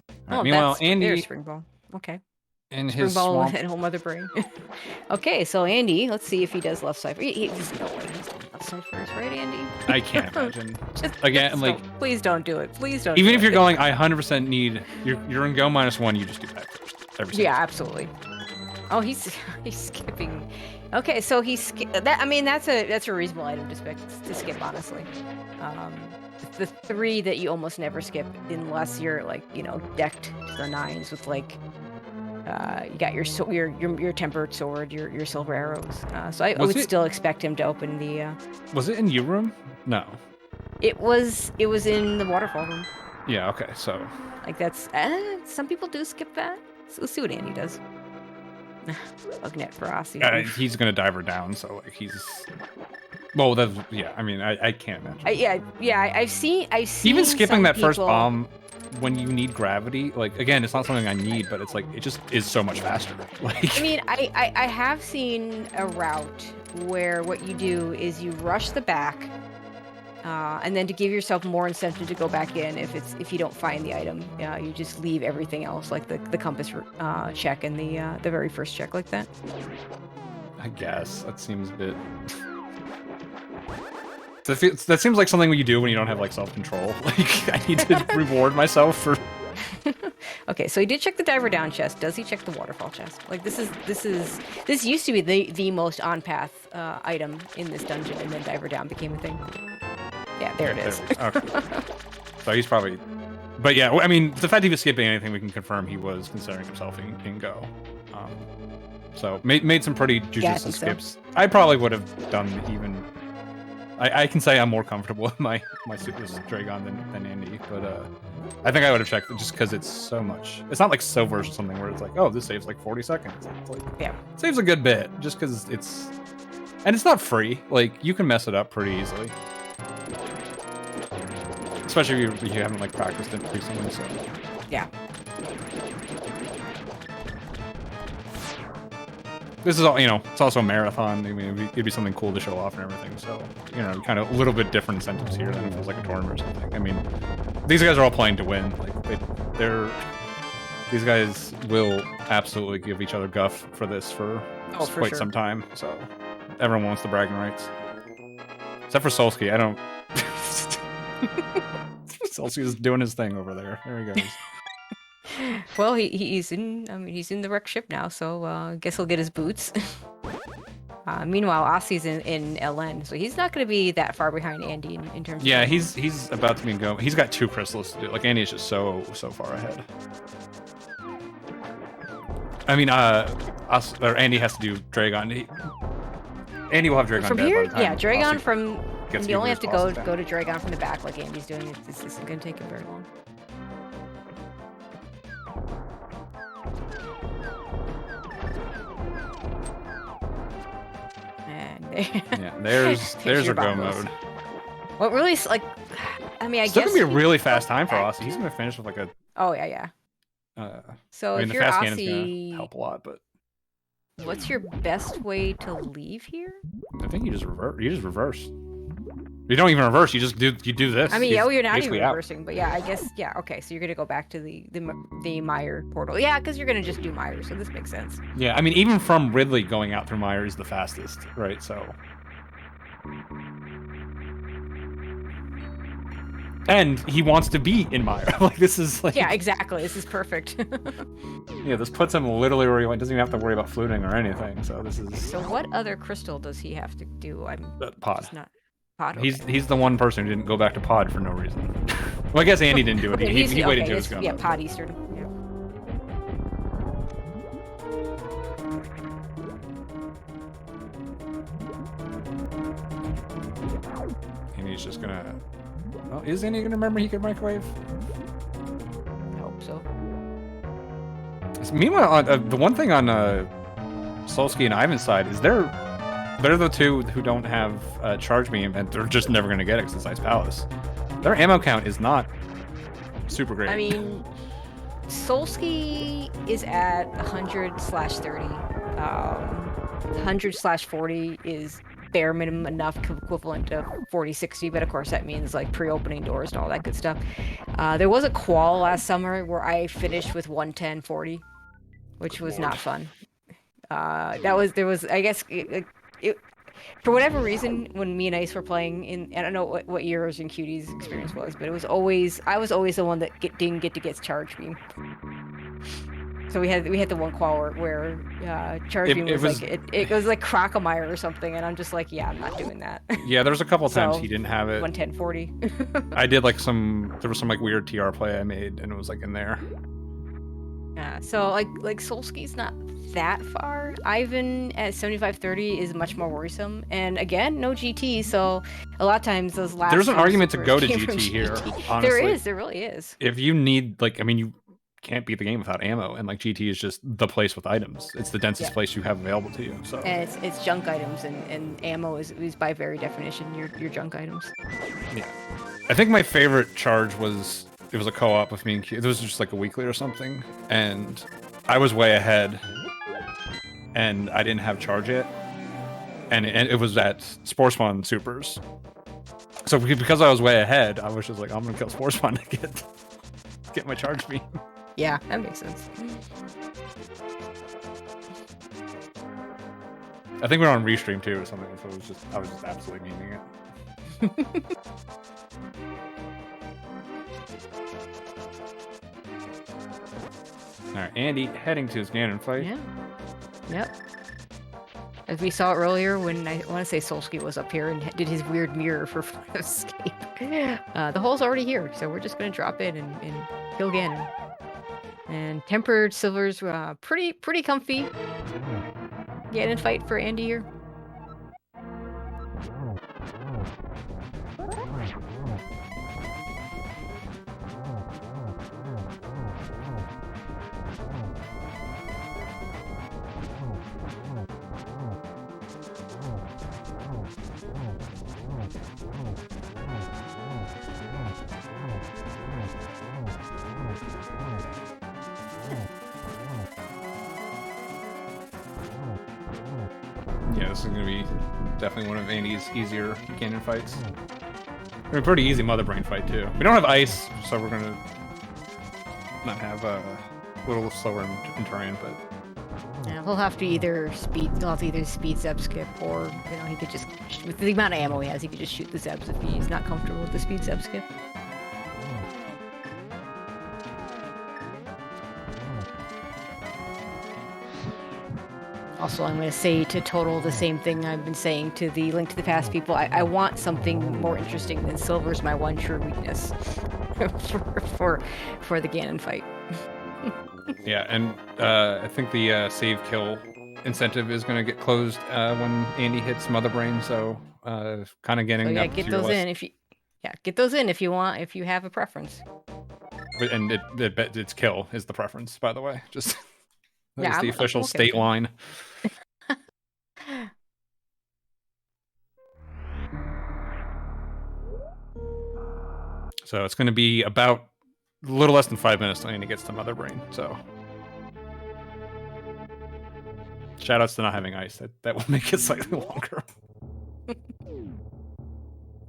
Yep. Right, meanwhile, Andy, Spring Ball. Okay. In Spring his Ball swamp. and whole Mother Brain. Okay, so Andy, let's see if he does left side. He's no way he's doing left side first, right, Andy? I can't imagine. Please don't do it. Please don't. Even if you're going, I 100% need. You're in go -1. You just do that first. Every Yeah, time. absolutely. Oh, he's skipping. Okay, so that's a reasonable item to skip, honestly. The 3 that you almost never skip unless you're decked to the 9s with you got your tempered sword, your silver arrows. So I would still expect him to open the. Was it in your room? No. It was in the waterfall room. Yeah. Okay. So. That's some people do skip that. So let's see what Andy does. Bugnet for Aussie. He's gonna dive her down, so he's. Well, that's yeah. I mean, I can't imagine. I've seen. Even skipping that first people... bomb when you need gravity, again, it's not something I need, but it's it just is so much faster. I mean, I have seen a route where what you do is you rush the back, and then to give yourself more incentive to go back in if you don't find the item, you just leave everything else, like the compass check and the very first check like that. I guess that seems a bit. That seems like something you do when you don't have like self-control. Like I need to reward myself for. Okay, so he did check the diver down chest. Does he check the waterfall chest? Like this used to be the most on path item in this dungeon, and then diver down became a thing. Yeah, there it is. Okay. So he's probably. But yeah, I mean, the fact he was skipping anything, we can confirm he was considering himself in Go. So made some pretty judicious skips. So. I probably would have done even. I can say I'm more comfortable with my Super Dragon than Andy, but I think I would have checked it just because it's so much. It's not like Silvers or something where it's like, oh, this saves like 40 seconds. It's like, yeah, it saves a good bit just because it's, and it's not free. Like you can mess it up pretty easily, especially if you haven't like practiced it recently. So yeah. This is all, it's also a marathon. I mean, it'd be something cool to show off and everything. So, kind of a little bit different incentives here than if it was like a tournament or something. I mean, these guys are all playing to win. Like, these guys will absolutely give each other guff for this for quite some time. So, everyone wants the bragging rights. Except for Solsky. I don't. Solsky's doing his thing over there. There he goes. Well, he's in. I mean, he's in the wrecked ship now, so I guess he'll get his boots. Meanwhile, Ossie's in LN, so he's not going to be that far behind Andy in terms. Yeah, of he's about to be go. He's got 2 crystals to do. Like Andy is just so far ahead. I mean, Andy has to do Dragon. Andy will have Dragon from dead here. by the time Yeah, Dragon Ossie from. You only have to go to Dragon from the back, like Andy's doing. This isn't going to take him very long. Yeah, there's a go mode. What really, like, I mean, I Still guess gonna be a really fast time for Aussie. He's gonna finish with like a. Oh yeah. So I mean, if the you're fast cannon is Aussie, gonna help a lot, but. What's your best way to leave here? I think you just reverse. You don't even reverse. You just do this. I mean, He's you're not even out. reversing, but yeah, I guess okay. So you're gonna go back to the Meyer portal, yeah, because you're gonna just do Meyer, so this makes sense. Yeah, I mean, even from Ridley going out through Meyer is the fastest, right? So. And he wants to be in Meyer. Like this is like. Yeah, exactly. This is perfect. Yeah, this puts him literally where he doesn't even have to worry about fluting or anything. So this is. So what other crystal does he have to do? Pod. Not. Pod, okay. He's the one person who didn't go back to Pod for no reason. Well, I guess Andy didn't do it. Okay, he waited to his gun. Yeah, Pod Eastern. Yeah. And he's just gonna. Well, is Andy gonna remember he could microwave? I hope so. Meanwhile, the one thing on Solsky and Ivan's side is they're the two who don't have charge beam, and they're just never gonna get it because it's Ice Palace. Their ammo count is not super great. I mean, Solsky is at 100/30. 100/40 is bare minimum enough equivalent to 40/60, but of course that means like pre-opening doors and all that good stuff. There was a qual last summer where I finished with 110/40, which was not fun. There was I guess it for whatever reason when me and Ice were playing in, I don't know what yours and Cutie's experience was, but I was always the one that didn't get to get charge beam. So we had the one qual where charge beam was like it was like Crocomire or something, and I'm just like, yeah, I'm not doing that. Yeah, there was a couple times he didn't have it. 110/40. I did there was some like weird TR play I made, and it was like in there. Yeah, so like Solsky's not that far. Ivan at 75/30 is much more worrisome, and again, no GT. So a lot of times those last. There's an argument to go to GT here. Honestly, there really is. If you need you can't beat the game without ammo, and like GT is just the place with items. It's the densest place you have available to you. So. And it's junk items, and ammo is by very definition your junk items. Yeah, I think my favorite charge was. It was a co-op with me and Q. It was just like a weekly or something, and I was way ahead, and I didn't have charge yet, and it was at Sportspawn Supers. So because I was way ahead, I was just like, I'm gonna kill Sportspawn to get my charge beam. Yeah, that makes sense. I think we're on restream too or something, so I was just absolutely memeing it. Alright, Andy heading to his Ganon fight. Yeah. Yep. As we saw earlier when I want to say Solsky was up here and did his weird mirror for escape. The hole's already here, so we're just going to drop in and kill Ganon. And Tempered Silver's pretty comfy Ganon fight for Andy here. Yeah, this is going to be definitely one of Andy's easier Ganon fights. A pretty easy Mother Brain fight too. We don't have ice, so we're going to not have a little slower in terrain, but Yeah, he'll have to either speed Zeb skip, or he could just, with the amount of ammo he has, he could just shoot the Zebs if he's not comfortable with the speed Zeb skip. Also, I'm going to say to Total the same thing I've been saying to the Link to the Past people. I want something more interesting than Silver's my one true weakness for the Ganon fight. yeah, and I think the save kill incentive is going to get closed when Andy hits Mother Brain, so kind of getting up get to those your in if you get those in if you have a preference. And it's kill is the preference, by the way. Just that is the official I'm okay state with line. So it's going to be about a little less than 5 minutes till Andy gets to Mother Brain. So shoutouts to not having ice. That will make it slightly longer.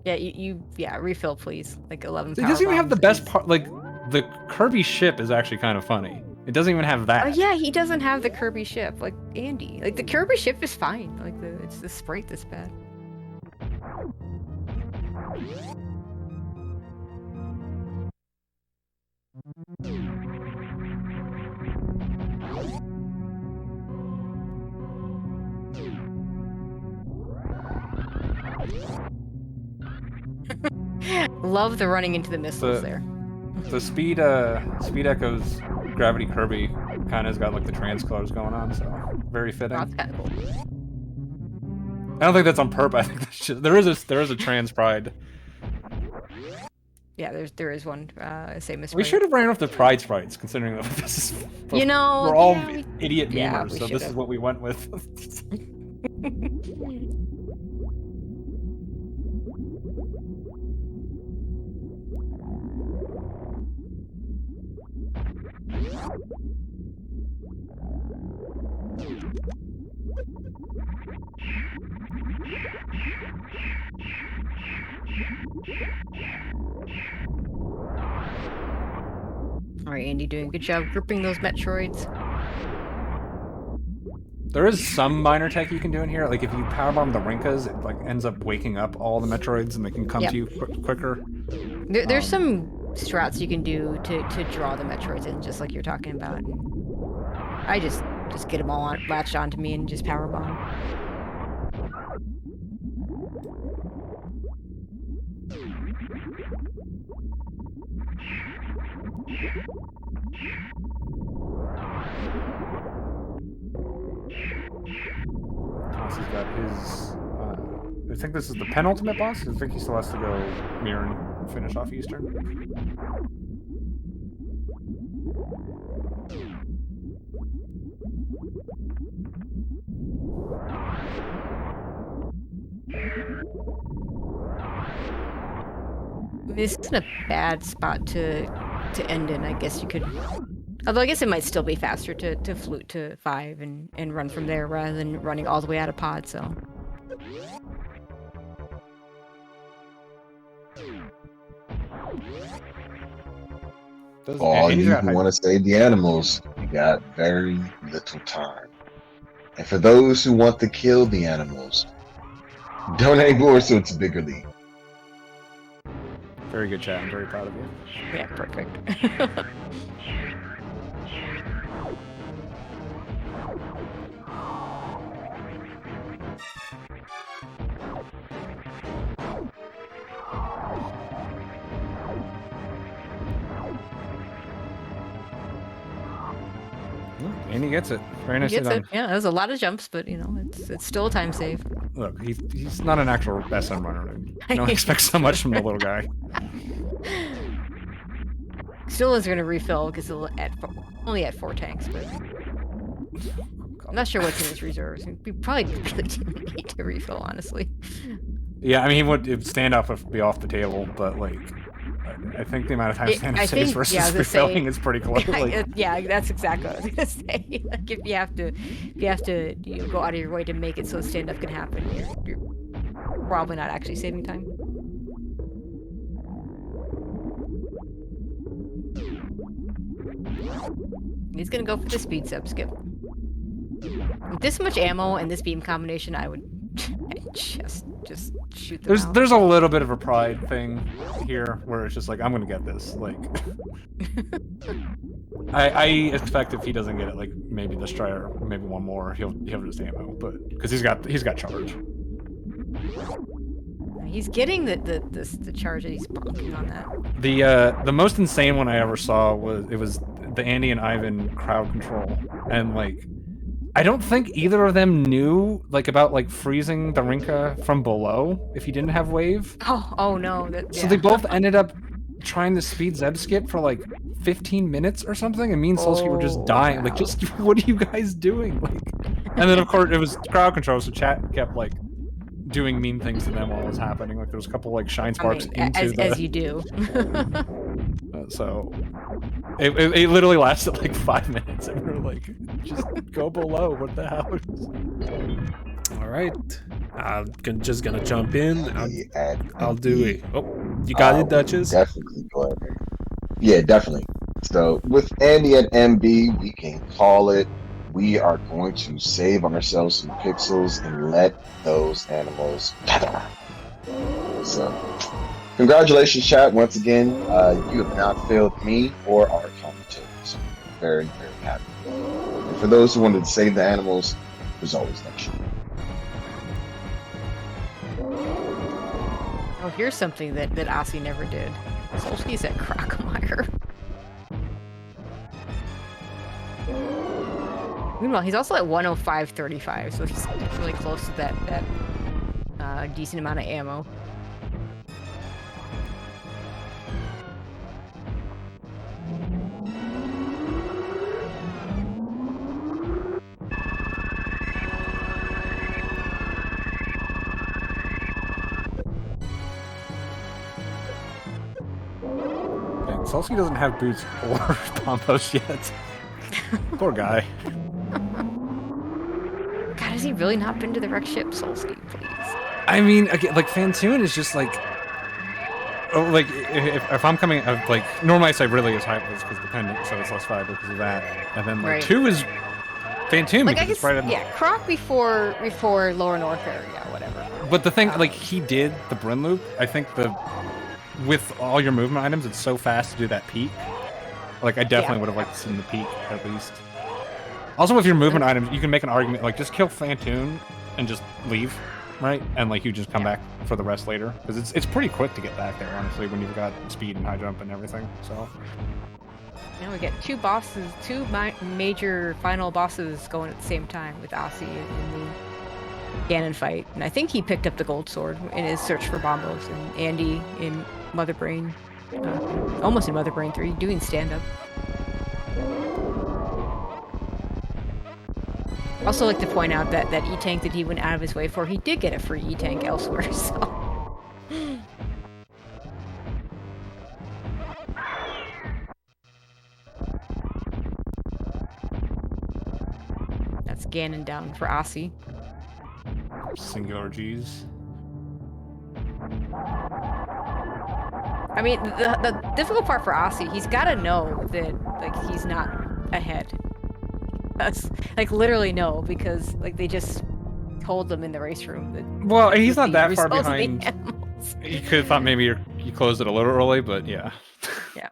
Yeah, you refill please. Like 11. It doesn't even have the best part. Like the Kirby ship is actually kind of funny. It doesn't even have that. Oh yeah, he doesn't have the Kirby ship like Andy. Like the Kirby ship is fine. Like it's the sprite that's bad. Love the running into the missiles there. The Speed Echo's Gravity Kirby kind of has got like the trans colors going on, so very fitting. That's kind of cool. I don't think that's on purpose. I think that's just, there is a trans pride. Yeah, there is one. Same as We should have ran off the pride sprites, considering that this is. We're all idiot yeah, memers, so this is what we went with. Alright, Andy, doing a good job gripping those Metroids. There is some minor tech you can do in here. Like if you powerbomb the Rinkas, it like ends up waking up all the Metroids and they can come to you quicker. There's some strats you can do to draw the Metroids in, just like you're talking about. I just get them all latched onto me and just powerbomb. He's got his. I think this is the penultimate boss. I think he still has to go mirror and finish off Eastern. This isn't a bad spot to end in. I guess you could. Although I guess it might still be faster to flute to 5 and run from there rather than running all the way out of pod, so. For all you who want to save the animals, you got very little time. And for those who want to kill the animals, donate more so it's a bigger league. Very good chat. I'm very proud of you. Yeah, perfect. And he gets it. Very He nicely gets done. it. Yeah, there's a lot of jumps, but you know, it's still a time save. Look, he's not an actual SM runner. You don't expect so much from the little guy. Still is going to refill because only at 4 tanks, but I'm not sure what's in his reserves. We probably really didn't need to refill, honestly. Yeah, I mean, he would standoff would be off the table, but like, I think the amount of time standoff saves versus refilling is pretty close. Yeah, that's exactly what I was gonna say. Like, if you have to go out of your way to make it so stand-up can happen, you're probably not actually saving time. He's gonna go for the speed sub skip. With this much ammo and this beam combination, I would just shoot them out. There's a little bit of a pride thing here where it's just like, I'm gonna get this. Like, I expect if he doesn't get it, like maybe this try or maybe one more, he'll just ammo, but because he's got charge. He's getting the charge that he's bonking on that. The most insane one I ever saw was the Andy and Ivan crowd control, and like, I don't think either of them knew like about like freezing the Rinka from below if he didn't have wave. Oh no. So they both ended up trying to speed Zeb skip for like 15 minutes or something, and me and Solsky were just dying. Wow. Like, just what are you guys doing? Like, and then of course it was crowd control, so chat kept like doing mean things to them while it was happening. Like there was a couple like shine sparks as you do. So it literally lasted like 5 minutes, and we were like, just go below. What the hell? All right, I'm just gonna jump in. I'll do it. Oh, you got it, Duchess? Definitely go ahead. Yeah, definitely. So with Andy at MB, we can call it. We are going to save ourselves some pixels and let those animals. So, congratulations, chat. Once again, you have not failed me or our commentators. Very, very happy. And for those who wanted to save the animals, there's always next year. Oh, here's something that Aussie never did. Solsky's at Crocomire. Meanwhile, he's also at 105.35, so he's really close to that decent amount of ammo. Solsky doesn't have boots or pompos yet. Poor guy. God, has he really not been to the wreck ship, Solsky, please? I mean, again, like Fantoon is just like, oh, like if I'm coming, like normally I say really is high because the Pendant, so it's less fiber because of that, and then like 2 is Fantoon like, because it's right in the... Croc before Lower North area, whatever. But the thing, like he did the Bryn loop. I think with all your movement items, it's so fast to do that peak. Like I definitely would have liked to see the peak at least. Also, with your movement items, you can make an argument like just kill Fantoon and just leave, right? And like you just come back for the rest later because it's pretty quick to get back there, honestly, when you've got speed and high jump and everything. So now we get two major final bosses going at the same time with Aussie in the Ganon fight, and I think he picked up the gold sword in his search for bombos, and Andy in Mother Brain, almost in Mother Brain 3, doing stand-up. Also like to point out that E-Tank that he went out of his way for, he did get a free E-Tank elsewhere, so... That's Ganon down for Aussie. singular G's. I mean, the difficult part for Aussie, he's got to know that like he's not ahead. Yes. Like literally no, because like they just told them in the race room that. Well, he's not the that far results of the behind. animals. You could have thought maybe you closed it a little early, but yeah. Yeah.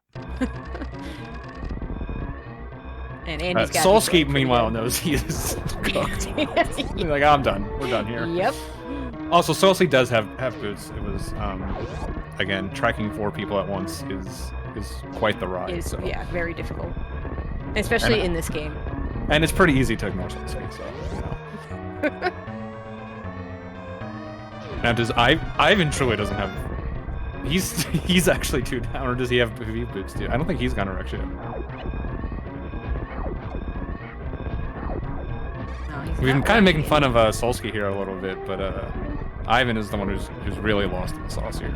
And Andy's got. Solsky, meanwhile, knows he is cooked. He's like, I'm done. We're done here. Yep. Also, Solsky does have boots. It was again, tracking 4 people at once is quite the ride. Is so. yeah, very difficult, especially in this game. And it's pretty easy to ignore Solsky, so you know. Now, does Ivan truly doesn't have? He's actually 2 down, or does he have boots too? I don't think he's gonna wreck shit. We've been kind of making fun of Solsky here a little bit, but Ivan is the one who's really lost in the sauce here.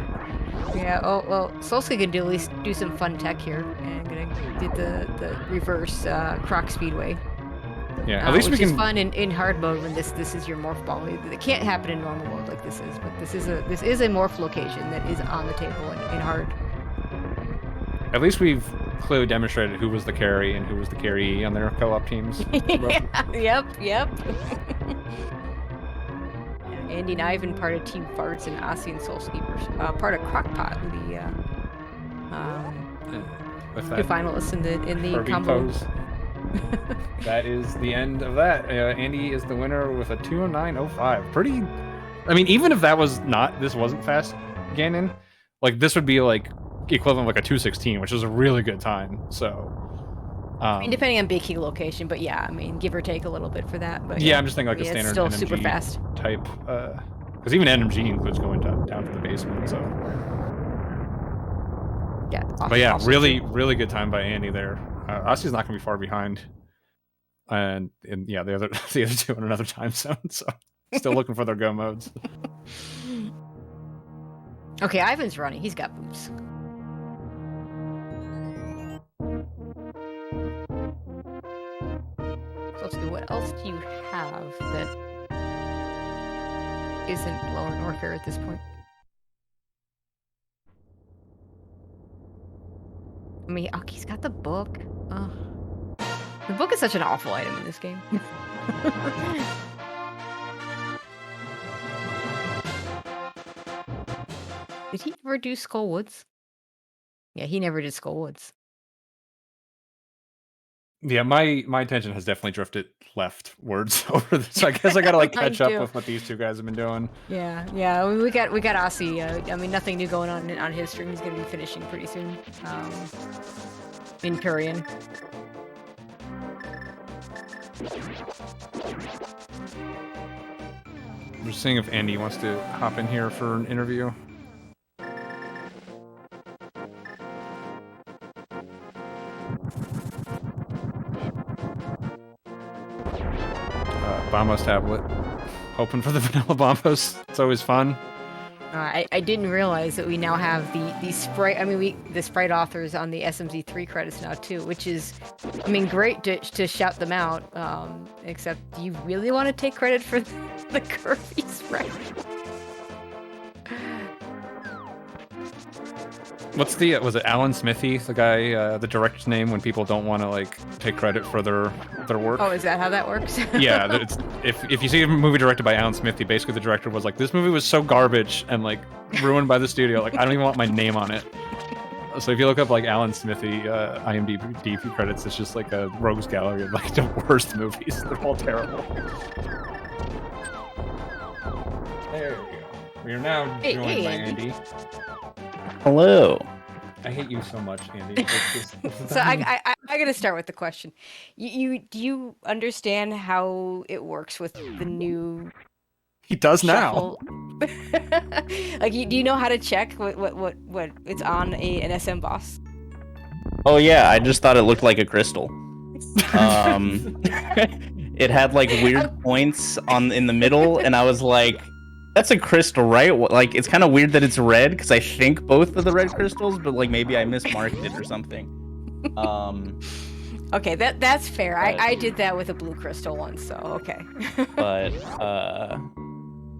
Yeah. Oh well, Solsky can at least do some fun tech here, and gonna do the reverse croc speedway. Yeah, at least we which can. is fun in hard mode when this is your morph ball. It can't happen in normal mode like this is, but this is a morph location that is on the table in hard. At least we've clearly demonstrated who was the carry and who was the carryee on their co-op teams. Yep. Andy and Ivan part of Team Farts, and Aussie and Solsky were part of Crockpot, the finalists in the combo. Pose. That is the end of that. Andy is the winner with a 209.05. Pretty. I mean, even if this wasn't fast, Ganon, like this would be like equivalent of like a 216, which is a really good time. So. I mean, depending on big key location, but yeah, I mean, give or take a little bit for that. But yeah, I'm just thinking like a standard it's still NMG super fast type. Because even NMG includes going down to the basement. So. Yeah. But yeah, really good time by Andy there. Ossie's not going to be far behind, and yeah, the other 2 in another time zone. So still looking for their go modes. Okay, Ivan's running. He's got boots. So let's see, what else do you have that isn't Lower Norfair at this point? I mean, oh, he's got the book. The book is such an awful item in this game. Did he ever do Skull Woods? Yeah, he never did Skull Woods. Yeah, my attention has definitely drifted leftwards over this. So I guess I gotta like catch up with what these 2 guys have been doing. Yeah. We got Aussie. I mean, nothing new going on his stream. He's gonna be finishing pretty soon. In Korean. I'm just seeing if Andy wants to hop in here for an interview. Bombos tablet. Hoping for the vanilla Bombos. It's always fun. I didn't realize that we now have the sprite. I mean, the sprite authors on the SMZ3 credits now too, which is, I mean, great to shout them out. Except, do you really want to take credit for the Kirby sprite? What's was it Alan Smithy, the guy, the director's name when people don't want to like take credit for their work? Oh, is that how that works? Yeah, it's, if you see a movie directed by Alan Smithy, basically the director was like, this movie was so garbage and like ruined by the studio, like I don't even want my name on it. So if you look up like Alan Smithy IMDb credits, it's just like a rogues gallery of like the worst movies. They're all terrible. There we go. We are now joined by Andy. Hello. I hate you so much, Andy. So I gotta start with the question. Do you understand how it works with the new? He does shuffle? Now. Like, do you know how to check what it's on an SM boss? Oh yeah, I just thought it looked like a crystal. It had like weird points in the middle, and I was like, that's a crystal, right? Like, it's kind of weird that it's red, because I think both of the red crystals, but like maybe I mismarked it or something. Okay, that's fair. But I did that with a blue crystal once, so okay. But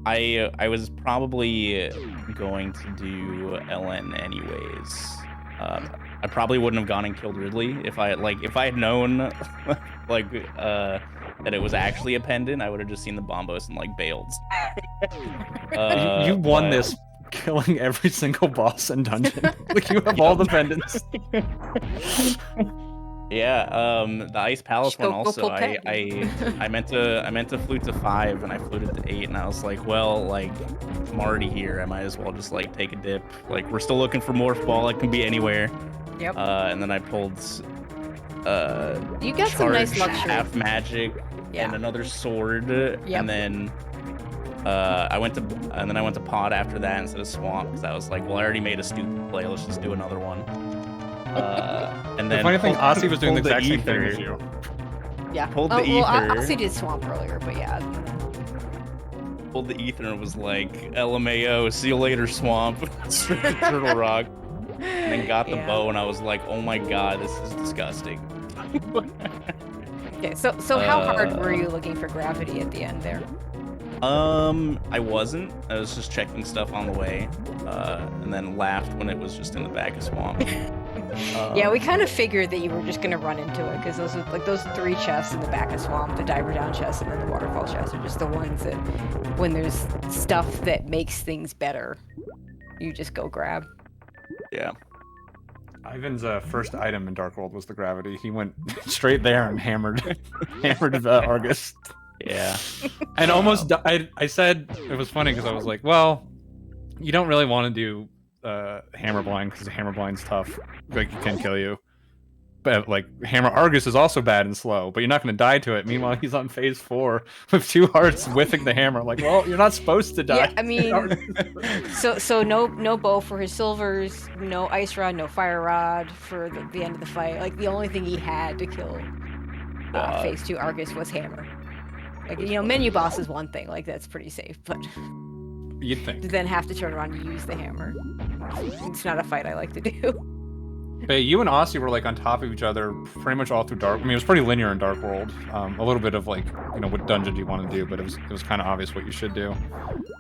I was probably going to do LN anyways. I probably wouldn't have gone and killed Ridley if I had known like that it was actually a pendant, I would have just seen the bombos and like bailed. You won but- this killing every single boss and dungeon. Like you have all the pendants. Yeah, the Ice Palace Just go- one go also. pull I meant to flute to 5 and I fluted to 8 and I was like, well, like I'm already here. I might as well just like take a dip. Like we're still looking for Morph Ball. It can be anywhere. Yep. And then I pulled You got some nice Charge, luxury. half magic Yeah. and another sword. Yep. And then I went to Pod after that instead of Swamp because I was like, well, I already made a stupid play. Let's just do another one. And then The funny thing, pulled- Aussie was doing the pulled exact same thing ether. as you. Yeah. Pulled the Well, I ether. obviously did Swamp earlier, but yeah. Pulled the ether and was like, LMAO, see you later, Swamp. Straight to Turtle Rock. And then got the Yeah. bow and I was like, oh my god, this is disgusting. Okay, so how hard were you looking for gravity at the end there? I wasn't. I was just checking stuff on the way, and then laughed when it was just in the back of Swamp. Yeah, we kind of figured that you were just gonna run into it because those are like those 3 chests in the back of Swamp, the Diver Down chest, and then the Waterfall chest are just the ones that, when there's stuff that makes things better, you just go grab. Yeah. Ivan's first item in Dark World was the gravity. He went straight there and hammered Argus. Yeah. And almost I said it was funny because I was like, well, you don't really want to do hammer blind because hammer blind's tough. Like it can kill you. But like hammer Argus is also bad and slow, but you're not going to die to it. Meanwhile, he's on phase 4 with 2 hearts whiffing the hammer. Like, well, you're not supposed to die. Yeah, I mean, so no bow for his silvers, no ice rod, no fire rod for the end of the fight. Like the only thing he had to kill phase 2 Argus was hammer. Like, you know, menu boss is one thing, like that's pretty safe, but You'd think. to then have to turn around and use the hammer, it's not a fight I like to do. But you and Aussie were like on top of each other pretty much all through Dark. I mean, it was pretty linear in Dark World. A little bit of like, you know, what dungeon do you want to do, but it was kind of obvious what you should do.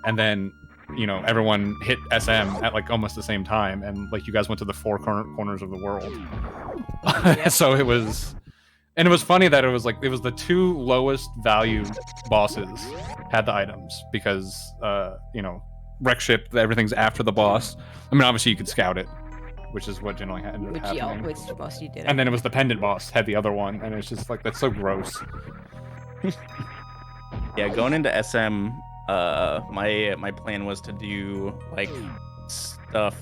And then, you know, everyone hit SM at like almost the same time, and like you guys went to the 4 corners of the world. So it was, and it was funny that it was the 2 lowest value bosses had the items because you know, wreck ship, everything's after the boss. I mean, obviously you could scout it, which is what generally ended up happening. Which most you did. And then it was the pendant boss had the other one, and it's just like that's so gross. Yeah, going into SM, my plan was to do like stuff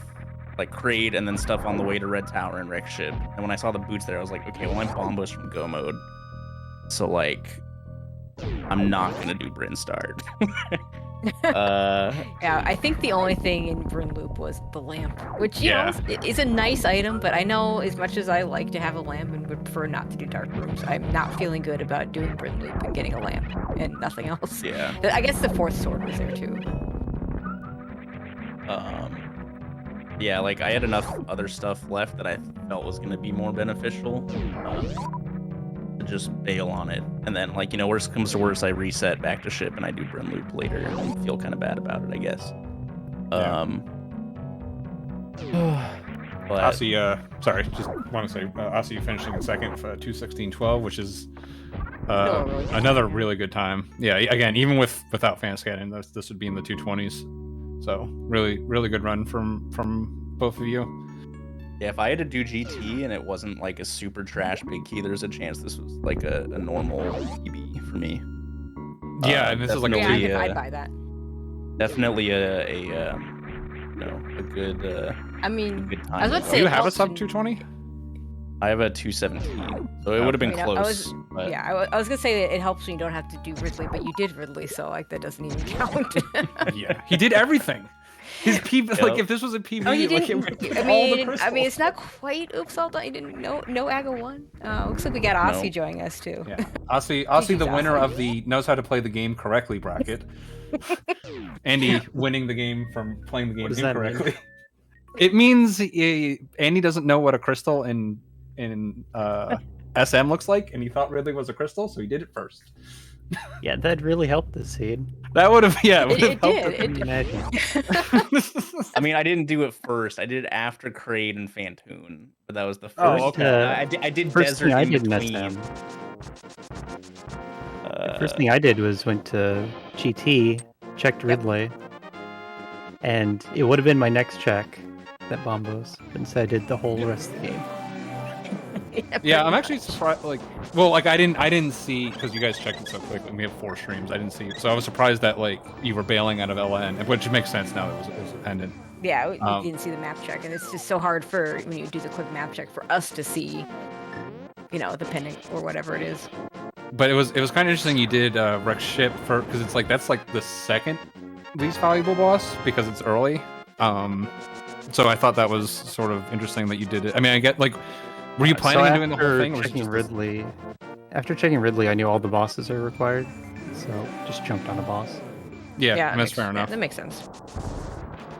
like Crate and then stuff on the way to Red Tower and Wreck Ship. And when I saw the boots there, I was like, okay, well I'm bombos from Go mode, so like I'm not gonna do Bryn Start. Yeah, I think the only thing in Bryn Loop was the lamp, which you know is a nice item, but I know as much as I like to have a lamp and would prefer not to do dark rooms, I'm not feeling good about doing Bryn Loop and getting a lamp and nothing else. Yeah. I guess the 4th sword was there too. Yeah, like I had enough other stuff left that I felt was gonna be more beneficial. To just bail on it, and then like, you know, worst comes to worst, I reset back to ship and I do Bryn Loop later and feel kind of bad about it, I guess. Yeah. But Aussie, sorry, just want to say, Aussie finishing in second for 2:16.12, which is another really good time. Yeah, again, even without fan scanning, this would be in the 2:20s. So really good run from both of you. yeah, if I had to do GT and it wasn't like a super trash big key, there's a chance this was like a normal PB for me. Yeah, and this is like Yeah, I'd buy that. Definitely a good. I mean, good time. I was about to Do say you it have a helps sub when- 220? I have a 217, so it would have been I mean, close. but... Yeah, I was gonna say that it helps when you don't have to do Ridley, but you did Ridley, so like that doesn't even count. Yeah, he did everything. His PB, like if this was a PB, Oh, you like, didn't. it would I all the mean, crystals. it's not quite oops all done. You didn't no AGA 1. Looks like we got Aussie No. joining us too. Yeah, Aussie, the winner Aussie. of the knows how to play the game correctly bracket. Andy winning the game from playing the game does that mean? incorrectly. It means Andy doesn't know what a crystal in SM looks like, and he thought Ridley was a crystal, so he did it first. Yeah, that really helped the seed. That would have, yeah, It helped did. with- Imagine. I mean, I didn't do it first. I did it after Kraid and Fantoon, but that was the first. Oh, okay. I did First Desert thing I in did in between. SM. The first thing I did was went to GT, checked Ridley, and it would have been my next check that Bombos. But instead, I did the whole rest of the game. Yeah, I'm actually surprised. Like, well, like I didn't see because you guys checked it so quick, and we have 4 streams. I didn't see it, so I was surprised that like you were bailing out of LN, which makes sense now. It was a pendant. Yeah, we didn't see the map check, and it's just so hard for when you do the quick map check for us to see, you know, the pendant or whatever it is. But it was kind of interesting. You did Rex ship for because it's like that's like the second least valuable boss because it's early. So I thought that was sort of interesting that you did it. I mean, I get like. Were you planning on doing the whole thing? Or After checking Ridley, I knew all the bosses are required, so just jumped on a boss. Yeah, that's fair enough. That makes sense.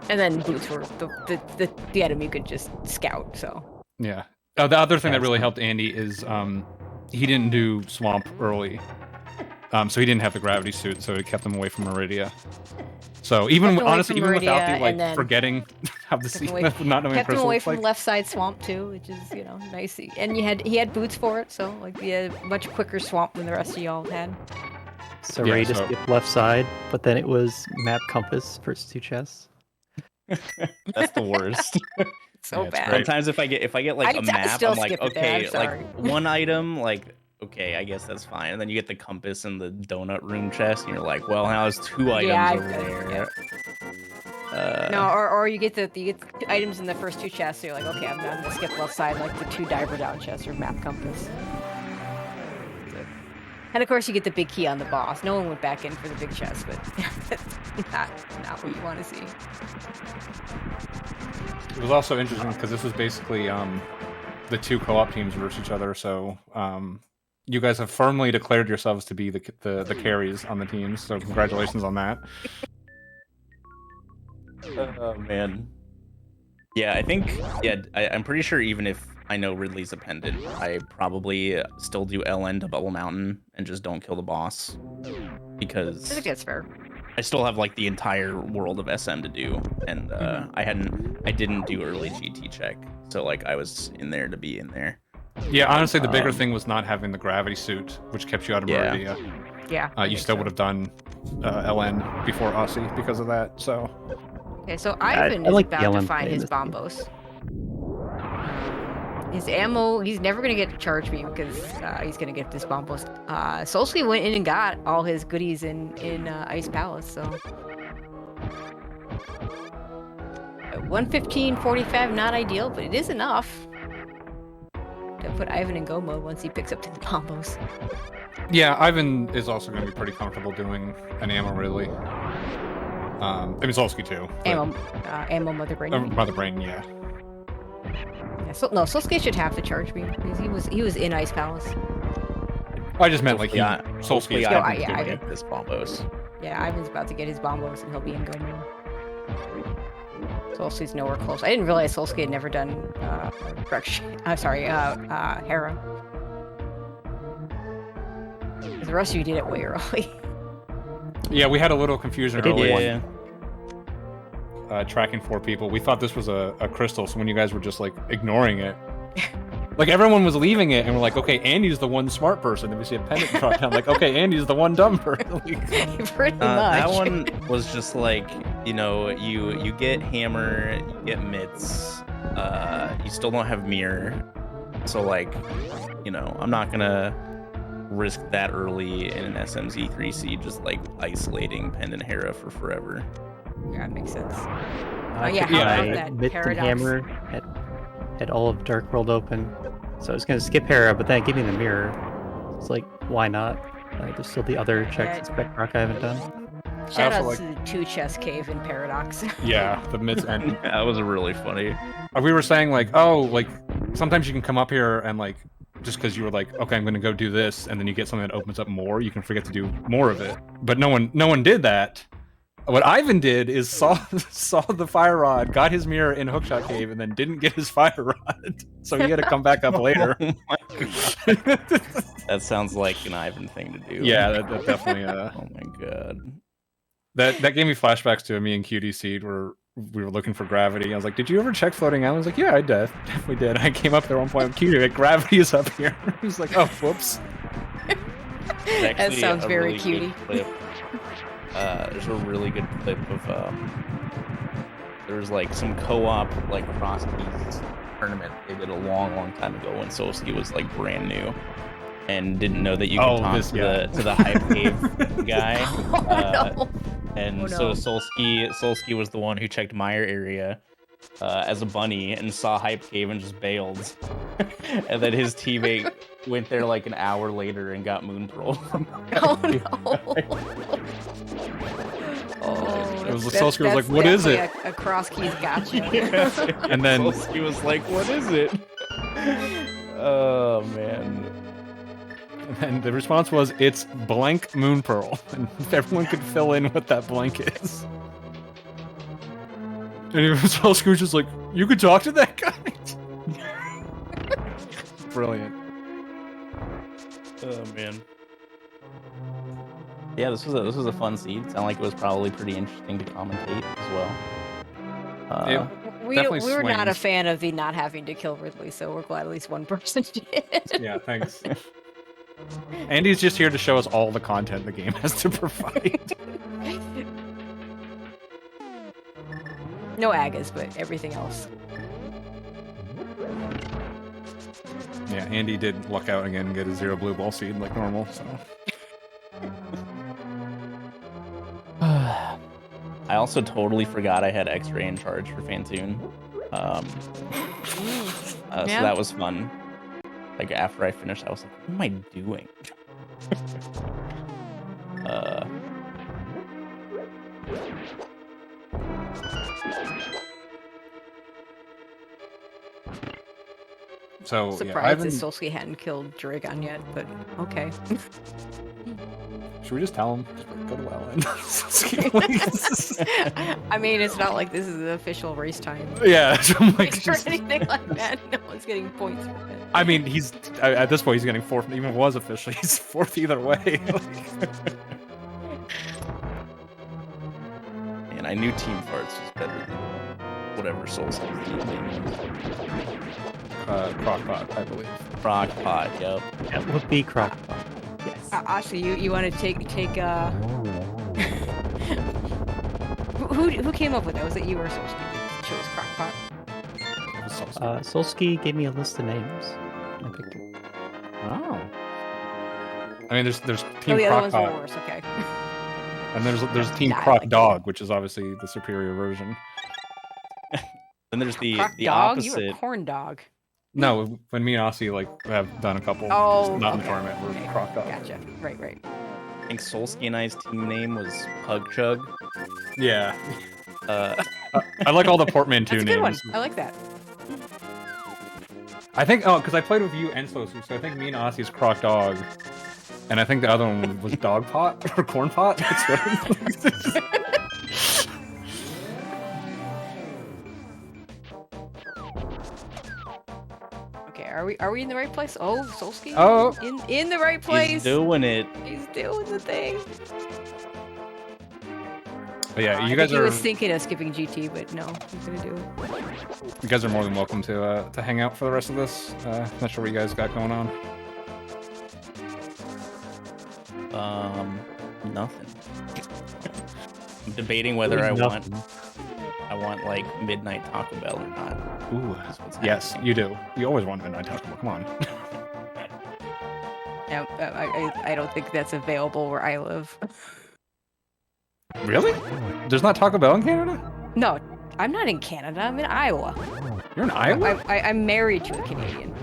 And then boots were the item you could just scout. So yeah. The other thing that really helped Andy is he didn't do Swamp early, so he didn't have the gravity suit, so it kept him away from Meridia. So even honestly, even without the like forgetting how the sea, not knowing kept him crystal away looks from like. left side swamp too, which is nice. And he had boots for it, so like he had a much quicker swamp than the rest of y'all had. So ready to skip left side, but then it was map compass first 2 chests. That's the worst. So bad. Sometimes if I get like a map, I'm like, okay, I'm like one item, like okay, I guess that's fine. And then you get the compass and the donut room chest, and you're like, well, now there's 2 items over there. No, or you get the items in the first 2 chests, so you're like, okay, I'm gonna skip left side, like the 2 diver down chests or map compass. And of course, you get the big key on the boss. No one went back in for the big chest, but not what you want to see. It was also interesting because this was basically the 2 co-op teams versus each other. So you guys have firmly declared yourselves to be the carries on the teams. So congratulations on that. Oh man. Yeah, I think I'm pretty sure even if I know Ridley's a pendant, I probably still do LN to Bubble Mountain and just don't kill the boss because I think that's fair. I still have like the entire world of SM to do, and I didn't do early GT check, so like I was in there to be in there. Yeah, honestly, the bigger thing was not having the gravity suit, which kept you out of Meridia. Yeah. You still would have done LN before Aussie because of that. So. Okay, so Ivan is about to find his bombos. His ammo, he's never going to get charge beam because he's going to get this bombos. Solsky went in and got all his goodies in Ice Palace, so. 115.45, not ideal, but it is enough to put Ivan in go mode once he picks up the bombos. Yeah, Ivan is also going to be pretty comfortable doing an ammo really. I mean, Solsky too. Ammo Mother Brain. Mother Brain, yeah. Yeah, so no, Solsky should have the charge beam because he was in Ice Palace. I just meant like Solsky is doing this bombos. Yeah, Ivan's about to get his bombos and he'll be in go mode. Solsky's nowhere close. I didn't realize Solsky had never done Hera. The rest of you did it way early. Yeah, we had a little confusion early. Tracking 4 people. We thought this was a crystal, so when you guys were just like ignoring it, like everyone was leaving it, and we're like, okay, Andy's the one smart person. Then we see a pendant drop down, like, okay, Andy's the one dumb person. Pretty much. That one was just like, you get hammer, you get mitts, you still don't have mirror, so like, I'm not gonna risk that early in an SMZ3 seed, just like isolating Pendant Hera for forever. Yeah, it makes sense. How about that Myth and Hammer had all of Dark World open, so I was gonna skip Hera, but then it gave me the mirror. It's like, why not? There's still the other checks in Spec Rock I haven't done. Shout out to the 2 chest cave in Paradox. Yeah, the myths and that was really funny. We were saying like, oh, like sometimes you can come up here and like just because you were like, okay, I'm gonna go do this, and then you get something that opens up more, you can forget to do more of it. But no one did that. What Ivan did is saw the fire rod, got his mirror in Hookshot Cave, and then didn't get his fire rod, so he had to come back up later. Oh my God. That sounds like an Ivan thing to do. Yeah, that definitely. Oh my God. That gave me flashbacks to me and QDC where we were looking for gravity. I was like, "Did you ever check floating islands?" Like, "Yeah, I definitely did." I came up there one point with QD, like, "Gravity is up here." He was like, "Oh, whoops." That sounds very really cutie. There's a really good clip of there was like some co-op like cross keys tournament they did a long time ago when Solsky was like brand new and didn't know that you could talk to the Hive Cave guy. No. And so Solsky was the one who checked Meyer area as a bunny and saw Hype Cave and just bailed. And then his teammate went there like an hour later and got Moon Pearl. Oh no. Oh, It was Solsky was like, "What is it?" A cross keys gotcha. And then Solsky was like, "What is it?" Oh man. And the response was, "It's blank Moon Pearl." And everyone could fill in what that blank is. And Solsky was just like, "You could talk to that guy?" Brilliant. Oh man. Yeah, this was a fun seed. Sounded like it was probably pretty interesting to commentate as well. We were not a fan of the not having to kill Ridley, so we're glad at least one person did. Yeah, thanks. Andy's just here to show us all the content the game has to provide. No Agas, but everything else. Yeah, Andy did luck out again and get a 0 blue ball seed like normal, so. I also totally forgot I had X-ray in charge for Fantoon. So that was fun. Like after I finished, I was like, "What am I doing?" So surprised that Solsky hadn't killed Dragon yet, but okay. Should we just tell him? Just like, go to Wellend. I mean, it's not like this is the official race time. Yeah, so I'm like, or anything like that. No one's getting points for it. I mean, he's at this point he's getting 4th. Even if it was officially, he's 4th either way. And I knew Team Farts was better than whatever Solsky's name was. Crockpot, I believe. Crockpot, yep. That would be Crockpot. Yes. Asha, you want to take who came up with that? Was it you or Solsky that chose Crockpot? Solsky gave me a list of names. I picked it. Oh. I mean, there's Team the other ones were Crockpot. worse. Okay. And there's Team Croc Dog, which is obviously the superior version. Then there's the Croc the dog? opposite. You were Corn Dog. No, when me and Aussie have done a couple, not in the tournament, we're Croc Dog. Gotcha. Right. I think Solsky and I's team name was Pug Chug. Yeah. I like all the portmanteau That's a good names. one. I like that. I think because I played with you and Sosu, so I think me and Aussie's Croc Dog, and I think the other one was Dog Pot or Corn Pot. That's what it was. Okay, are we in the right place? Oh, Solsky. Oh. In the right place. He's doing it. He's doing the thing. But yeah, you I guys think are. He was thinking of skipping GT, but no, he's gonna do it. You guys are more than welcome to hang out for the rest of this. Not sure what you guys got going on. Nothing. I'm debating whether I want like midnight Taco Bell or not. Ooh, yes, you do. You always want midnight Taco Bell. Come on. No, I don't think that's available where I live. Really? There's not Taco Bell in Canada? No, I'm not in Canada. I'm in Iowa. You're in Iowa? I'm married to a Canadian.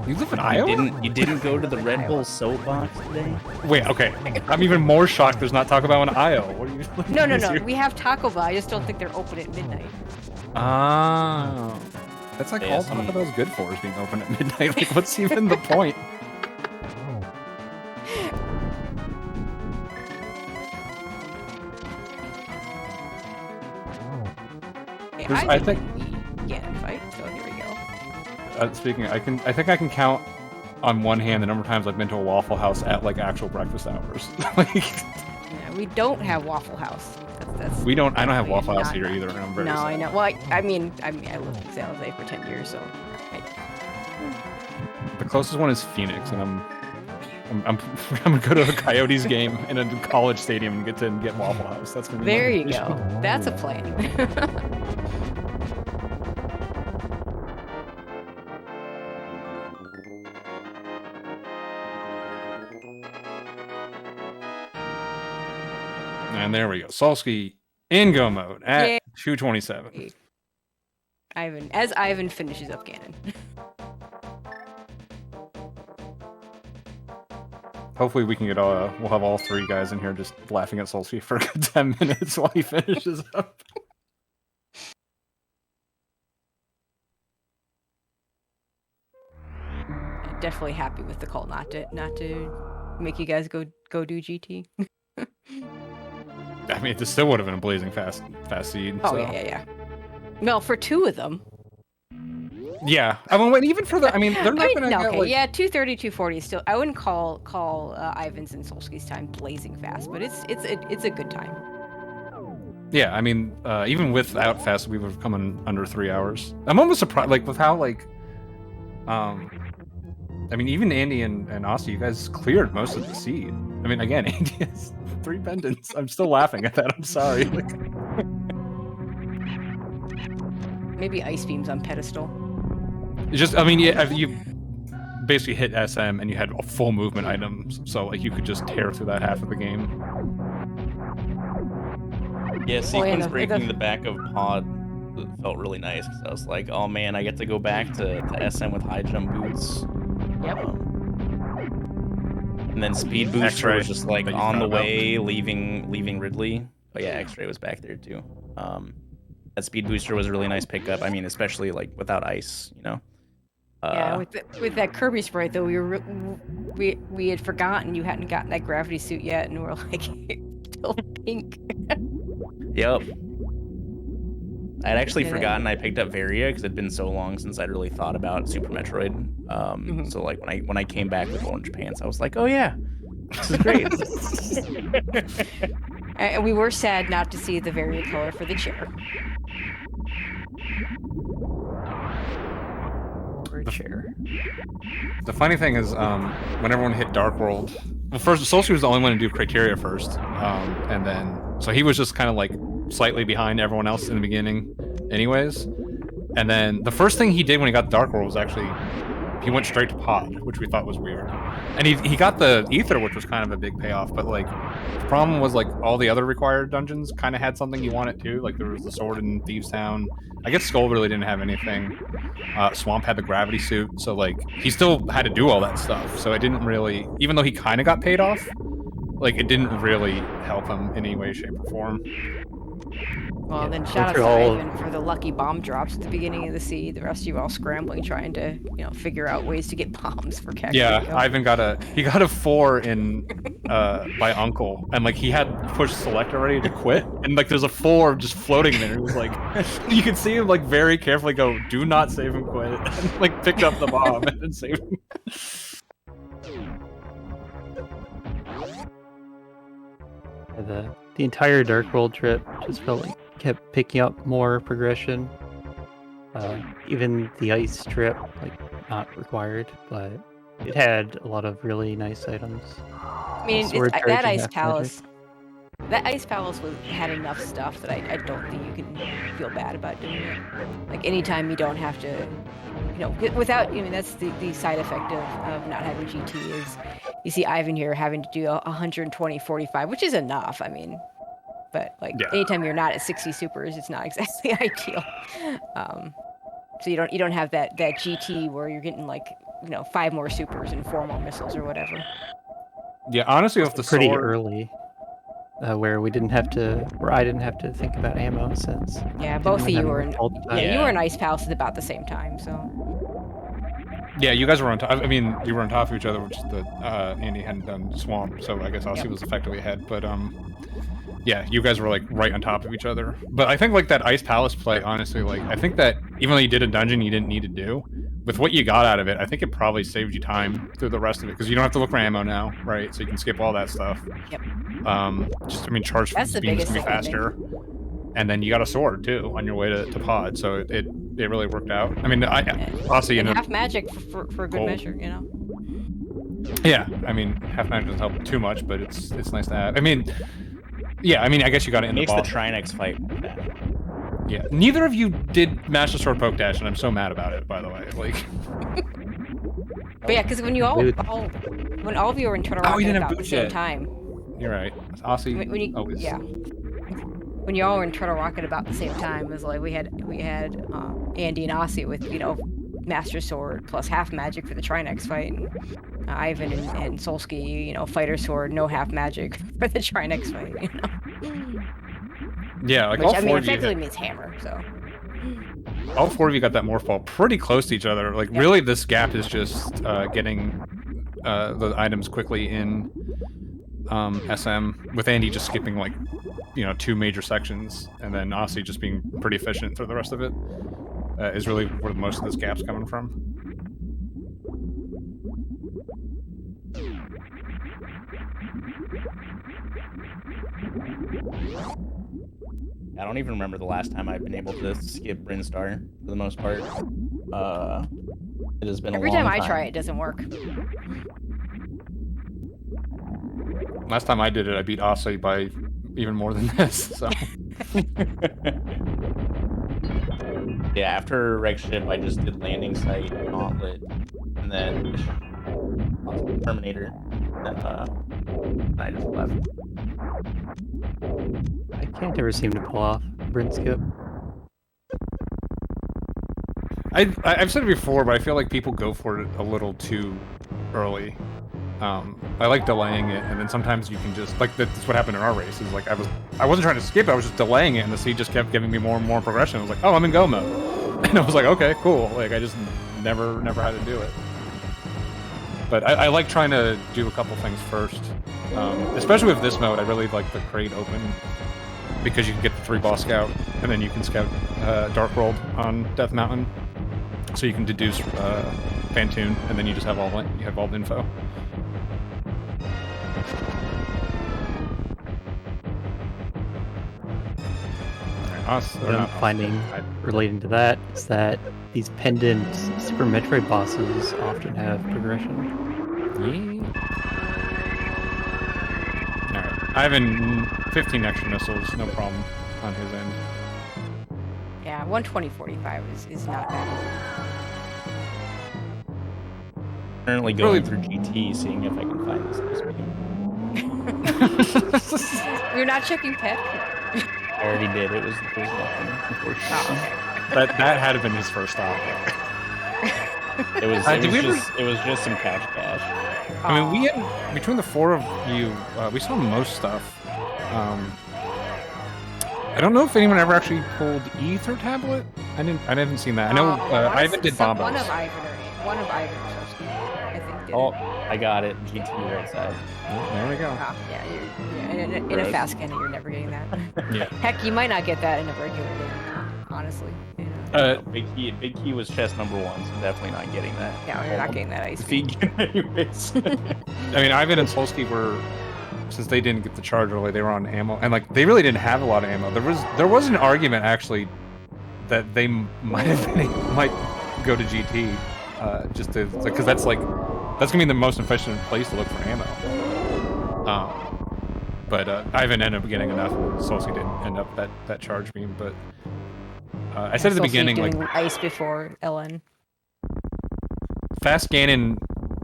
You live in Iowa? You didn't go to the Red Bull soapbox today? Wait, okay. I'm even more shocked there's not Taco Bell in Iowa. What are you? No. We have Taco Bell. I just don't think they're open at midnight. Oh. That's like all Taco Bell's good for is being open at midnight. Like, what's even the point? I think Ganon fight. So here we go. Speaking, I think I can count on one hand the number of times I've been to a Waffle House at like actual breakfast hours. Like, yeah, we don't have Waffle House. That's we don't. I don't have Waffle House not- here either, and I'm very No, sad. I know. Well, I mean, I lived in San Jose for 10 years, so. The closest one is Phoenix, and I'm gonna go to a Coyotes game in a college stadium and get Waffle House. That's gonna be There my you mission. go. That's a plan. And there we go. Solsky in go mode at Yay. 227. As Ivan finishes up Ganon. Hopefully we can get we'll have all three guys in here just laughing at Solsky for 10 minutes while he finishes up. Definitely happy with the call not to make you guys go do GT. I mean, this still would have been a blazing fast seed. Oh so. yeah. Well, for two of them. Yeah, I mean, wait, even for the, I mean, they're not gonna get, okay, like, yeah, 230, 240 is still. I wouldn't call Ivan's and Solsky's time blazing fast, but it's a good time. Yeah, I mean, even without fast, we would have come in under 3 hours. I'm almost surprised, like, with how, like, I mean, even Andy and Aussie, you guys cleared most of the seed. I mean, again, Andy has 3 pendants. I'm still laughing at that. I'm sorry. Like, Maybe ice beams on pedestal. just, I mean, yeah, you basically hit SM and you had a full movement items, so like you could just tear through that half of the game. Yeah, sequence the- breaking the back of pod felt really nice because I was like, oh man, I get to go back to SM with high jump boots. Yep. And then speed booster X-ray was just like that you on the found out. way, leaving Ridley. But yeah, X-ray was back there too. That speed booster was a really nice pickup. I mean, especially like without ice, you know. Yeah, with that Kirby sprite though, we had forgotten you hadn't gotten that gravity suit yet, and we're like, still pink. Yep. I'd actually Yeah. forgotten I picked up Varia because it'd been so long since I'd really thought about Super Metroid. So like when I came back with orange pants, I was like, oh yeah, this is great. And we were sad not to see the Varia color for the chair. The funny thing is, when everyone hit Dark World, well, first Solsky was the only one to do criteria first, and then so he was just kind of like slightly behind everyone else in the beginning, anyways. And then the first thing he did when he got Dark World was actually he went straight to Pod, which we thought was weird. And he got the Ether, which was kind of a big payoff. But like the problem was like all the other required dungeons kind of had something you wanted too. Like there was the sword in Thieves Town. I guess Skull really didn't have anything. Swamp had the gravity suit, so like he still had to do all that stuff. So it didn't really, even though he kind of got paid off, like it didn't really help him in any way, shape, or form. Well, Yeah, then went shout out through to all of- Ivan for the lucky bomb drops at the beginning of the seed. The rest of you all scrambling, trying to, figure out ways to get bombs for Cactus. Yeah, Ivan got a 4 in by Uncle, and like he had pushed select already to quit, and like there's a 4 just floating there. It was like you could see him like very carefully go, "Do not save him, quit," and like picked up the bomb and then saved him. The entire Dark World trip just felt like kept picking up more progression. Even the ice trip, like not required, but it had a lot of really nice items. I mean, Sword that charging ice half palace. That ice palace had enough stuff that I don't think you can feel bad about doing it. Like anytime you don't have to, without. I mean, that's the side effect of not having GT is you see Ivan here having to do 120 45, which is enough. I mean, but like anytime you're not at 60 supers, it's not exactly ideal. So you don't have that GT where you're getting like 5 more supers and 4 more missiles or whatever. Yeah, honestly, with the Pretty sword, early, where I didn't have to think about ammo since. Yeah, both of you were in. all the time. Yeah, you were in Ice Palace at about the same time, so. yeah, you guys were on top. I mean, you were on top of each other, which is the Andy hadn't done Swamp, so I guess Aussie was effectively ahead. But yeah, you guys were like right on top of each other. But I think like that Ice Palace play, honestly, like I think that even though you did a dungeon you didn't need to do, with what you got out of it, I think it probably saved you time through the rest of it because you don't have to look for ammo now, right? So you can skip all that stuff. Yep. Charge That's the beams biggest can be thing, I think. faster. And then you got a sword too on your way to pod, so it really worked out. I mean, honestly, and half magic for good Gold. measure, you know. Yeah, I mean, half magic doesn't help too much, but it's nice to have. I mean, yeah, I mean, I guess you got it in Makes the the boss. Trinex fight bad. Yeah, neither of you did Master Sword Poke Dash, and I'm so mad about it. By the way, like. But yeah, because when when all of you were in Turtle Oh, Rocket you didn't about have the boots same yet. time. You're right. Aussie When you, always. yeah. When you all were in Turtle Rocket about the same time, it was like we had Andy and Aussie with Master Sword plus half magic for the Trinex fight, and Ivan and Solsky Fighter Sword no half magic for the Trinex fight. Yeah, like Which all I four mean of you. effectively means hammer. So All four of you got that morph ball pretty close to each other. Like really, this gap is just getting the items quickly in SM with Andy just skipping like 2 major sections, and then Aussie just being pretty efficient for the rest of it is really where most of this gap's coming from. I don't even remember the last time I've been able to skip Brinstar for the most part. It has been every a long time I try it doesn't work. Last time I did it, I beat Aussie by even more than this. So yeah, after Wreck Ship, I just did Landing Site, Gauntlet, and then Terminator. Then I just left. I can't ever seem to pull off Brent skip. I've said it before, but I feel like people go for it a little too early. I like delaying it, and then sometimes you can just like that's what happened in our race. Is like I wasn't trying to skip, I was just delaying it, and the seed just kept giving me more and more progression. I was like, oh, I'm in go mode, and I was like, okay, cool. Like I just never had to do it. But I like trying to do a couple things first, especially with this mode. I really like the crate open because you can get the 3 boss scout, and then you can scout Dark World on Death Mountain, so you can deduce Phantoon, and then you just have all the info. What I'm finding relating to that is that these Pendant Super Metroid bosses often have progression. Yeah. Alright. Ivan, 15 extra missiles, no problem on his end. Yeah, 120/45 is not bad. Currently going through GT, seeing if I can find this. You're not checking pet? I already did. It was nothing, unfortunately. Oh, okay. That had been his first stop. It was just some cash. I mean, we had, between the 4 of you, we saw most stuff. I don't know if anyone ever actually pulled Ether Tablet. I haven't seen that. I know Ivan did Bombos. One of Ivan I think did. Oh, I got it. GT right side. Oh, there we go. Yeah, in a fast cannon, you're never getting that. Yeah. Heck, you might not get that in a regular game, honestly. Big key was chest number 1, so definitely not getting that. Yeah, you're not getting that ice. Anyways. I mean, Ivan and Solsky were, since they didn't get the charge early, they were on ammo, and like they really didn't have a lot of ammo. There was an argument actually that they might go to GT, just to because that's gonna be the most efficient place to look for ammo. But Ivan ended up getting enough. Solsky didn't end up that charge beam, but I said at the beginning, doing like ice before LN. Fast Ganon,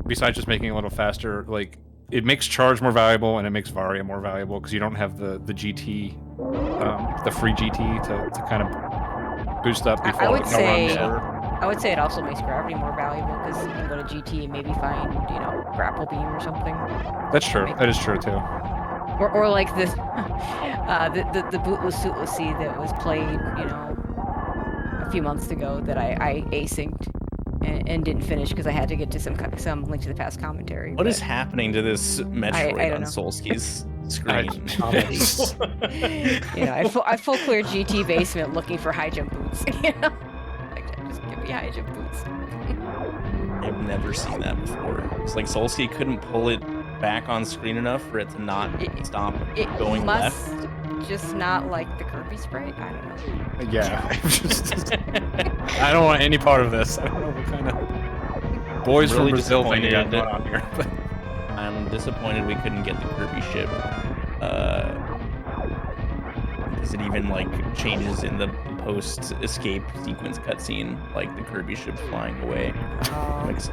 besides just making it a little faster, like it makes charge more valuable and it makes Varia more valuable because you don't have the GT, the free GT to kind of boost up before. I would say it also makes gravity more valuable because you can go to GT and maybe find grapple beam or something. That's true. That is true too. Or like this, the bootless suitless seed that was played a few months ago that I asynced and didn't finish because I had to get to some Link to the Past commentary. What is happening to this Metroid I don't on know. Solsky's? screen. You know, I full clear GT basement looking for high jump boots. You know, like just give me high jump boots. I've never seen that before. It's like Solsky couldn't pull it back on screen enough for it to not stop going must left. just not like the Kirby sprite. I don't know. Yeah. I don't want any part of this. I don't know what kind of boys Really from Brazil thing you got disappointed. going on here. But I'm disappointed we couldn't get the Kirby ship. Because it even like changes in the post-escape sequence cutscene, like the Kirby ship flying away,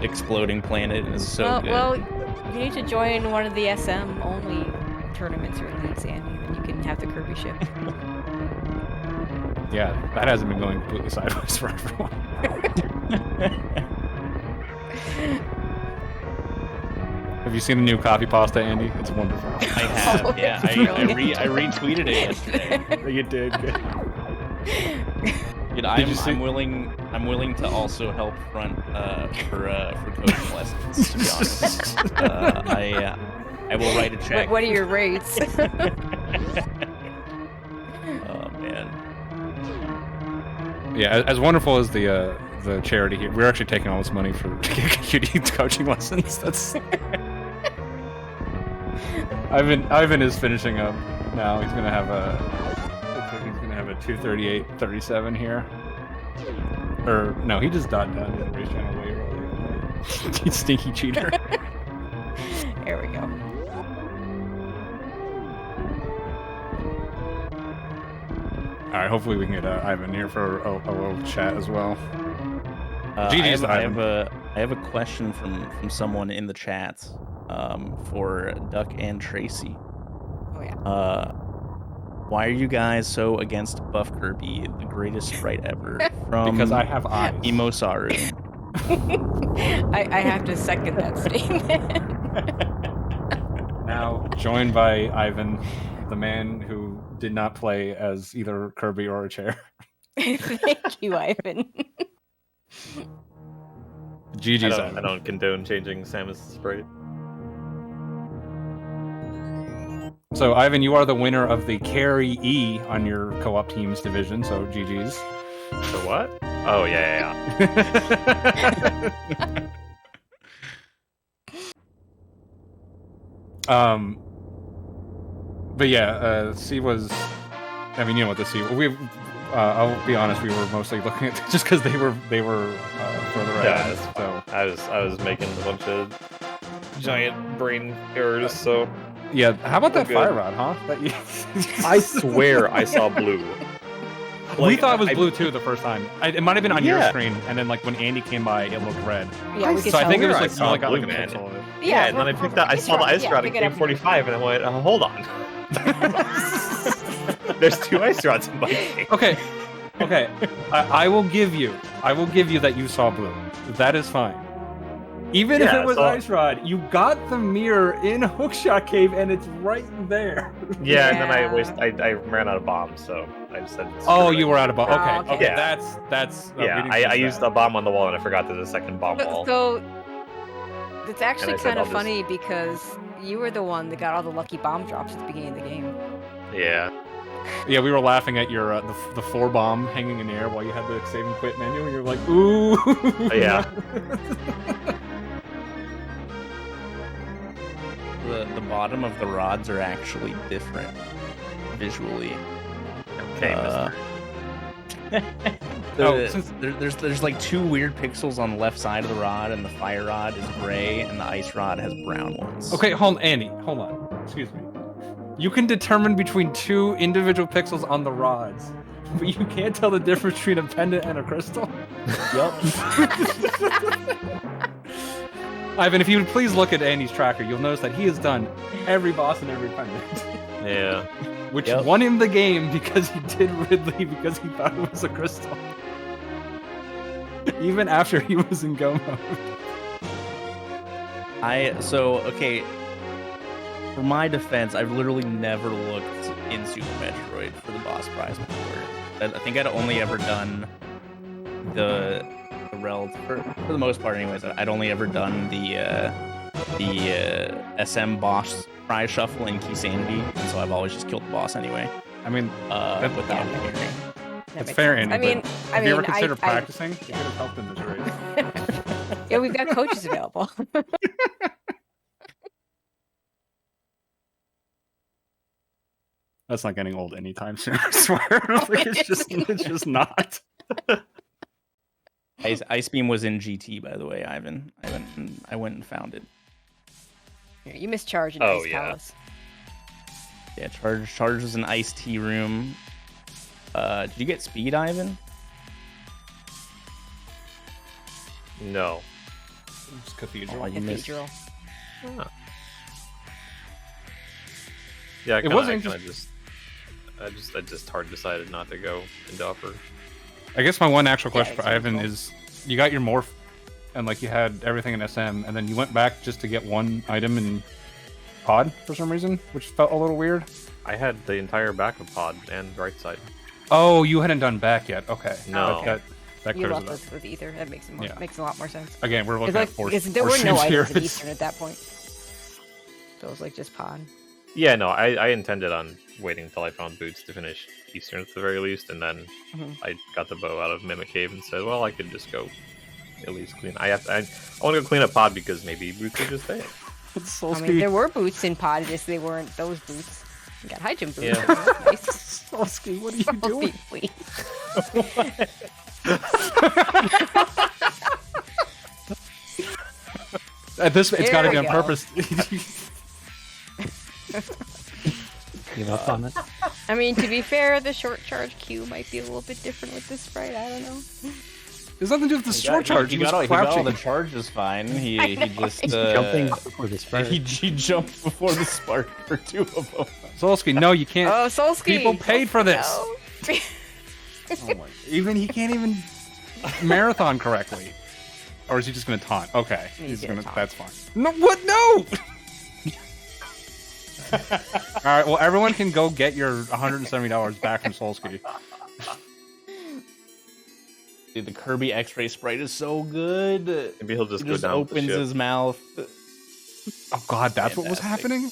exploding planet is so good. Well, you need to join one of the SM only tournaments or leagues, Andy, then you can have the Kirby ship. yeah, that hasn't been going completely sideways for everyone. Have you seen the new coffee pasta, Andy? It's wonderful. I have, yeah. I retweeted it yesterday. You did. Good. Dude, I'm willing to also help front for coaching lessons. To be honest, I will write a check. What are your rates? Oh man. Yeah, as wonderful as the charity here, we're actually taking all this money for QD coaching lessons. That's. Ivan is finishing up now. He's gonna have a 238.37 here. Or no, he just dot down the race channel way early. Stinky cheater. There we go. All right, hopefully we can get Ivan here for a little chat as well. I have a question from someone in the chat for Duck and Tracie. Oh yeah. Why are you guys so against Buff Kirby, the greatest sprite ever? From Because I have eyes. Imosaru. I have to second that statement. Now joined by Ivan, the man who did not play as either Kirby or a chair. Thank you, Ivan. GG's I don't condone changing Samus' sprite. So, Ivan, you are the winner of the Carry E on your co-op teams division, so GG's. The what? Oh, yeah. But yeah, C was... I mean, you know what the C... I'll be honest, we were mostly looking at... Just because they were further ahead, so... I was making a bunch of giant brain errors, so... Yeah, how about that good. fire rod, huh? I swear I saw blue. We thought it was blue too the first time. It might have been on your screen, and then like when Andy came by, it looked red. Yeah, we could so I think it was I like saw got blue, like a man. pixel of it. Yeah, and then I picked up. I saw the ice rod in game 45, and I went, oh, "Hold on, there's 2 ice rods in my game." Okay. I will give you that you saw blue. That is fine. Even if it was Ice Rod, you got the mirror in Hookshot Cave, and it's right there. Yeah, and then I ran out of bombs, so I just said. Oh, you were out of bombs. Okay, Oh, okay, yeah. that's. Yeah, I used a bomb on the wall, and I forgot there's a second bomb wall. So it's actually And I said, kind of I'll funny because you were the one that got all the lucky bomb drops at the beginning of the game. Yeah. Yeah, we were laughing at your the 4 bomb hanging in the air while you had the save and quit menu, and you're like, ooh. Yeah. The bottom of the rods are actually different visually. Okay, There's like 2 weird pixels on the left side of the rod, and the fire rod is gray, and the ice rod has brown ones. Okay, Andy, hold on. Excuse me. You can determine between 2 individual pixels on the rods, but you can't tell the difference between a pendant and a crystal? Yep. Ivan, if you would please look at Andy's tracker, you'll notice that he has done every boss and every pendant. Yeah. Which won him the game because he did Ridley because he thought it was a crystal. Even after he was in go mode. Okay. For my defense, I've literally never looked in Super Metroid for the boss prize before. I think I'd only ever done the for the most part anyways, I'd only ever done the SM boss prize shuffle in Key Sanity, and so I've always just killed the boss anyway. I mean, without hearing. That's fair, Andy. I mean, have you ever considered practicing? You could have helped in this race. Yeah, we've got coaches available. That's not getting old anytime soon. I swear. Like, it's just not. Ice Beam was in GT, by the way, Ivan. I went and found it. You missed Charge in Ice Palace. Yeah, Charge was an Ice Tea room. Did you get speed, Ivan? No. It's Cathedral. Oh, you missed. Cathedral. Huh. Yeah, It wasn't I just hard decided not to go into upper. I guess my one actual question for Ivan is, you got your morph, and like you had everything in SM, and then you went back just to get one item in pod for some reason, which felt a little weird. I had the entire back of pod and right side. Oh, you hadn't done back yet. Okay. No. That You clears left it up. with Ether. That makes a lot more sense. Again, we're looking at four there were no streams here. items in Eastern at that point. So it was like just pod. Yeah, no, I intended on waiting until I found boots to finish Eastern at the very least, and then I got the bow out of Mimic Cave and said, well, I could just go at least clean. I want to go clean up pod because maybe boots are just there. I mean, there were boots in pod, just they weren't those boots. You got high jump boots. Yeah. Nice. Solsky, what are you doing? Please. At this, it's got to be on go. purpose. Give up on it. I mean, to be fair, the short charge queue might be a little bit different with this sprite. I don't know. There's nothing to do with the short charge. He was got all crouching. the charges fine. He just Jumping before the spark. he jumped before the spark for two of them. Solsky, no, you can't. Oh, Solsky! People paid for this. No. Oh my. He can't even marathon correctly. Or is he just gonna taunt? Okay, He's gonna taunt. That's fine. No, what? No. All right. Well, everyone can go get your $170 back from Solsky. Dude, the Kirby X-ray sprite is so good. Maybe he'll just He go just down with the opens ship. his mouth. Oh God, that's what was Fantastic. happening.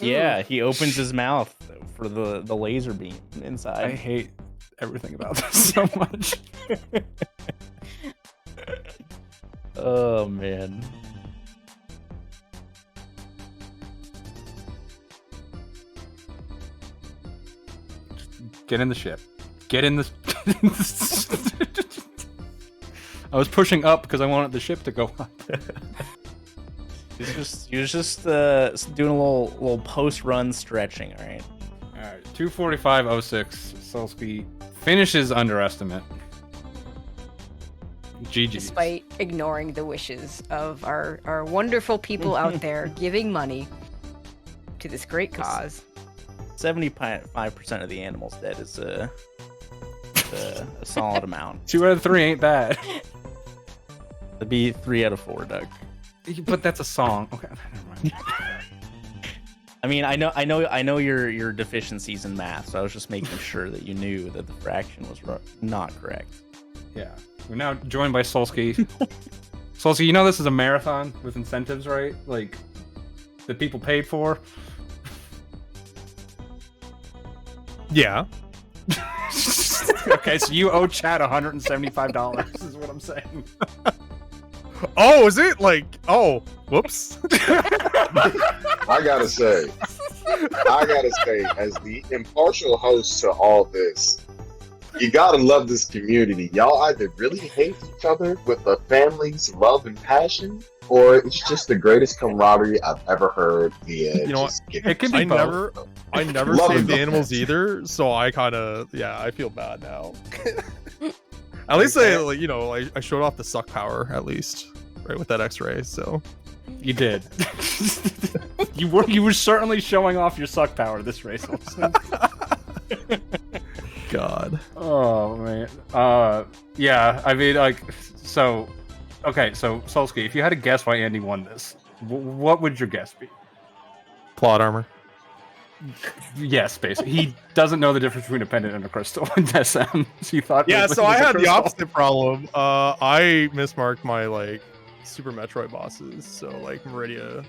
Yeah, he opens his mouth for the laser beam inside. I hate everything about this so much. Oh man. Get in the ship. Get in the. I was pushing up because I wanted the ship to go up. He was just doing a little post-run stretching, all right? All right, 245.06. Solsky finishes underestimate. GG. Despite ignoring the wishes of our wonderful people out there giving money to this great cause. 75% of the animals dead is a solid amount. 2 out of 3 ain't bad. It'd be 3 out of 4, Doug. But that's a song. Okay, never mind. I mean, I know your deficiencies in math, so I was just making sure that you knew that the fraction was not correct. Yeah. We're now joined by Solsky. Solsky, you know this is a marathon with incentives, right? Like, that people paid for? Yeah. Okay, so you owe Chad $175 is what I'm saying. Oh, is it? Like, oh, whoops. I gotta say, as the impartial host to all this, you gotta love this community. Y'all either really hate each other with a family's love and passion, or it's just the greatest camaraderie I've ever heard. You know what? It can be both. I never Love saved it. the animals either, so I kind of, I feel bad now. At least I showed off the suck power, at least, right, with that X-ray, so. You did. you were certainly showing off your suck power this race. God. Oh man. Yeah. I mean, like, so. Okay, so Solsky, if you had to guess why Andy won this, what would your guess be? Plot armor. Yes, basically. He doesn't know the difference between a pendant and a crystal in SM. So he thought. Yeah, it so was I a had the crystal. opposite problem. I mismarked my Super Metroid bosses, so like Meridia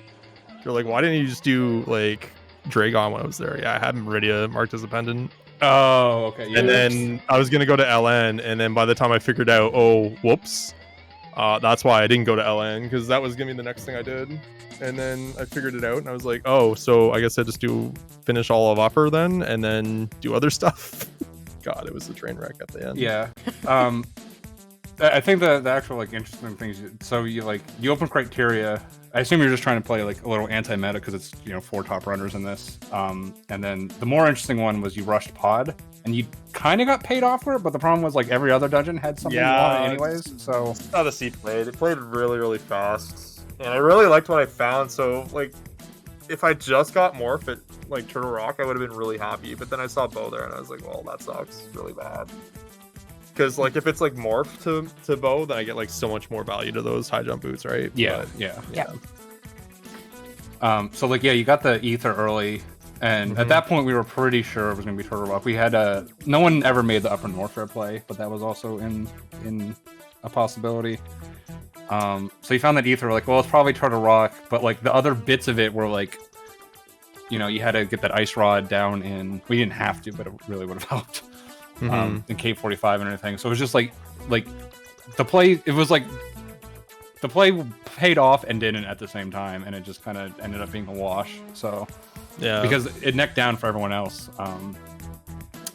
You're like, why didn't you just do like Dragon when I was there? Yeah, I had Meridia marked as a pendant. Oh, okay. Yeah. And then I was gonna go to LN, and then by the time I figured out, oh, whoops, that's why I didn't go to LN, because that was gonna be the next thing I did. And then I figured it out, and I was like, oh, so I guess I just finish all of upper then, and then do other stuff. God, it was a train wreck at the end. Yeah. I think the actual like interesting things. So you open criteria. I assume you're just trying to play like a little anti-meta because it's 4 top runners in this. And then the more interesting one was you rushed pod, and you kind of got paid off for it. But the problem was like every other dungeon had something you wanted anyways. So that's how the C played. It played really, really fast, and I really liked what I found. So like, if I just got Morph at like Turtle Rock, I would have been really happy. But then I saw Bow there, and I was like, well, that sucks really bad. Because like if it's like Morph to Bow, then I get like so much more value to those high jump boots, right? Yeah, but, yeah. So like you got the ether early, and at that point we were pretty sure it was gonna be Turtle Rock. We had no one ever made the upper Norfair play, but that was also in a possibility. So you found that ether, like, well, it's probably Turtle Rock, but like the other bits of it were like, you had to get that ice rod down in. We didn't have to, but it really would have helped. In K45 and everything. So it was just like the play. It was like the play paid off and didn't at the same time, and it just kind of ended up being a wash. So yeah, because it necked down for everyone else.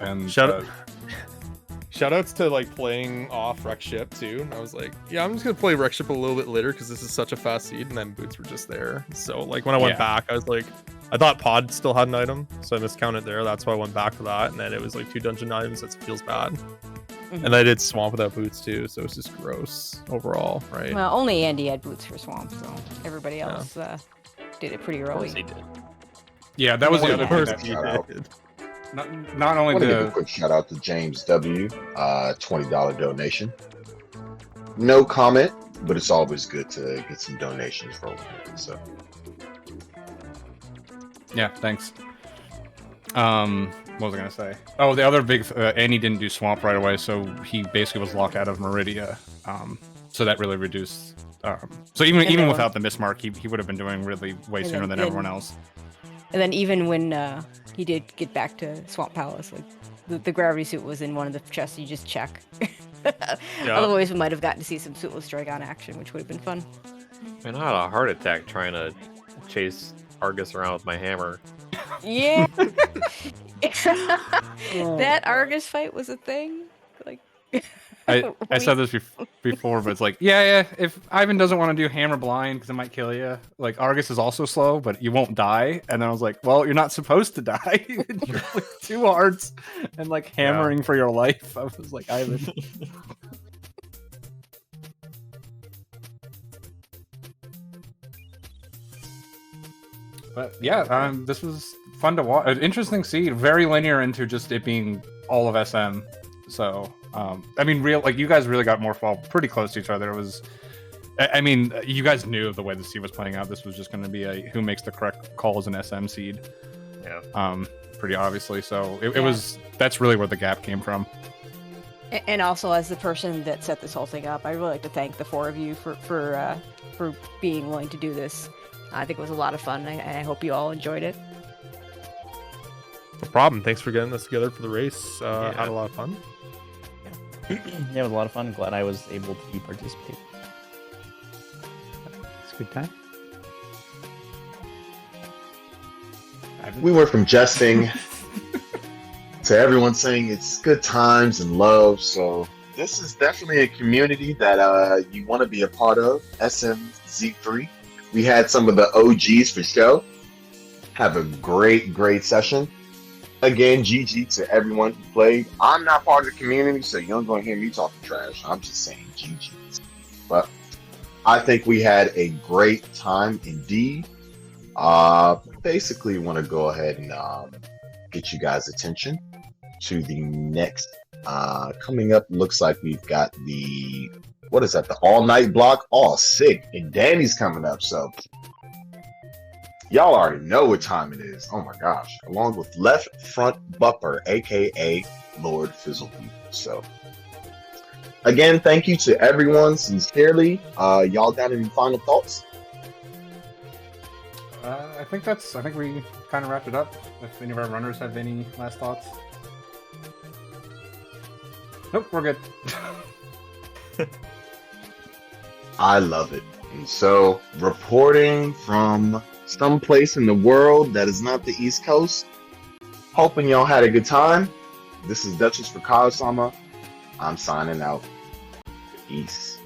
And shoutouts to like playing off Wreck Ship too. And I was like, yeah, I'm just gonna play Wreck Ship a little bit later because this is such a fast seed, and then boots were just there. So like when I went back, I was like, I thought pod still had an item, so I miscounted there. That's why I went back for that, and then it was like 2 dungeon items. That feels bad. And I did swamp without boots too, so it's just gross overall, right? Well, only Andy had boots for swamp, so everybody else did it pretty early. He did. Yeah, that was the other person thing. Not I only want to give a the quick shout out to James W. $20 donation. No comment, but it's always good to get some donations rolling. So. Yeah, thanks. What was I gonna say? Oh, the other big Andy didn't do swamp right away, so he basically was locked out of Meridia. So that really reduced. So even without the mismark, he would have been doing really way sooner than everyone else. And then even when he did get back to Swamp Palace, like the gravity suit was in one of the chests. You just check. Otherwise, we might have gotten to see some suitless Dragon action, which would have been fun. Man, I had a heart attack trying to chase Argus around with my hammer. Yeah. That Argus fight was a thing. Like I said this before, but it's like, yeah, if Ivan doesn't want to do hammer blind because it might kill you, like Argus is also slow, but you won't die. And then I was like, well, you're not supposed to die. You're like 2 hearts and like hammering for your life. I was like, Ivan. But yeah, this was fun to watch. An interesting seed, very linear into just it being all of SM. So, I mean, you guys really got Morphball pretty close to each other. It was, I mean, you guys knew the way the seed was playing out. This was just going to be a who makes the correct calls an SM seed. Yeah. Pretty obviously. So it was. That's really where the gap came from. And also, as the person that set this whole thing up, I really like to thank the 4 of you for being willing to do this. I think it was a lot of fun, and I hope you all enjoyed it. No problem. Thanks for getting us together for the race. Had a lot of fun. Yeah, it was a lot of fun. Glad I was able to participate. It's a good time. We went from jesting to everyone saying it's good times and love. So this is definitely a community that you want to be a part of. SMZ3. We had some of the OGs for show. Have a great session. Again, GG to everyone who played. I'm not part of the community, so you don't going to hear me talking trash. I'm just saying GG. But I think we had a great time indeed. Basically want to go ahead and get you guys' attention to the next coming up. Looks like we've got the the all-night block. Oh, sick. And Danny's coming up, so y'all already know what time it is. Oh my gosh. Along with Left Front Bupper, aka Lord Fizzlebeat. So again, thank you to everyone sincerely. Y'all got any final thoughts? I think we kind of wrapped it up. If any of our runners have any last thoughts. Nope, we're good. I love it. And so, reporting from someplace in the world that is not the East Coast, hoping y'all had a good time. This is Duchess for Kawasama. I'm signing out. Peace.